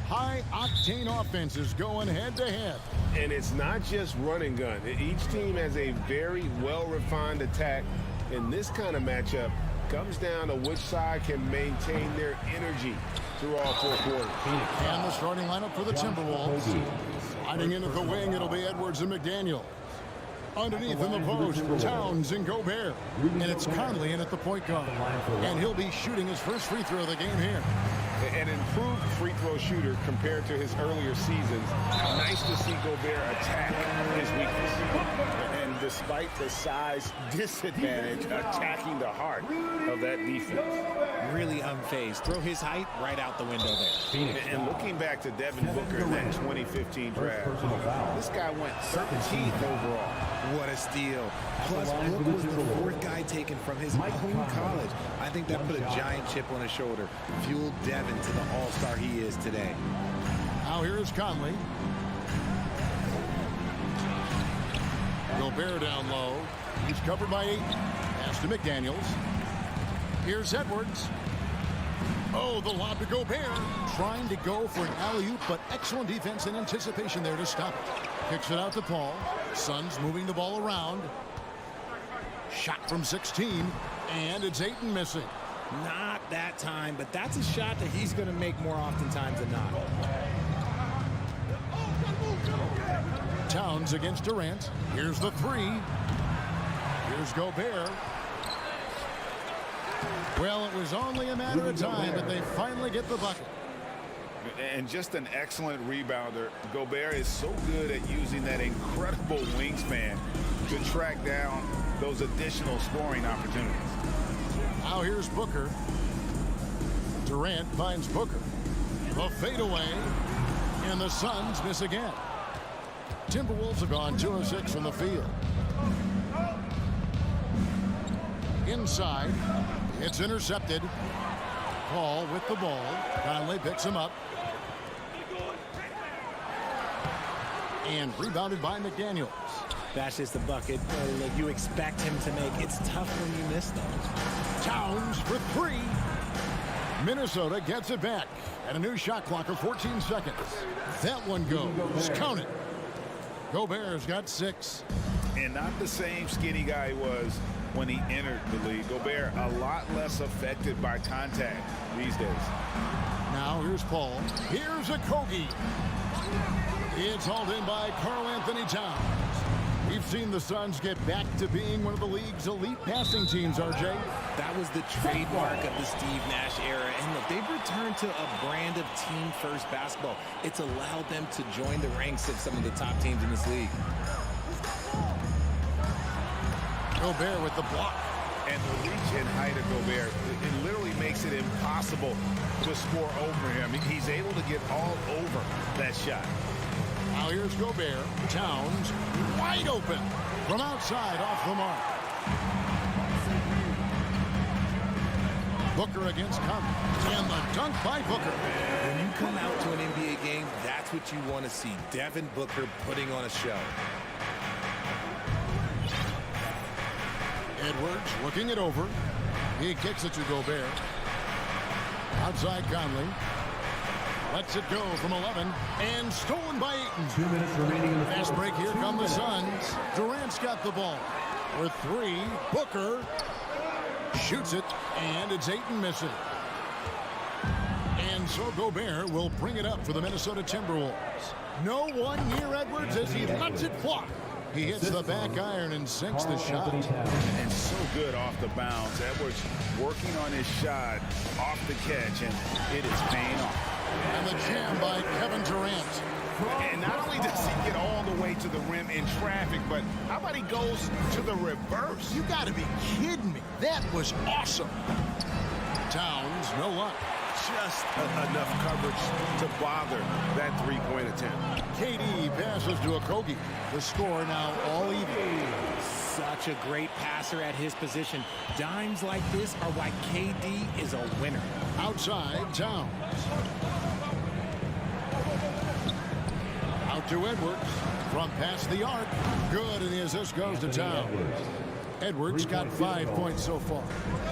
high-octane offenses going head-to-head. And it's not just run and gun. Each team has a very well-refined attack. And this kind of matchup comes down to which side can maintain their energy through all four quarters. And the starting lineup for the Timberwolves. Sliding in at the wing, it'll be Edwards and McDaniel. Underneath in the post, Towns and Gobert. And it's Conley in at the point guard. And he'll be shooting his first free throw of the game here. An improved free throw shooter compared to his earlier seasons. Nice to see Gobert attack his weakness. And despite the size disadvantage, attacking the heart of that defense. Really unfazed. Throw his height right out the window there. And looking back to Devin Booker in that 2015 draft, this guy went 13th overall. What a steal. Plus, Book was the fourth guy taken from his own college. I think that put a giant chip on his shoulder. Fueled Devin to the all-star he is today. Now here's Conley. Gobert down low. He's covered by 8. Pass to McDaniels. Here's Edwards. Oh, the lob to Gobert. Trying to go for an alley-oop, but excellent defense and anticipation there to stop it. Kicks it out to Paul. Suns moving the ball around. Shot from 16, and it's Ayton missing. Not that time, but that's a shot that he's going to make more oftentimes than not. Towns against Durant. Here's the 3. Here's Gobert. Well, it was only a matter of time, but they finally get the bucket. And just an excellent rebounder. Gobert is so good at using that incredible wingspan to track down those additional scoring opportunities. Now here's Booker. Durant finds Booker. A fadeaway, and the Suns miss again. Timberwolves have gone 2 of 6 from the field. Inside, it's intercepted. Paul with the ball. Conley picks him up. And rebounded by McDaniels. That's just the bucket you expect him to make. It's tough when you miss those. Towns for 3. Minnesota gets it back. And a new shot clock of 14 seconds. That one goes. Count it. Gobert's got 6. And not the same skinny guy he was when he entered the league. Gobert a lot less affected by contact these days. Now here's Paul. Here's a Kogi. It's hauled in by Karl Anthony Towns. We've seen the Suns get back to being one of the league's elite passing teams, RJ. That was the trademark of the Steve Nash era. And look, they've returned to a brand of team-first basketball. It's allowed them to join the ranks of some of the top teams in this league. Gobert with the block. And the reach and height of Gobert, it literally makes it impossible to score over him. He's able to get all over that shot. Now here's Gobert. Towns wide open from outside off the mark. Booker against Conley. And the dunk by Booker. When you come out to an NBA game, that's what you want to see. Devin Booker putting on a show. Edwards looking it over. He kicks it to Gobert. Outside Conley. Lets it go from 11. And stolen by Ayton. 2 minutes remaining in the fast break. Here come the Suns. Durant's got the ball. With 3. Booker shoots it. And it's Ayton missing. And so Gobert will bring it up for the Minnesota Timberwolves. No one near Edwards as he lets it fly. He hits the back iron and sinks the shot. And so good off the bounce. Edwards working on his shot off the catch, and it is paying off. And the jam by Kevin Durant. And not only does he get all the way to the rim in traffic, but how about he goes to the reverse? You got to be kidding me. That was awesome. Towns, no luck. Just enough coverage to bother that three-point attempt. KD passes to Okogie. The score now all even. Such a great passer at his position. Dimes like this are why KD is a winner. Outside, Towns. Out to Edwards. From past the arc. Good, and the assist goes to Towns. Edwards got 5 points so far.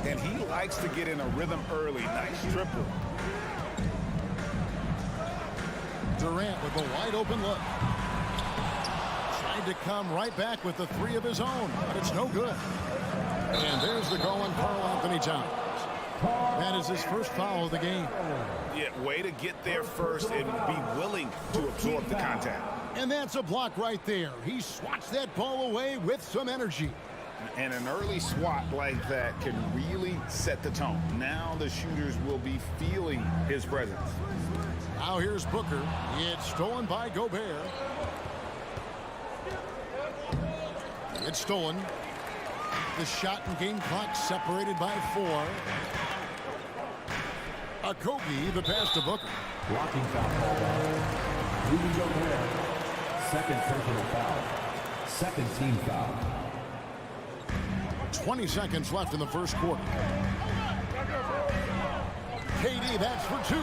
And he likes to get in a rhythm early. Nice triple. Durant with a wide open look. Tried to come right back with the three of his own, but it's no good. And there's the goal on Karl-Anthony Towns. That is his first foul of the game. Yeah, way to get there first and be willing to absorb the contact. And that's a block right there. He swats that ball away with some energy. And an early swat like that can really set the tone. Now the shooters will be feeling his presence. Now here's Booker. It's stolen by Gobert. It's stolen. The shot and game clock separated by 4. Okogie, the pass to Booker. Blocking foul called on Rudy Gobert. Second personal foul. Second team foul. 20 seconds left in the first quarter. KD, that's for 2.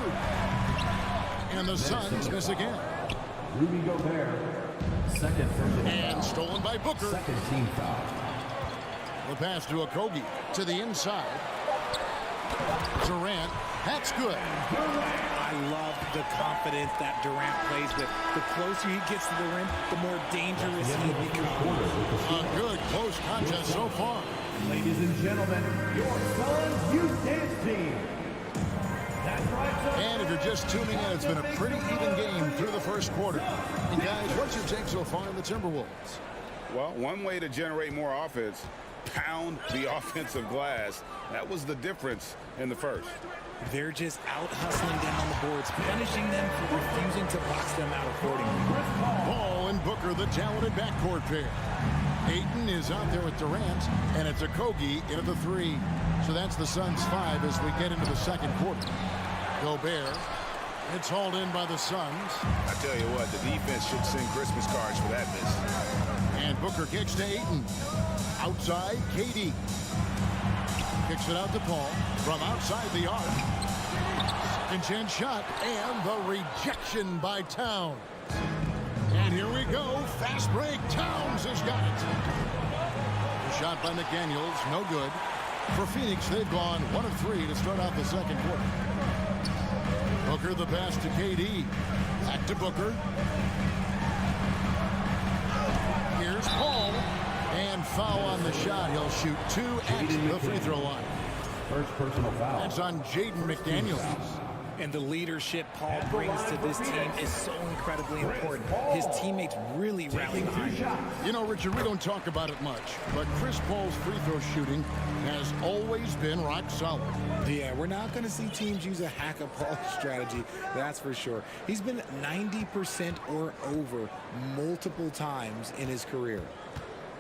And the Suns miss again. Rudy Gobert. Second personal foul. And stolen by Booker. Second team foul. The pass to Okogie to the inside. Durant, that's good. I love the confidence that Durant plays with. The closer he gets to the rim, the more dangerous he becomes. A good close contest so far. Ladies and gentlemen, your Suns Youth Dance Team. That's right, sir. And if you're just tuning in, it's been a pretty even game through the first quarter. And guys, what's your take so far on the Timberwolves? Well, one way to generate more offense, pound the offensive glass. That was the difference in the first. They're just out hustling them on the boards, punishing them for refusing to box them out accordingly. Ball and Booker, the talented backcourt pair. Ayton is out there with Durant, and it's Okogie in at the 3. So that's the Suns' 5 as we get into the second quarter. Gobert, it's hauled in by the Suns. I tell you what, the defense should send Christmas cards for that miss. And Booker kicks to Ayton. Outside, KD. Kicks it out to Paul from outside the arc. Second chance shot, and the rejection by Towns. And here we go. Fast break. Towns has got it. The shot by McDaniels, no good. For Phoenix, they've gone 1 of 3 to start out the second quarter. Booker, the pass to KD. Back to Booker. Here's Paul. And foul on the shot. He'll shoot 2 at the free throw line. First personal foul. That's on Jaden McDaniels. And the leadership Paul brings to this team is so incredibly important. His teammates really rally behind him. You know, Richard, we don't talk about it much, but Chris Paul's free throw shooting has always been rock solid. Yeah, we're not going to see teams use a hack-a-Paul strategy, that's for sure. He's been 90% or over multiple times in his career.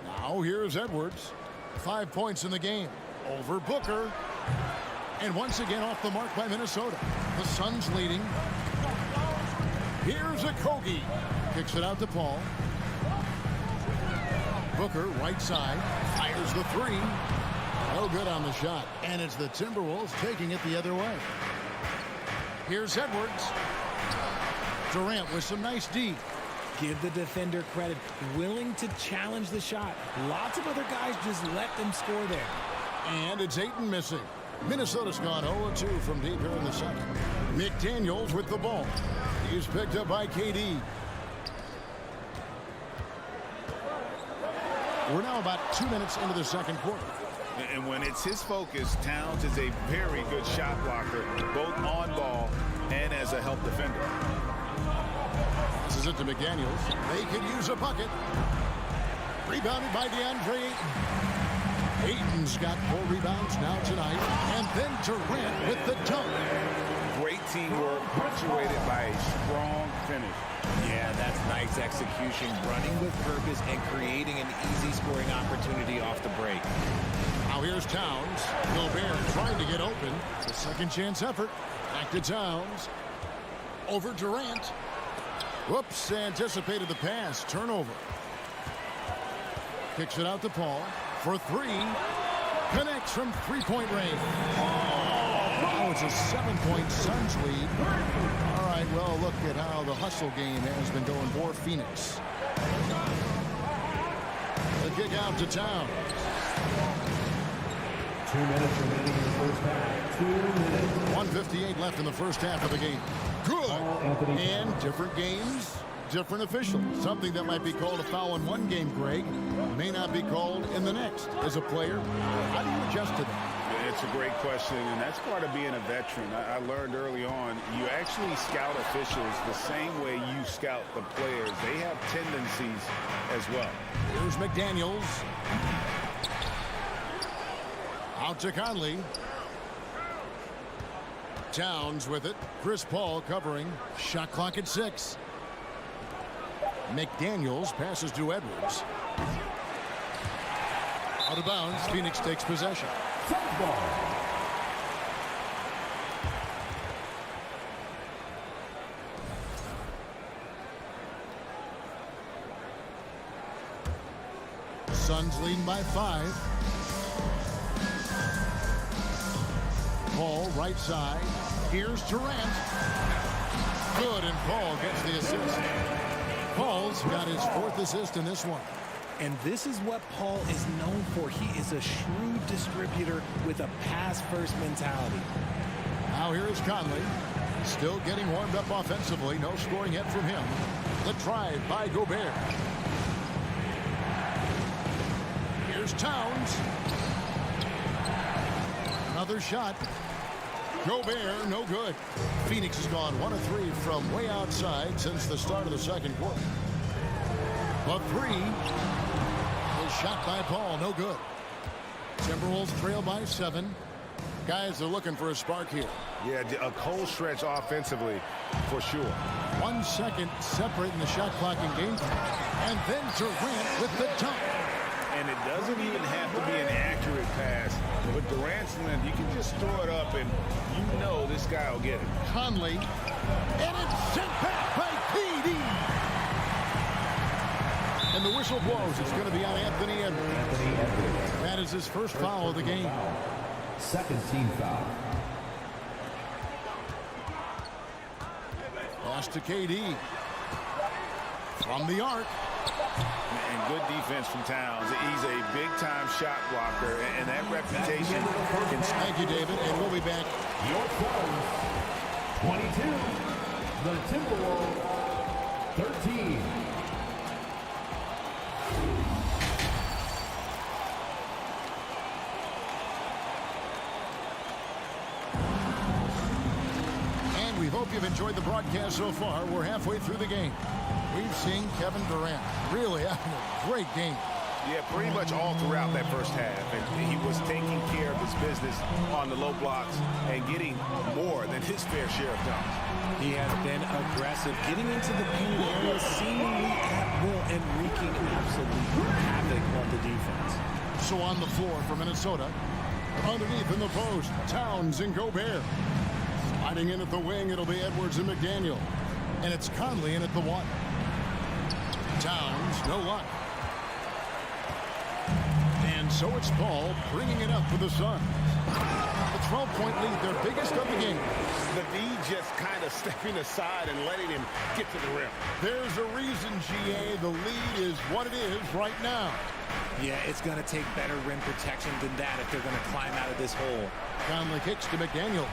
Now here's Edwards. 5 points in the game. Over Booker. And once again off the mark by Minnesota. The Suns leading. Here's Okogie. Kicks it out to Paul. Booker, right side. Fires the 3. No good on the shot. And it's the Timberwolves taking it the other way. Here's Edwards. Durant with some nice D. Give the defender credit. Willing to challenge the shot. Lots of other guys just let them score there. And it's Ayton missing. Minnesota's gone 0-2 from deep here in the second. McDaniels with the ball. He's picked up by KD. We're now about 2 minutes into the second quarter. And when it's his focus, Towns is a very good shot blocker, both on ball and as a help defender. This is it to McDaniels. They could use a bucket. Rebounded by DeAndre Ayton. Ayton's got 4 rebounds now tonight. And then Durant with the dunk. Great teamwork, punctuated by a strong finish. Yeah, that's nice execution, running with purpose and creating an easy scoring opportunity off the break. Now here's Towns. Gobert trying to get open. The second chance effort. Back to Towns. Over Durant. Whoops, anticipated the pass. Turnover. Kicks it out to Paul. For 3, connects from 3-point range. Oh, it's a 7-point Suns lead. All right, well, look at how the hustle game has been going for Phoenix. The kick out to Towns. 2 minutes remaining in the first half. 2 minutes. 1:58 left in the first half of the game. Good. And different games, different officials. Something that might be called a foul in one game, Greg, may not be called in the next. As a player, how do you adjust to that? It's a great question, and that's part of being a veteran. I learned early on, you actually scout officials the same way you scout the players. They have tendencies as well. Here's McDaniels. Out to Conley. Towns with it. Chris Paul covering. Shot clock at 6. McDaniels passes to Edwards. Out of bounds. Phoenix takes possession. Suns leading by 5. Paul right side. Here's Durant. Good, and Paul gets the assist. Paul's got his 4th assist in this one. And this is what Paul is known for. He is a shrewd distributor with a pass-first mentality. Now here is Conley. Still getting warmed up offensively. No scoring yet from him. The drive by Gobert. Here's Towns. Another shot. Gobert, no good. Phoenix has gone 1 of 3 from way outside since the start of the second quarter. But 3 is shot by Paul, no good. Timberwolves trail by 7. Guys are looking for a spark here. Yeah, a cold stretch offensively, for sure. 1 second separating the shot clock in game time. And then Durant with the dunk. And it doesn't even have to be an accurate pass. With Durant's length, you can just throw it up, and you know this guy will get it. Conley. And it's sent back by KD. And the whistle blows. It's going to be on Anthony Edwards. That is his first foul of the game. Second team foul. Pass to KD. From the arc. And good defense from Towns. He's a big-time shot blocker, and that reputation can... Thank you, David, and we'll be back. Your Suns, 22. The Timberwolves, 13. And we hope you've enjoyed the broadcast so far. We're halfway through the game. We've seen Kevin Durant really having a great game. Yeah, pretty much all throughout that first half. And he was taking care of his business on the low blocks and getting more than his fair share of dunks. He has been aggressive, getting into the paint area seemingly at will and wreaking absolute havoc on the defense. So on the floor for Minnesota, underneath in the post, Towns and Gobert. Sliding in at the wing, it'll be Edwards and McDaniel. And it's Conley in at the 1. Towns, no luck. And so it's Paul bringing it up for the Suns. A 12-point lead, their biggest of the game. The D just kind of stepping aside and letting him get to the rim. There's a reason, GA, the lead is what it is right now. Yeah, it's going to take better rim protection than that if they're going to climb out of this hole. Conley kicks to McDaniel.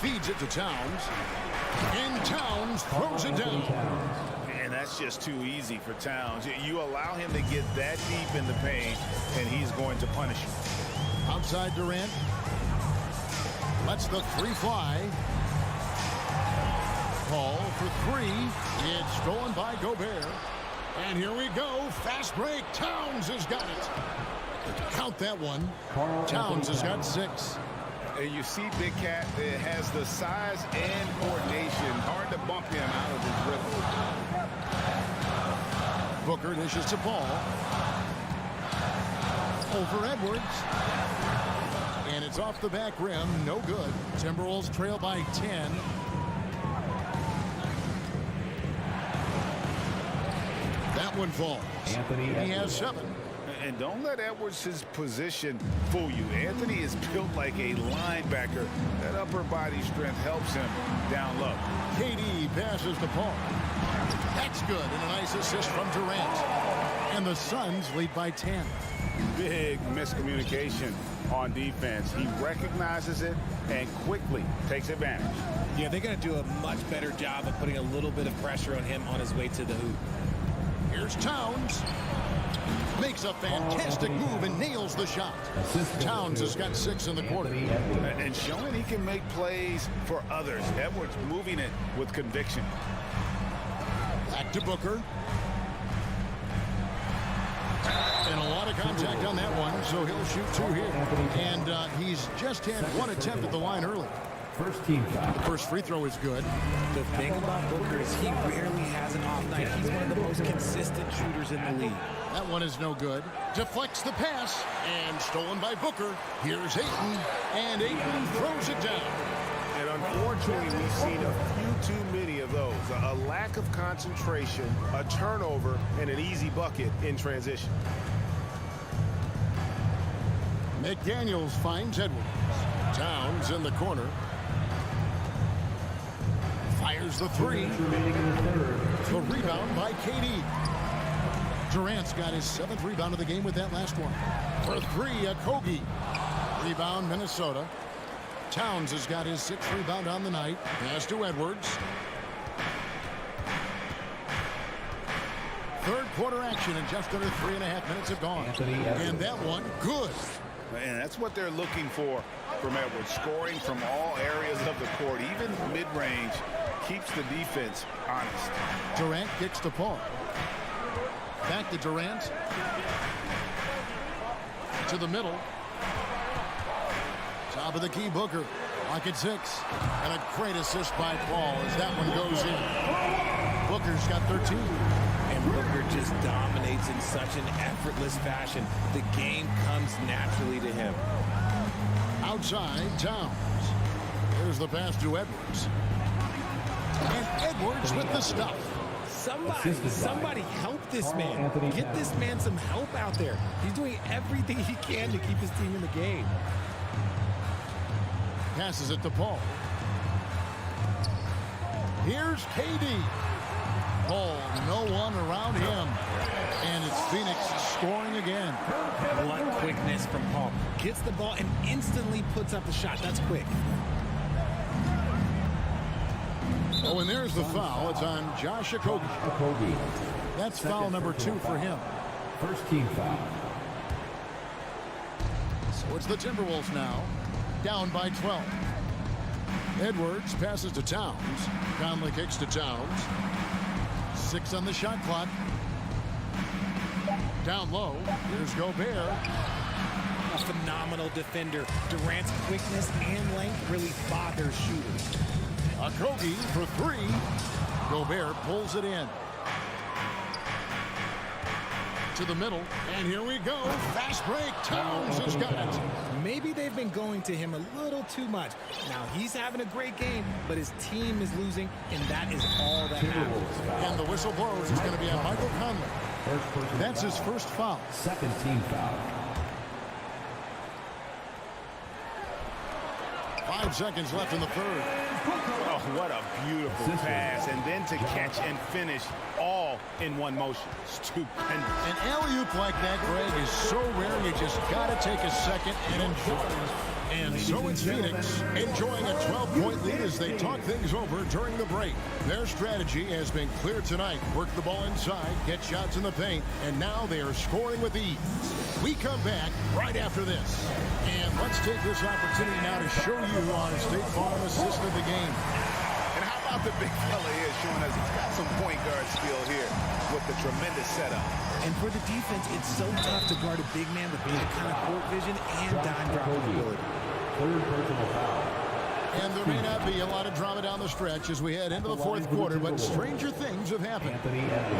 Feeds it to Towns. And Towns throws it down. And that's just too easy for Towns. You allow him to get that deep in the paint, and he's going to punish you. Outside Durant. Lets the 3 fly. Paul for 3. It's stolen by Gobert. And here we go. Fast break. Towns has got it. Count that one. Towns has got 6. And you see Big Cat has the size and coordination. Hard to bump him out of his rhythm. Booker dishes to Paul. Over Edwards. And it's off the back rim. No good. Timberwolves trail by 10. That one falls. He has 7. And don't let Edwards' position fool you. Anthony is built like a linebacker. That upper body strength helps him down low. KD passes to Paul. That's good, and a nice assist from Durant. And the Suns lead by 10. Big miscommunication on defense. He recognizes it and quickly takes advantage. Yeah, they're going to do a much better job of putting a little bit of pressure on him on his way to the hoop. Here's Towns. Makes a fantastic move and nails the shot. Towns has got 6 in the quarter. And showing he can make plays for others. Edwards moving it with conviction. Back to Booker. And a lot of contact on that one, so he'll shoot 2 here. And he's just had 1 attempt at the line early. First team foul. The first free throw is good. The thing about Booker is he rarely has an off night. He's one of the most consistent shooters in the league. That one is no good. Deflects the pass and stolen by Booker. Here's Ayton, and Ayton throws it down. And unfortunately, we've seen a few too many of those. A lack of concentration, a turnover, and an easy bucket in transition. McDaniels finds Edwards. Towns in the corner. Fires the 3. The rebound by KD. Durant's got his 7th rebound of the game with that last one. For 3, Kogi. Rebound, Minnesota. Towns has got his 6th rebound on the night. Pass to Edwards. Third quarter action, and just under 3.5 minutes have gone. And that one, good. And that's what they're looking for from Edwards. Scoring from all areas of the court, even mid-range, keeps the defense honest. Durant kicks to Paul. Back to Durant. To the middle. Top of the key, Booker. Pocket 6. And a great assist by Paul as that one goes in. Booker's got 13. And Booker just dominates in such an effortless fashion. The game comes naturally to him. Outside, Towns. Here's the pass to Edwards. And Edwards with the stuff. Somebody help this man. Get this man some help out there. He's doing everything he can to keep his team in the game. Passes it to Paul. Here's KD. Paul, no one around him. And it's Phoenix scoring again. What quickness from Paul. Gets the ball and instantly puts up the shot. That's quick. Oh, and there's the foul. It's on Josh Okogie. That's foul number 2 for him. First team foul. So it's the Timberwolves now. Down by 12. Edwards passes to Towns. Conley kicks to Towns. 6 on the shot clock. Down low. Here's Gobert. A phenomenal defender. Durant's quickness and length really bothers shooters. Okogie for 3. Gobert pulls it in. To the middle. And here we go. Fast break. Towns has got it. Maybe they've been going to him a little too much. Now he's having a great game, but his team is losing, and that is all that matters. And the whistle blows. It's going to be on Michael Conley. That's his first foul. Second team foul. 5 seconds left in the third. Oh, what a beautiful pass. And then to catch and finish all in one motion. Stupendous. An alley-oop like that, Greg, is so rare you just got to take a second and enjoy it. And so it's Phoenix enjoying a 12-point lead as they talk things over during the break. Their strategy has been clear tonight. Work the ball inside, get shots in the paint, and now they are scoring with ease. We come back right after this. And let's take this opportunity now to show you our State Farm assist of the game. And how about the big fella here showing us he's got some point guard skill here with the tremendous setup. And for the defense, it's so tough to guard a big man with that kind of court vision and dime dropping ability. Third personal foul. And there may not be a lot of drama down the stretch as we head into the fourth quarter, but stranger things have happened.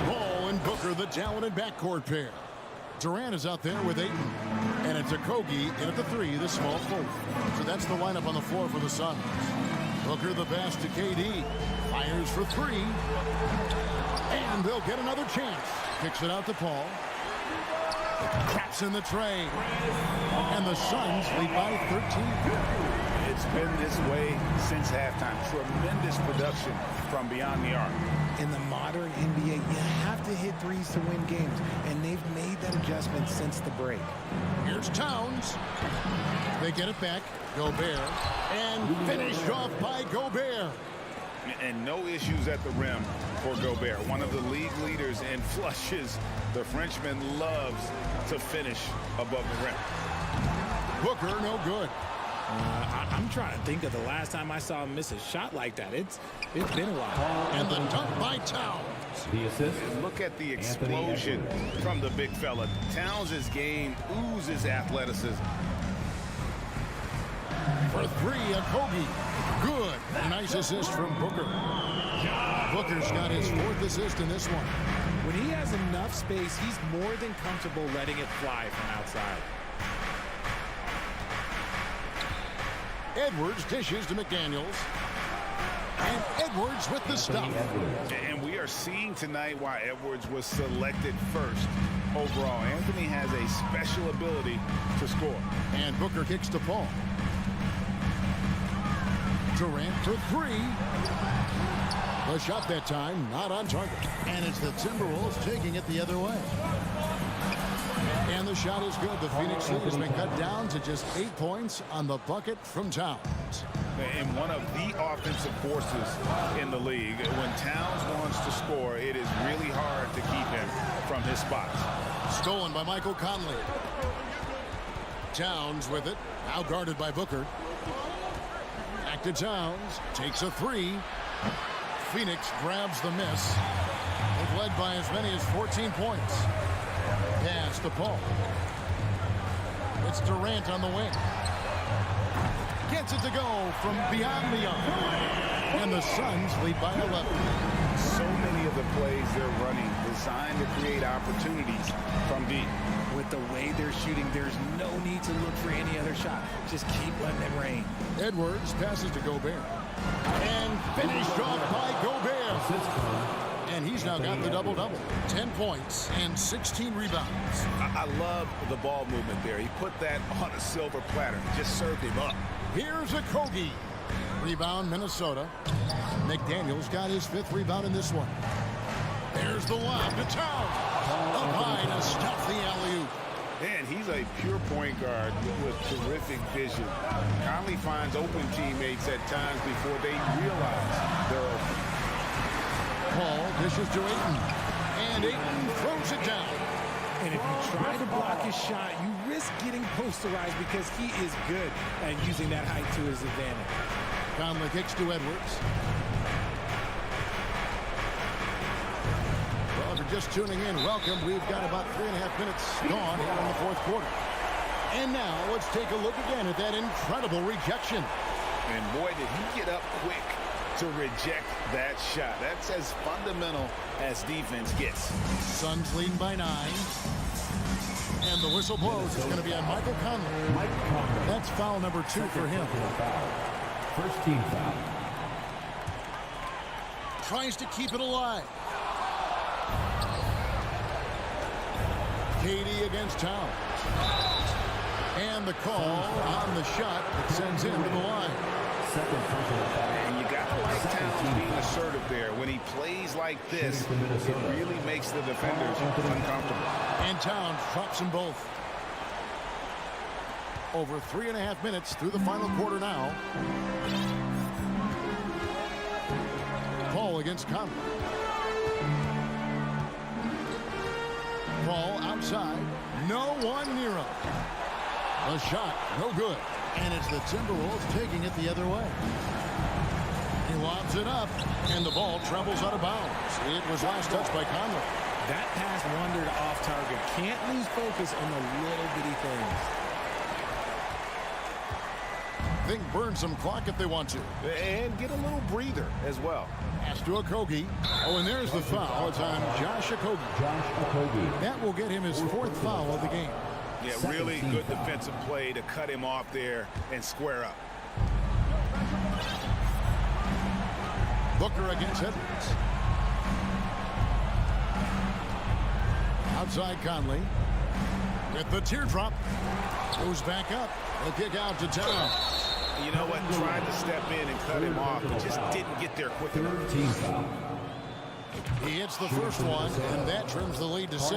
Paul and Booker, the talented backcourt pair. Durant is out there with Ayton. And it's Okogie in at the 3, the small forward. So that's the lineup on the floor for the Suns. Booker the pass to KD. Fires for 3. And they'll get another chance. Kicks it out to Paul. Traps in the tray. And the Suns lead by 13. It's been this way since halftime. Tremendous production from beyond the arc. In the modern NBA, you have to hit threes to win games, and they've made that adjustment since the break. Here's Towns. They get it back. Gobert. And finished off by Gobert. And no issues at the rim for Gobert. One of the league leaders in flushes. The Frenchman loves to finish above the rim. Booker, no good. I'm trying to think of the last time I saw him miss a shot like that. It's been a while. And the dunk by Towns. The assist. Look at the explosion from the big fella. Towns' game oozes athleticism. For three, a Kogi. Good. Nice assist from Booker. Booker's got his fourth assist in this one. When he has enough space, he's more than comfortable letting it fly from outside. Edwards dishes to McDaniels. And Edwards with the stop. And we are seeing tonight why Edwards was selected first overall. Anthony has a special ability to score. And Booker kicks to Paul. Durant for three. The shot that time, not on target. And it's the Timberwolves taking it the other way. And the shot is good. The Phoenix lead has been cut down to just 8 points on the bucket from Towns. And one of the offensive forces in the league. When Towns wants to score, it is really hard to keep him from his spots. Stolen by Michael Conley. Towns with it. Now guarded by Booker. Back to Towns. Takes a three. Phoenix grabs the miss. They've led by as many as 14 points. Pass to Paul. It's Durant on the wing. Gets it to go from beyond the arc. And the Suns lead by 11. So many of the plays they're running designed to create opportunities from deep. With the way they're shooting, there's no need to look for any other shot. Just keep letting it rain. Edwards passes to Gobert. And finished off by Gobert. And he's now got the double-double. 10 points and 16 rebounds. I love the ball movement there. He put that on a silver platter. Just served him up. Here's a Kogi. Rebound, Minnesota. McDaniels got his fifth rebound in this one. There's the lob to Towns. Up high to stop the alley-oop. Man, he's a pure point guard with terrific vision. Conley finds open teammates at times before they realize they're open. Paul dishes to Ayton. And Ayton throws it down. And if you try to block his shot, you risk getting posterized because he is good at using that height to his advantage. Conley kicks to Edwards. Well, if you're just tuning in, welcome. We've got about 3.5 minutes gone here in the fourth quarter. And now let's take a look again at that incredible rejection. And boy, did he get up quick to reject that shot. That's as fundamental as defense gets. Suns leading by 9. And the whistle blows. It's going to be on Michael Conley. That's foul number 2 for him. First team foul. Tries to keep it alive. Katie against Towns. And the call on the shot that sends him to the line. Second personal foul. And you got to like Towns being assertive there. When he plays like this, it really makes the defenders uncomfortable. And Towns drops them both. Over 3.5 minutes through the final quarter now. Paul against Conley. Paul outside. No one near him. The shot, no good. And it's the Timberwolves taking it the other way. He lobs it up, and the ball travels out of bounds. It was last touched by Conley. That pass wandered off target. Can't lose focus on the little bitty things. Think burn some clock if they want to. And get a little breather as well. Pass to Okogie. Oh, and there's the foul. It's on Josh Okogie. That will get him his 4th foul of the game. Yeah, really good defensive play to cut him off there and square up. Booker against Edwards. Outside Conley. With the teardrop. Goes back up. He'll kick out to Towns. You know what? Tried to step in and cut him off, but just didn't get there quick enough. Team foul. He hits the first one, and that trims the lead to 6.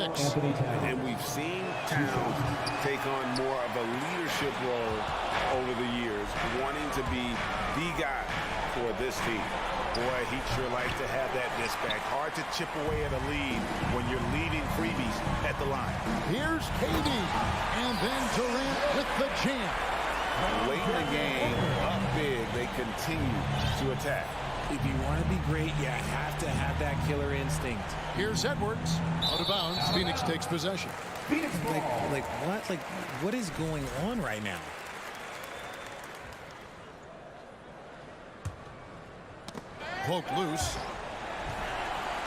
And we've seen Towns take on more of a leadership role over the years, wanting to be the guy for this team. Boy, he'd sure like to have that disc back. Hard to chip away at a lead when you're leaving freebies at the line. Here's KD, and then Durant with the jam. Late in the game, up big, they continue to attack. If you want to be great, you have to have that killer instinct. Here's Edwards. Out of bounds. Phoenix takes possession. Like what? Like, what is going on right now? Poke loose.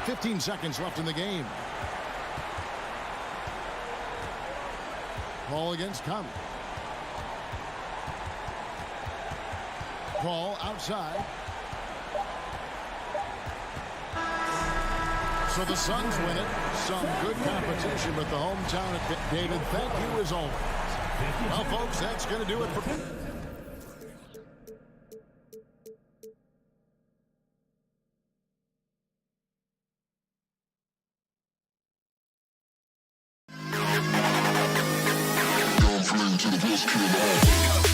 15 seconds left in the game. Ball against Conley. Ball outside. So the Suns win it. Some good competition, but the hometown of David, thank you as always. Well, folks, that's going to do it for... To the best kid in the house.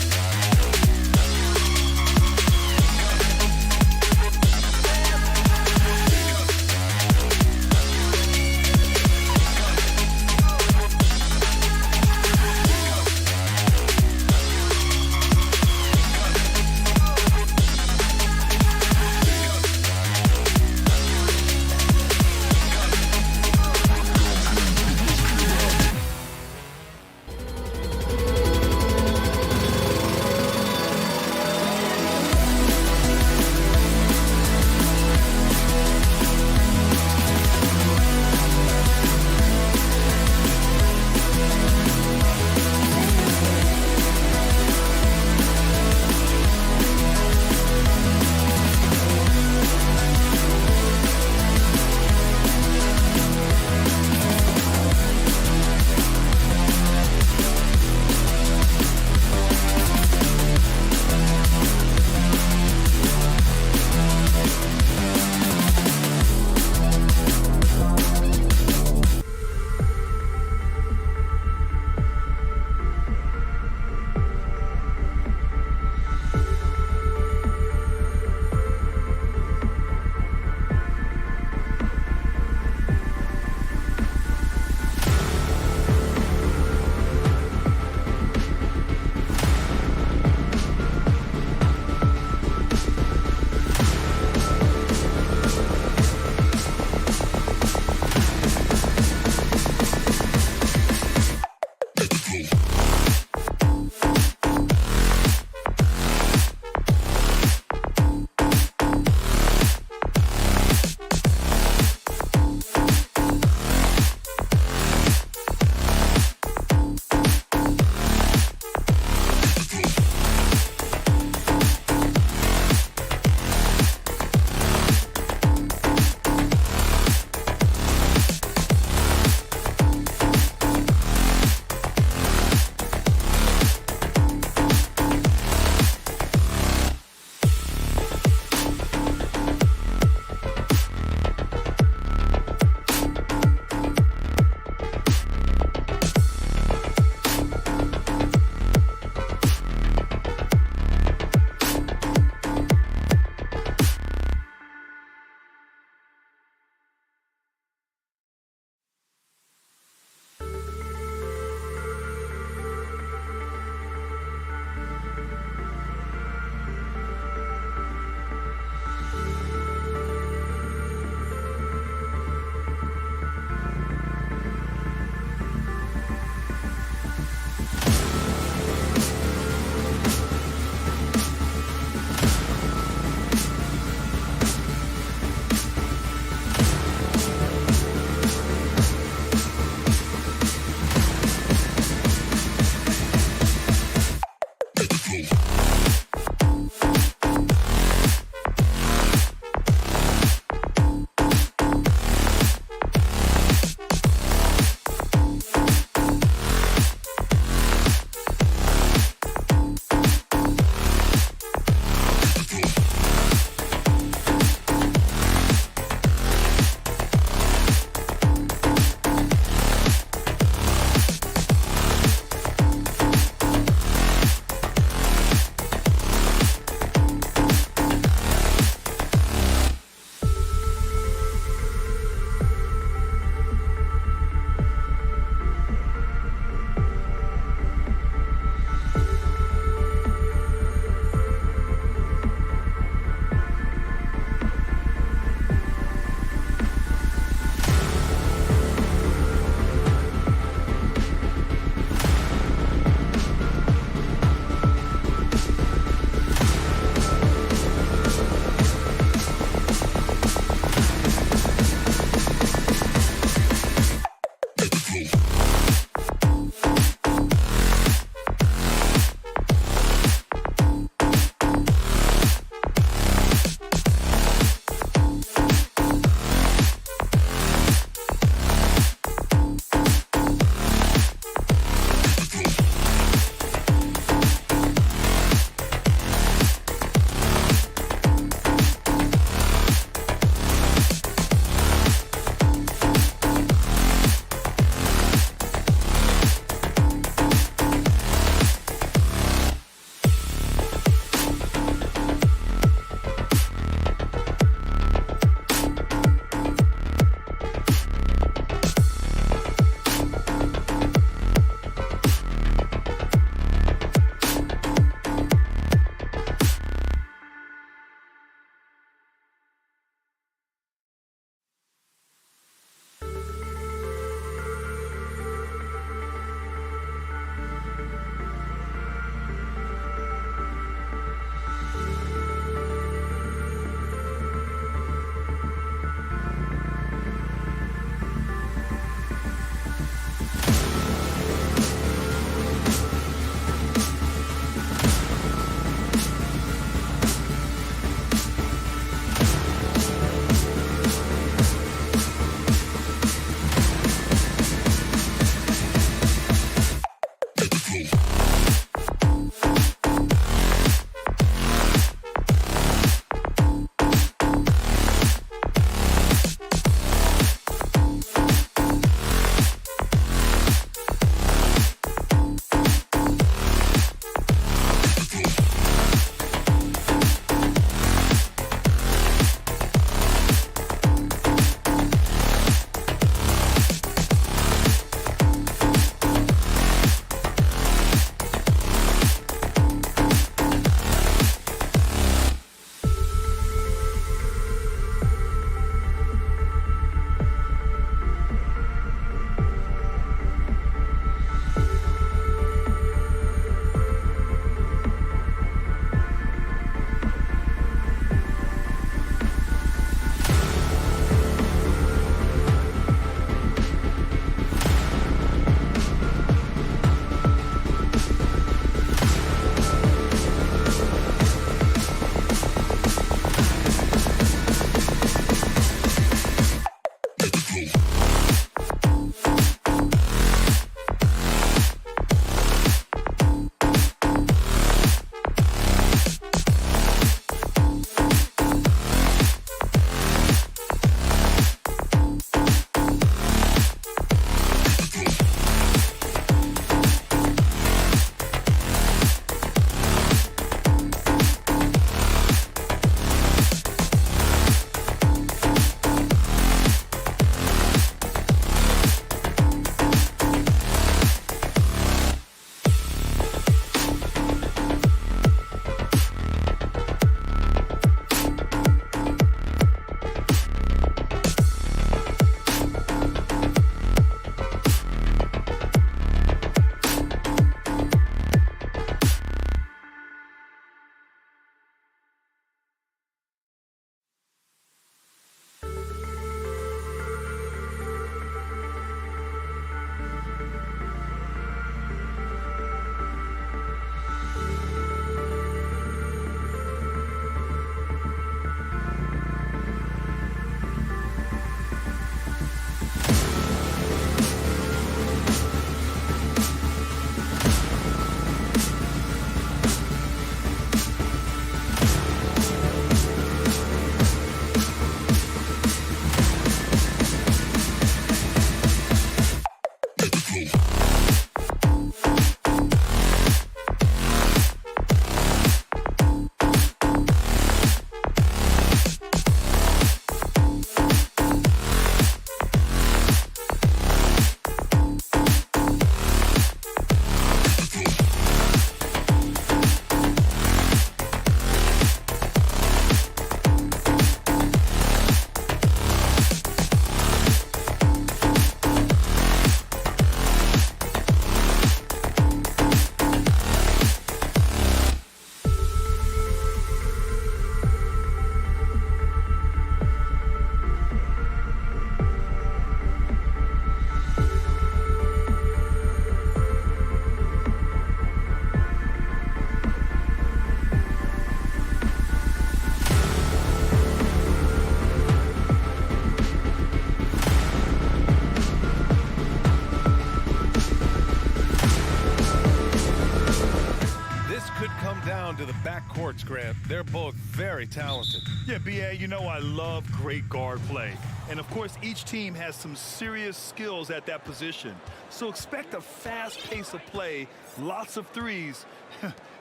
Grant. They're both very talented. Yeah, B.A., you know I love great guard play. And, of course, each team has some serious skills at that position. So expect a fast pace of play, lots of threes.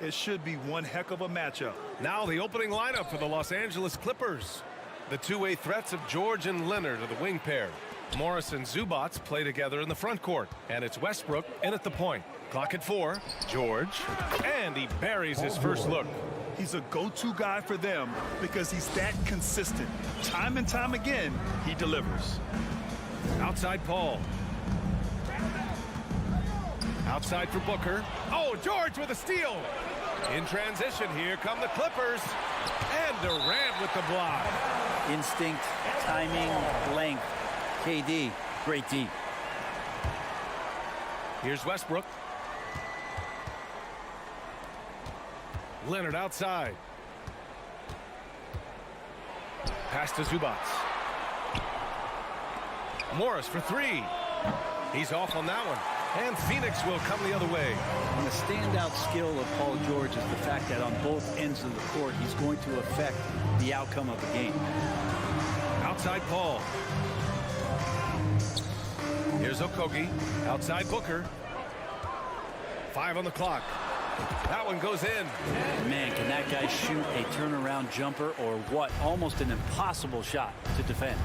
It should be one heck of a matchup. Now the opening lineup for the Los Angeles Clippers. The two-way threats of George and Leonard are the wing pair. Morris and Zubac play together in the front court. And it's Westbrook in at the point. Clock at 4. George. And he buries his first look. He's a go-to guy for them because he's that consistent. Time and time again, he delivers. Outside Paul. Outside for Booker. Oh, George with a steal. In transition, here come the Clippers. And Durant with the block. Instinct, timing, length. KD, great D. Here's Westbrook. Leonard outside. Pass to Zubac. Morris for 3. He's off on that one. And Phoenix will come the other way. And the standout skill of Paul George is the fact that on both ends of the court, he's going to affect the outcome of the game. Outside Paul. Here's Okogie. Outside Booker. 5 on the clock. That one goes in. Man, can that guy shoot a turnaround jumper or what? Almost an impossible shot to defend.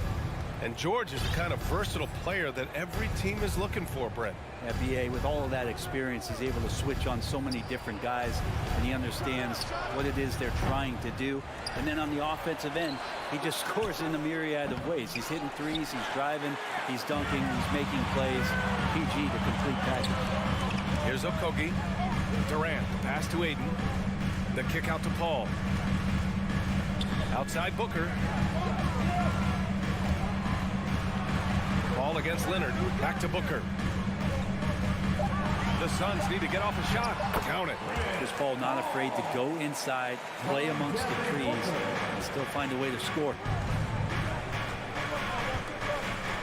And George is the kind of versatile player that every team is looking for, Brent. FBA, with all of that experience, he's able to switch on so many different guys, and he understands what it is they're trying to do. And then on the offensive end, he just scores in a myriad of ways. He's hitting threes, he's driving, he's dunking, he's making plays. PG, the complete package. Here's Okogie. Durant, the pass to Aiden. The kick out to Paul. Outside Booker. Paul against Leonard. Back to Booker. The Suns need to get off a shot. Count it. Is Paul not afraid to go inside, play amongst the trees, and still find a way to score?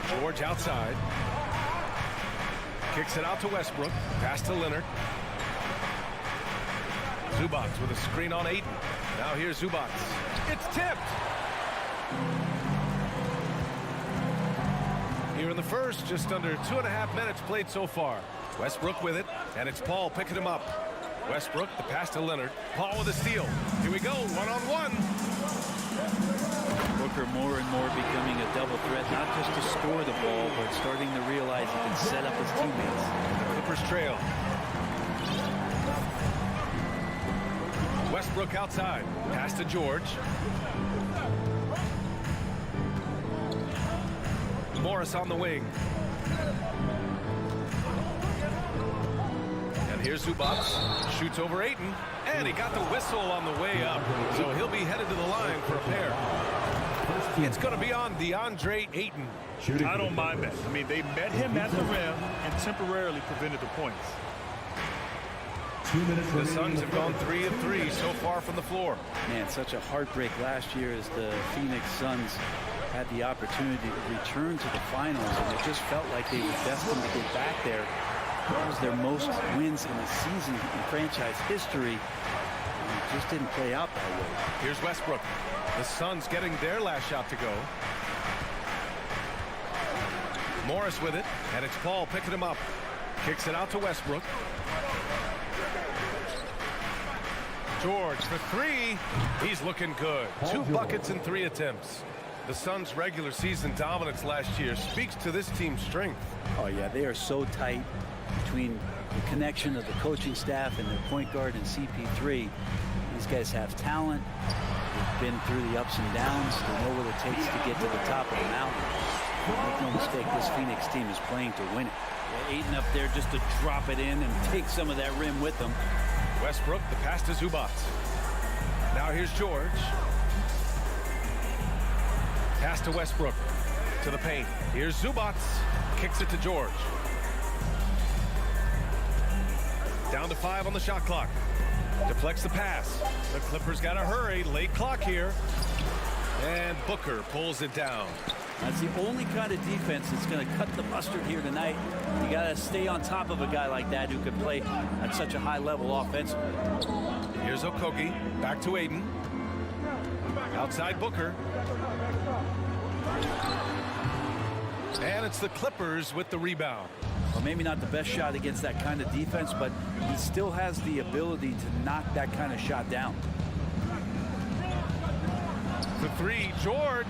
George outside. Kicks it out to Westbrook. Pass to Leonard. Zubac with a screen on Aiden. Now here's Zubac. It's tipped. Here in the first, just under 2.5 minutes played so far. Westbrook with it, and it's Paul picking him up. Westbrook, the pass to Leonard. Paul with a steal. Here we go, one-on-one. Booker more and more becoming a double threat, not just to score the ball, but starting to realize he can set up his teammates. Clippers trail. Westbrook outside. Pass to George. Morris on the wing. And here's Zubac. Shoots over Ayton. And he got the whistle on the way up. So he'll be headed to the line for a pair. It's going to be on DeAndre Ayton. I don't mind that. I mean, they met him at the rim and temporarily prevented the points. The Suns have gone 3 of 3 so far from the floor. Man, such a heartbreak last year as the Phoenix Suns had the opportunity to return to the finals, and it just felt like they were destined to get back there. That was their most wins in a season in franchise history, and it just didn't play out that way. Here's Westbrook. The Suns getting their last shot to go. Morris with it, and it's Paul picking him up. Kicks it out to Westbrook. George for 3. He's looking good. 2 buckets in 3 attempts. The Suns' regular season dominance last year speaks to this team's strength. Oh, yeah, they are so tight between the connection of the coaching staff and their point guard and CP3. These guys have talent. They've been through the ups and downs. They know what it takes to get to the top of the mountain. Make no mistake, this Phoenix team is playing to win it. Ayton up there just to drop it in and take some of that rim with them. Westbrook, the pass to Zubac. Now here's George. Pass to Westbrook. To the paint. Here's Zubac. Kicks it to George. Down to 5 on the shot clock. Deflects the pass. The Clippers got to hurry. Late clock here. And Booker pulls it down. That's the only kind of defense that's going to cut the mustard here tonight. You got to stay on top of a guy like that who can play at such a high level offensively. Here's Okogie. Back to Aiden. Outside Booker. And it's the Clippers with the rebound. Well, maybe not the best shot against that kind of defense, but he still has the ability to knock that kind of shot down. The three, George.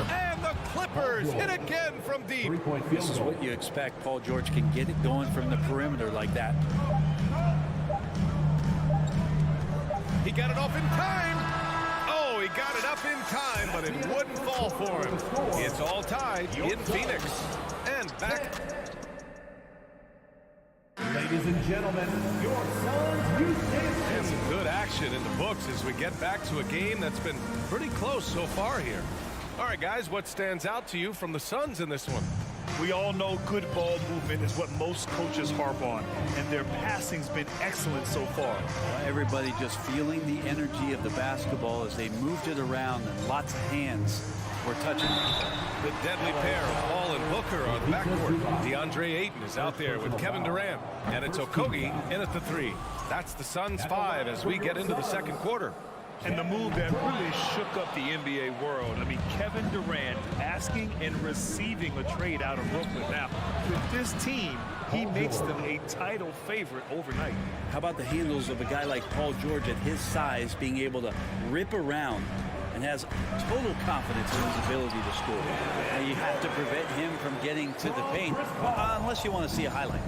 And the Clippers hit again from deep. This is what you expect. Paul George can get it going from the perimeter like that. He got it off in time. Oh, he got it up in time, but it wouldn't fall for him. It's all tied in Phoenix. And back. Ladies and gentlemen, your Suns Houston. And some good action in the books as we get back to a game that's been pretty close so far here. All right, guys, what stands out to you from the Suns in this one? We all know good ball movement is what most coaches harp on, and their passing's been excellent so far. Everybody just feeling the energy of the basketball as they moved it around, and lots of hands were touching it. The deadly pair of Paul and Booker on the backcourt. DeAndre Ayton is out there with Kevin Durant, and it's Okogie in at the three. That's the Suns 5 as we get into the second quarter. And the move that really shook up the NBA world. I mean, Kevin Durant asking and receiving a trade out of Brooklyn. Now, with this team, he makes them a title favorite overnight. How about the handles of a guy like Paul George at his size being able to rip around and has total confidence in his ability to score. Now you have to prevent him from getting to the paint unless you want to see a highlight.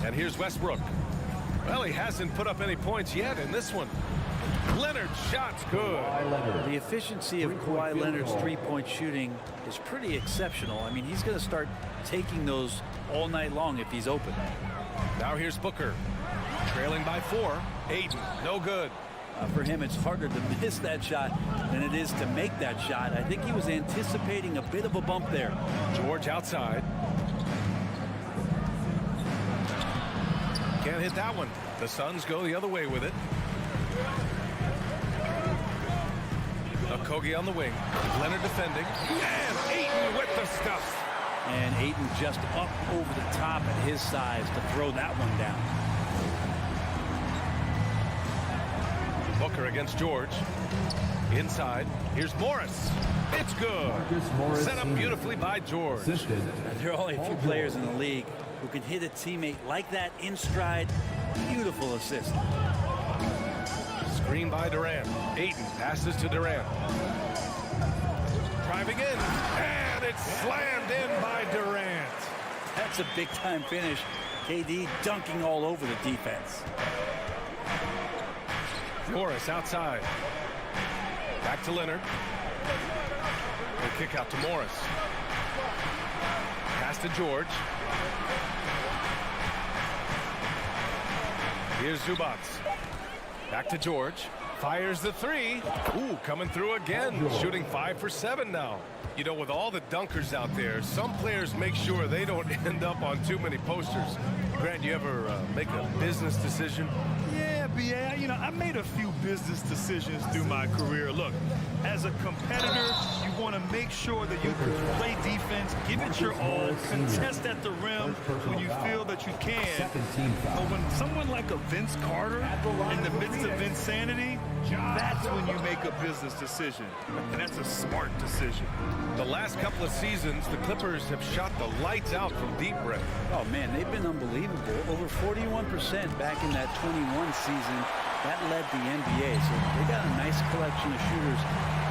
And here's Westbrook. Well, he hasn't put up any points yet in this one. Leonard's shot's good. The efficiency of Kawhi Leonard's three-point shooting is pretty exceptional. I mean, he's going to start taking those all night long if he's open. Now here's Booker. Trailing by 4. Ayton, no good. For him, it's harder to miss that shot than it is to make that shot. I think he was anticipating a bit of a bump there. George outside. Can't hit that one. The Suns go the other way with it. Okogie on the wing. Leonard defending. And Ayton with the stuff. And Ayton just up over the top at his size to throw that one down. Booker against George. Inside. Here's Morris. It's good. Set up beautifully by George. There are only a few players in the league who can hit a teammate like that in stride. Beautiful assist. Screen by Durant. Ayton passes to Durant. Driving in. And it's slammed in by Durant. That's a big-time finish. KD dunking all over the defense. Morris outside. Back to Leonard. The kick out to Morris. Pass to George. Here's Zubats. Back to George. Fires the three. Ooh, coming through again. Shooting 5 for 7 now. You know, with all the dunkers out there, some players make sure they don't end up on too many posters. Grant, you ever make a business decision? Yeah, B.A., you know, I made a few business decisions through my career. Look, as a competitor, you want to make sure that you can play defense, give it your all, contest at the rim when you feel that you can. But when someone like a Vince Carter, in the midst of insanity, that's when you make a business decision. And that's a smart decision. The last couple of seasons, the Clippers have shot the lights out from deep, Brett. Oh, man, they've been unbelievable. Over 41% back in that 21 season. That led the NBA. So they got a nice collection of shooters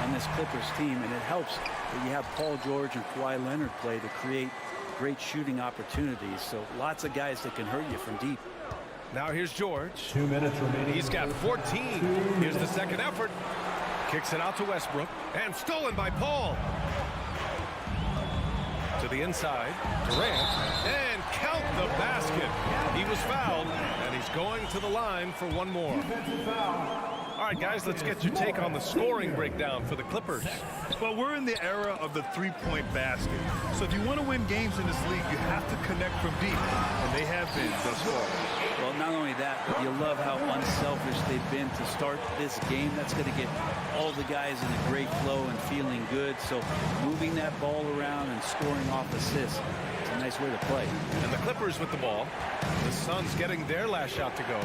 on this Clippers team, and it helps that you have Paul George and Kawhi Leonard play to create great shooting opportunities. So lots of guys that can hurt you from deep. Now here's George. 2 minutes remaining. He's got 14. Here's the second effort. Kicks it out to Westbrook. And stolen by Paul. To the inside. Durant. And count the basket. He was fouled. And he's going to the line for one more. All right, guys, let's get your take on the scoring breakdown for the Clippers. Well, we're in the era of the three-point basket. So if you want to win games in this league, you have to connect from deep. And they have been thus far. Well, not only that, but you love how unselfish they've been to start this game. That's going to get all the guys in a great flow and feeling good. So moving that ball around and scoring off assists, it's a nice way to play. And the Clippers with the ball. The Suns getting their last shot to go.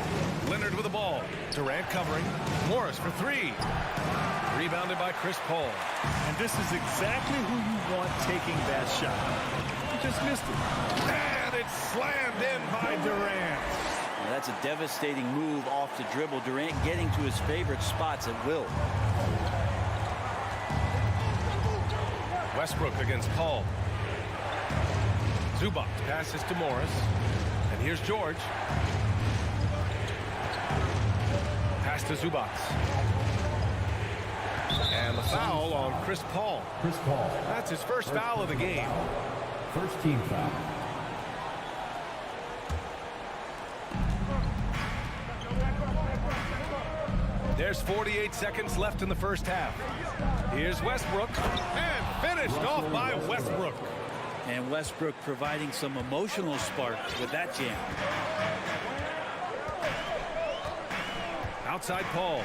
Leonard with the ball. Durant covering. Morris for three. Rebounded by Chris Paul. And this is exactly who you want taking that shot. He just missed it. And it's slammed in by Durant. Well, that's a devastating move off the dribble. Durant getting to his favorite spots at will. Westbrook against Paul. Zubac passes to Morris. And here's George. Pass to Zubac. And the foul on Chris Paul. Chris Paul. That's his first foul of the game. First team foul. There's 48 seconds left in the first half. Here's Westbrook. And finished off by Westbrook. And Westbrook providing some emotional spark with that jam. Outside Paul.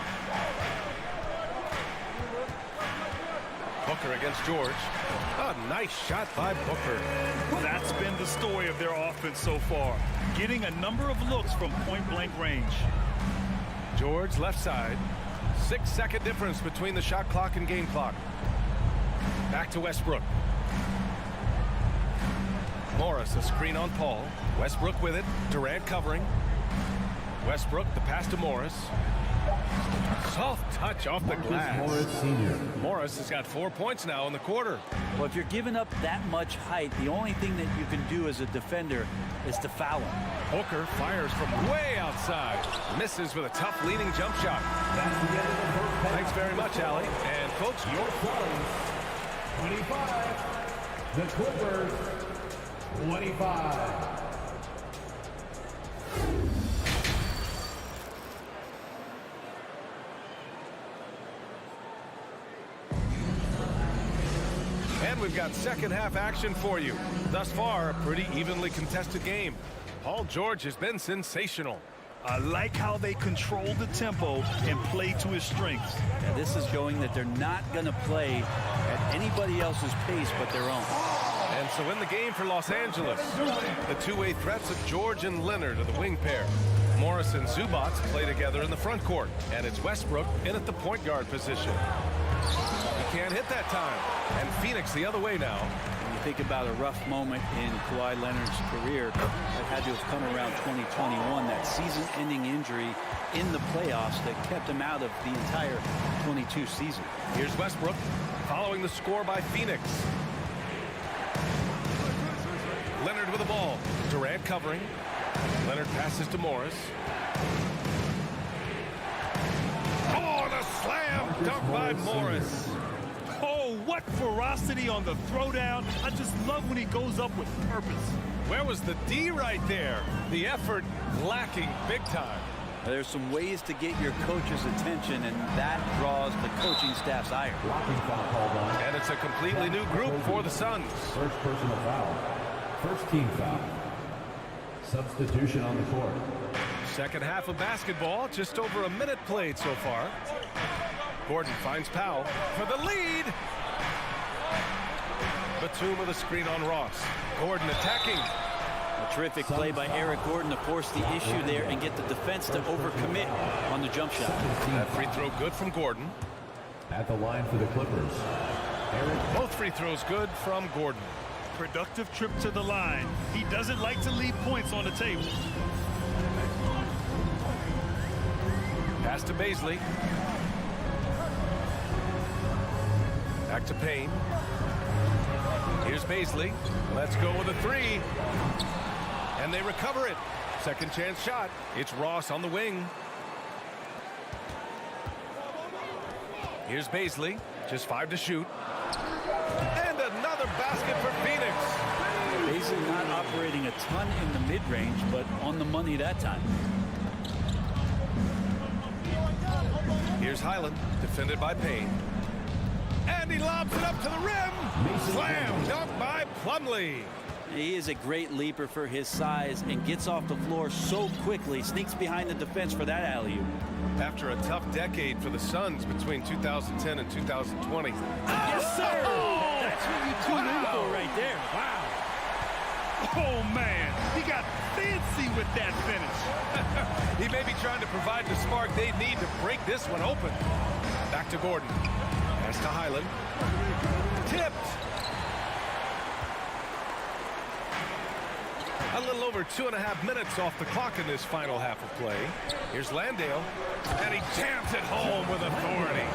Booker against George. A nice shot by Booker. That's been the story of their offense so far. Getting a number of looks from point-blank range. George left side. 6-second difference between the shot clock and game clock. Back to Westbrook. Morris, a screen on Paul. Westbrook with it. Durant covering. Westbrook, the pass to Morris. Soft touch off the glass. Morris Sr. Morris has got 4 points now in the quarter. Well, if you're giving up that much height, the only thing that you can do as a defender is to foul him. Booker fires from way outside. Misses with a tough leaning jump shot. Thanks very much, Allie. And folks, your Suns 25. The Clippers 25. And we've got second half action for you. Thus far, a pretty evenly contested game. Paul George has been sensational. I like how they control the tempo and play to his strengths. Yeah, this is showing that they're not going to play at anybody else's pace but their own. And so in the game for Los Angeles, the two-way threats of George and Leonard are the wing pair. Morris and Zubac play together in the front court. And it's Westbrook in at the point guard position. He can't hit that time. And Phoenix the other way now. When you think about a rough moment in Kawhi Leonard's career, that had to have come around 2021, that season-ending injury in the playoffs that kept him out of the entire 22 season. Here's Westbrook following the score by Phoenix. Leonard with the ball. Durant covering. Leonard passes to Morris. Oh, the slam dunk by Morris. Oh, what ferocity on the throwdown. I just love when he goes up with purpose. Where was the D right there? The effort lacking big time. There's some ways to get your coach's attention, and that draws the coaching staff's ire. Blocking foul called on. And it's a completely new group for the Suns. First personal foul. First team foul. Substitution on the court. Second half of basketball, just over a minute played so far. Gordon finds Powell for the lead. Batum with a screen on Ross. Gordon attacking. A terrific play by Eric Gordon to force the issue there and get the defense to overcommit on the jump shot. That free throw good from Gordon. At the line for the Clippers. Both free throws good from Gordon. Productive trip to the line. He doesn't like to leave points on the table. Pass to Baisley. Back to Payne. Here's Baisley. Let's go with a three. And they recover it. Second chance shot. It's Ross on the wing. Here's Baisley. Just 5 to shoot. And another basket for Phoenix. Baisley not operating a ton in the mid-range, but on the money that time. Here's Highland, defended by Payne. And he lobs it up to the rim. Slam dunk by Plumlee. He is a great leaper for his size and gets off the floor so quickly, sneaks behind the defense for that alley-oop. After a tough decade for the Suns between 2010 and 2020. Yes, sir! That's what you tune in for right there. Wow. Oh, man. He got fancy with that finish. He may be trying to provide the spark they need to break this one open. Back to Gordon. Pass to Highland. Tipped. A little over 2.5 minutes off the clock in this final half of play. Here's Landale, and he jams it home with authority.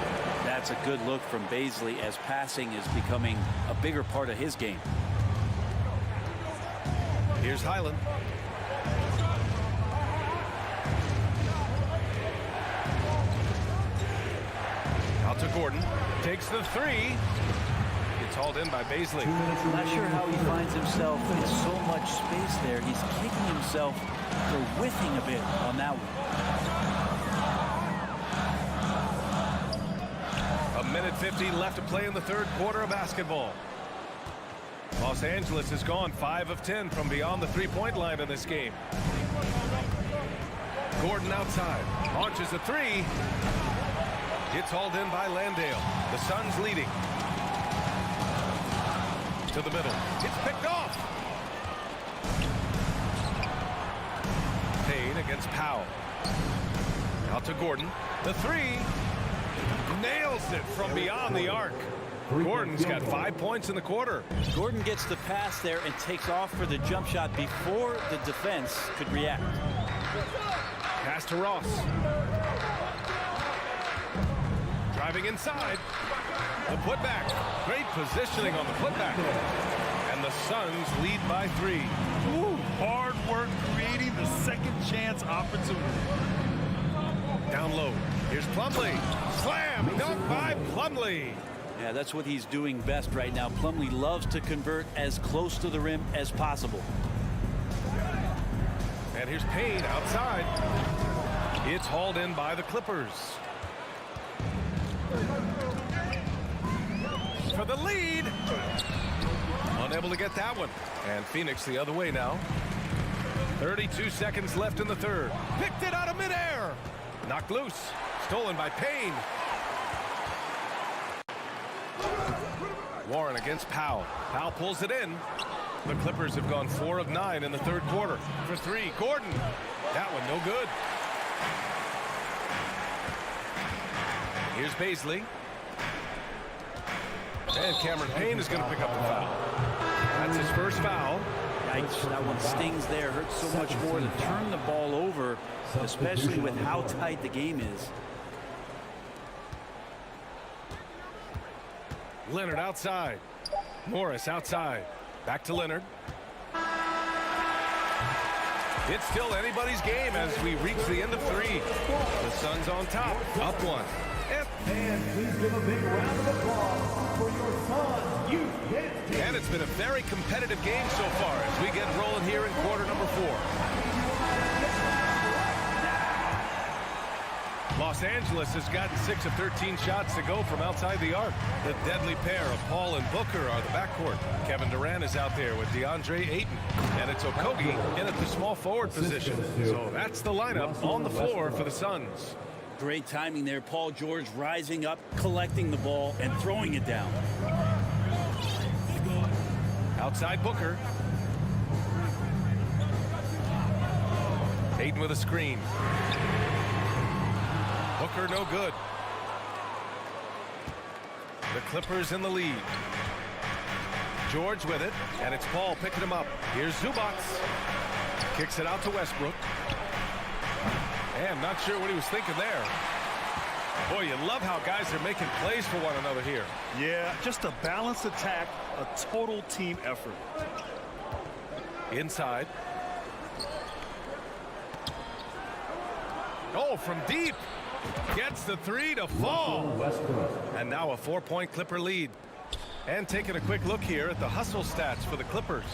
That's a good look from Bazley as passing is becoming a bigger part of his game. Here's Highland. Out to Gordon. Takes the three. It's hauled in by Bazley. Not sure how he finds himself in so much space there. He's kicking himself for whiffing a bit on that one. 1:50 left to play in the third quarter of basketball. Los Angeles has gone 5 of 10 from beyond the three-point line in this game. Gordon outside. Launches a three. It's hauled in by Landale. The Suns leading. To the middle. It's picked off. Payne against Powell. Out to Gordon. The three. Nails it from beyond the arc. Gordon's got 5 points in the quarter. Gordon gets the pass there and takes off for the jump shot before the defense could react. Pass to Ross. Driving inside. The putback. Great positioning on the putback. And the Suns lead by 3. Ooh, hard work creating the second chance opportunity. Down low. Here's Plumlee. Slam dunk by Plumlee. Yeah, that's what he's doing best right now. Plumlee loves to convert as close to the rim as possible. And here's Payne outside. It's hauled in by the Clippers. For the lead. Unable to get that one. And Phoenix the other way now. 32 seconds left in the third. Picked it out of midair. Knocked loose. Stolen by Payne. Warren against Powell. Powell pulls it in. The Clippers have gone 4 of 9 in the third quarter. For 3, Gordon. That one no good. Here's Bazley. And Cameron Payne is going to pick up the foul. That's his first foul. Yikes, that one stings there. Hurts so much more to turn the ball over, especially with how tight the game is. Leonard outside. Morris outside. Back to Leonard. It's still anybody's game as we reach the end of 3. The Suns on top. Up 1. And please give a big round of applause for your Suns youth hit team. And it's been a very competitive game so far as we get rolling here in quarter number 4. Los Angeles has gotten 6 of 13 shots to go from outside the arc. The deadly pair of Paul and Booker are the backcourt. Kevin Durant is out there with DeAndre Ayton. And it's Okogie in at the small forward position. So that's the lineup on the floor for the Suns. Great timing there. Paul George rising up, collecting the ball, and throwing it down. Outside Booker. Ayton with a screen. Booker no good. The Clippers in the lead. George with it, and it's Paul picking him up. Here's Zubac. Kicks it out to Westbrook. And not sure what he was thinking there. Boy, you love how guys are making plays for one another here. Yeah, just a balanced attack, a total team effort. Inside. Oh, from deep. Gets the 3 to fall. And now a 4-point Clipper lead. And taking a quick look here at the hustle stats for the Clippers.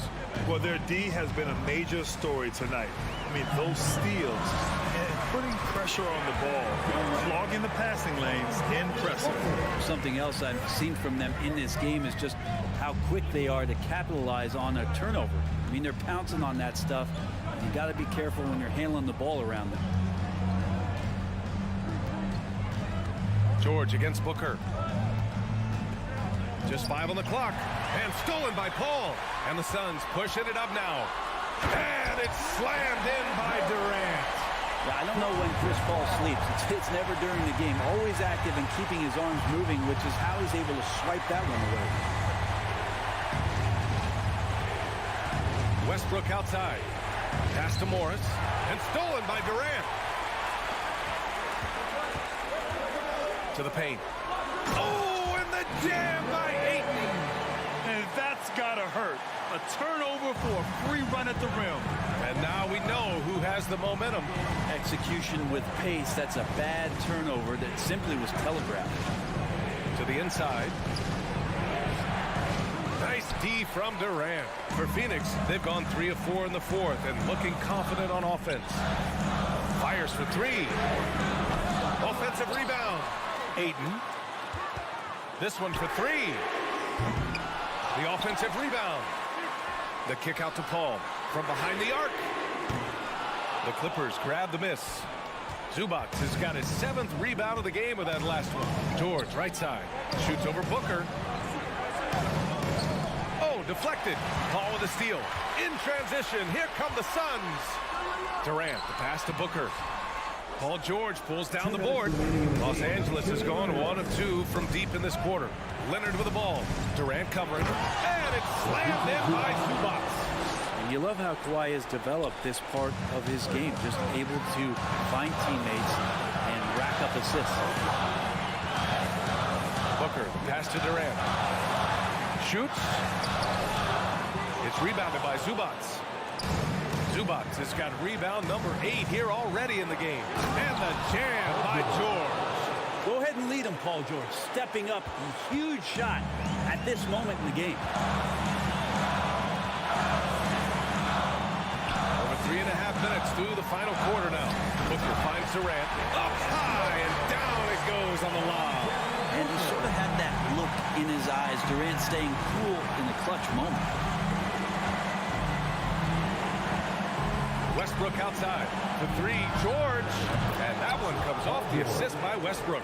Well, their D has been a major story tonight. I mean, those steals. putting pressure on the ball, clogging the passing lanes. Impressive. Something else I've seen from them in this game is just how quick they are to capitalize on a turnover. I mean, they're pouncing on that stuff. You got to be careful when you're handling the ball around them. George against Booker. Just 5 on the clock. And stolen by Paul. And the Suns pushing it up now. And it's slammed in by Durant. Yeah, I don't know when Chris Paul sleeps. It's never during the game. Always active and keeping his arms moving, which is how he's able to swipe that one away. Westbrook outside. Pass to Morris. And stolen by Durant. To the paint. Oh, and the jam by Ayton. And that's gotta hurt. A turnover for a free run at the rim. And now we know who has the momentum. Execution with pace. That's a bad turnover that simply was telegraphed. To the inside. Nice D from Durant. For Phoenix, they've gone 3 of 4 in the fourth and looking confident on offense. Fires for 3. Offensive rebound. Ayton. This one for 3. The offensive rebound. The kick out to Paul from behind the arc. The Clippers grab the miss. Zubac has got his 7th rebound of the game with that last one. George, right side. Shoots over Booker. Oh, deflected. Paul with a steal. In transition, here come the Suns. Durant, the pass to Booker. Paul George pulls down the board. Los Angeles has gone 1 of 2 from deep in this quarter. Leonard with the ball. Durant covering. And it's slammed in by Zubac. And you love how Kawhi has developed this part of his game. Just able to find teammates and rack up assists. Booker, pass to Durant. Shoots. It's rebounded by Zubac. Zubac has got rebound number 8 here already in the game. And the jam by George. Go ahead and lead him, Paul George. Stepping up, a huge shot at this moment in the game. Over 3.5 minutes through the final quarter now. Booker finds Durant. Up high and down it goes on the lob. And he sort of had that look in his eyes. Durant staying cool in the clutch moment. Westbrook outside for 3. George. And that one comes off the assist by Westbrook.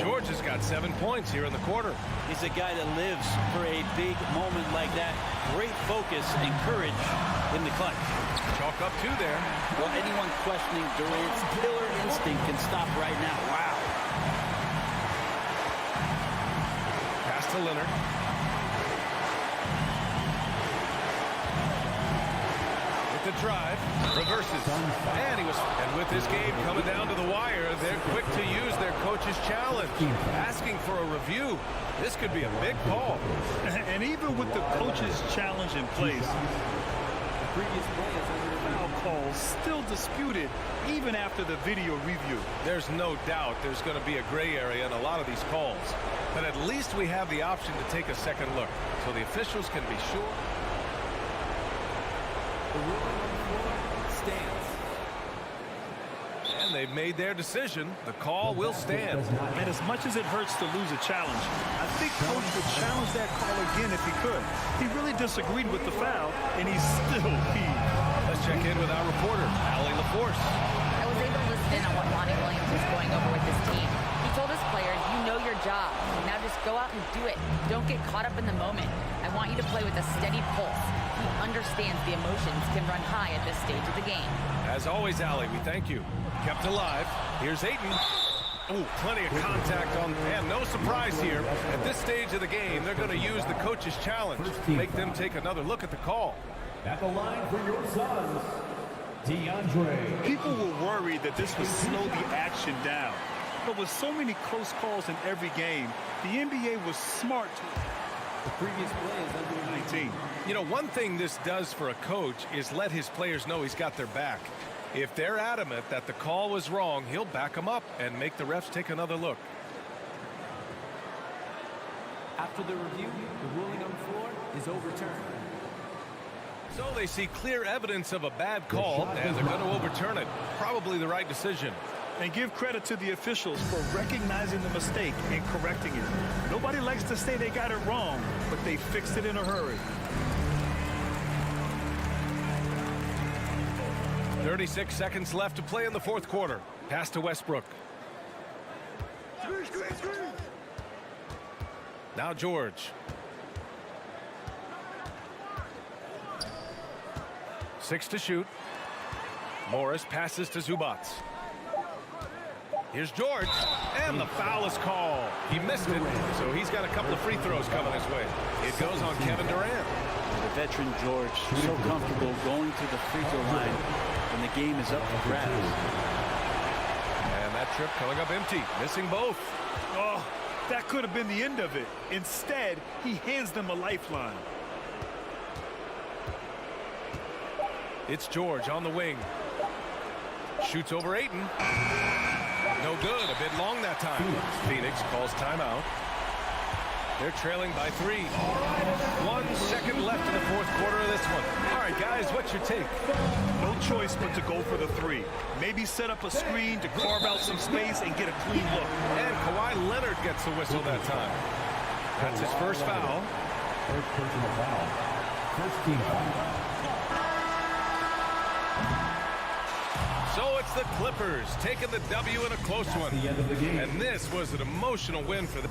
George has got 7 points here in the quarter. He's a guy that lives for a big moment like that. Great focus and courage in the clutch. Chalk up 2 there. Well, anyone questioning Durant's killer instinct can stop right now. Wow. Pass to Leonard. The drive, reverses, and with this game coming down to the wire, they're quick to use their coach's challenge, asking for a review. This could be a big call. And even with the coach's challenge in place, the previous foul calls still disputed even after the video review. There's no doubt there's going to be a gray area in a lot of these calls, but at least we have the option to take a second look, so the officials can be sure. The ruling on the floor stands. And they've made their decision. The call will stand. And as much as it hurts to lose a challenge, I think Coach would challenge that call again if he could. He really disagreed with the foul, and he's still heaved. Let's check in with our reporter, Allie LaForce. I was able to listen in on what Monty Williams was going over with his team. He told his players, you know your job. Now just go out and do it. Don't get caught up in the moment. I want you to play with a steady pulse. He understands the emotions can run high at this stage of the game. As always, Allie, we thank you. Kept alive. Here's Ayton. Oh, plenty of contact on, and no surprise here. At this stage of the game, they're going to use the coach's challenge. Make them take another look at the call. At the line for your Suns, DeAndre. People were worried that this would slow the action down. But with so many close calls in every game, the NBA was smart. The previous play is under 19. You know, one thing this does for a coach is let his players know he's got their back. If they're adamant that the call was wrong, he'll back them up and make the refs take another look. After the review, the ruling on the floor is overturned. So they see clear evidence of a bad call, and they're going to overturn it. Probably the right decision. And give credit to the officials for recognizing the mistake and correcting it. Nobody likes to say they got it wrong, but they fixed it in a hurry. 36 seconds left to play in the fourth quarter. Pass to Westbrook. Now George. 6 to shoot. Morris passes to Zubac. Here's George, and the foul is called. He missed it, so he's got a couple of free throws coming his way. It goes on Kevin Durant. The veteran George, so comfortable going to the free throw line when the game is up for grabs. And that trip coming up empty, missing both. Oh, that could have been the end of it. Instead, he hands them a lifeline. It's George on the wing. Shoots over Ayton. No good, a bit long that time. Phoenix calls timeout. They're trailing by 3. 1 second left in the fourth quarter of this one. All right, guys, what's your take? No choice but to go for the 3. Maybe set up a screen to carve out some space and get a clean look. And Kawhi Leonard gets the whistle that time. That's his first foul. First personal foul. First team foul. So it's the Clippers taking the W in a close one. The end of the game. And this was an emotional win for them.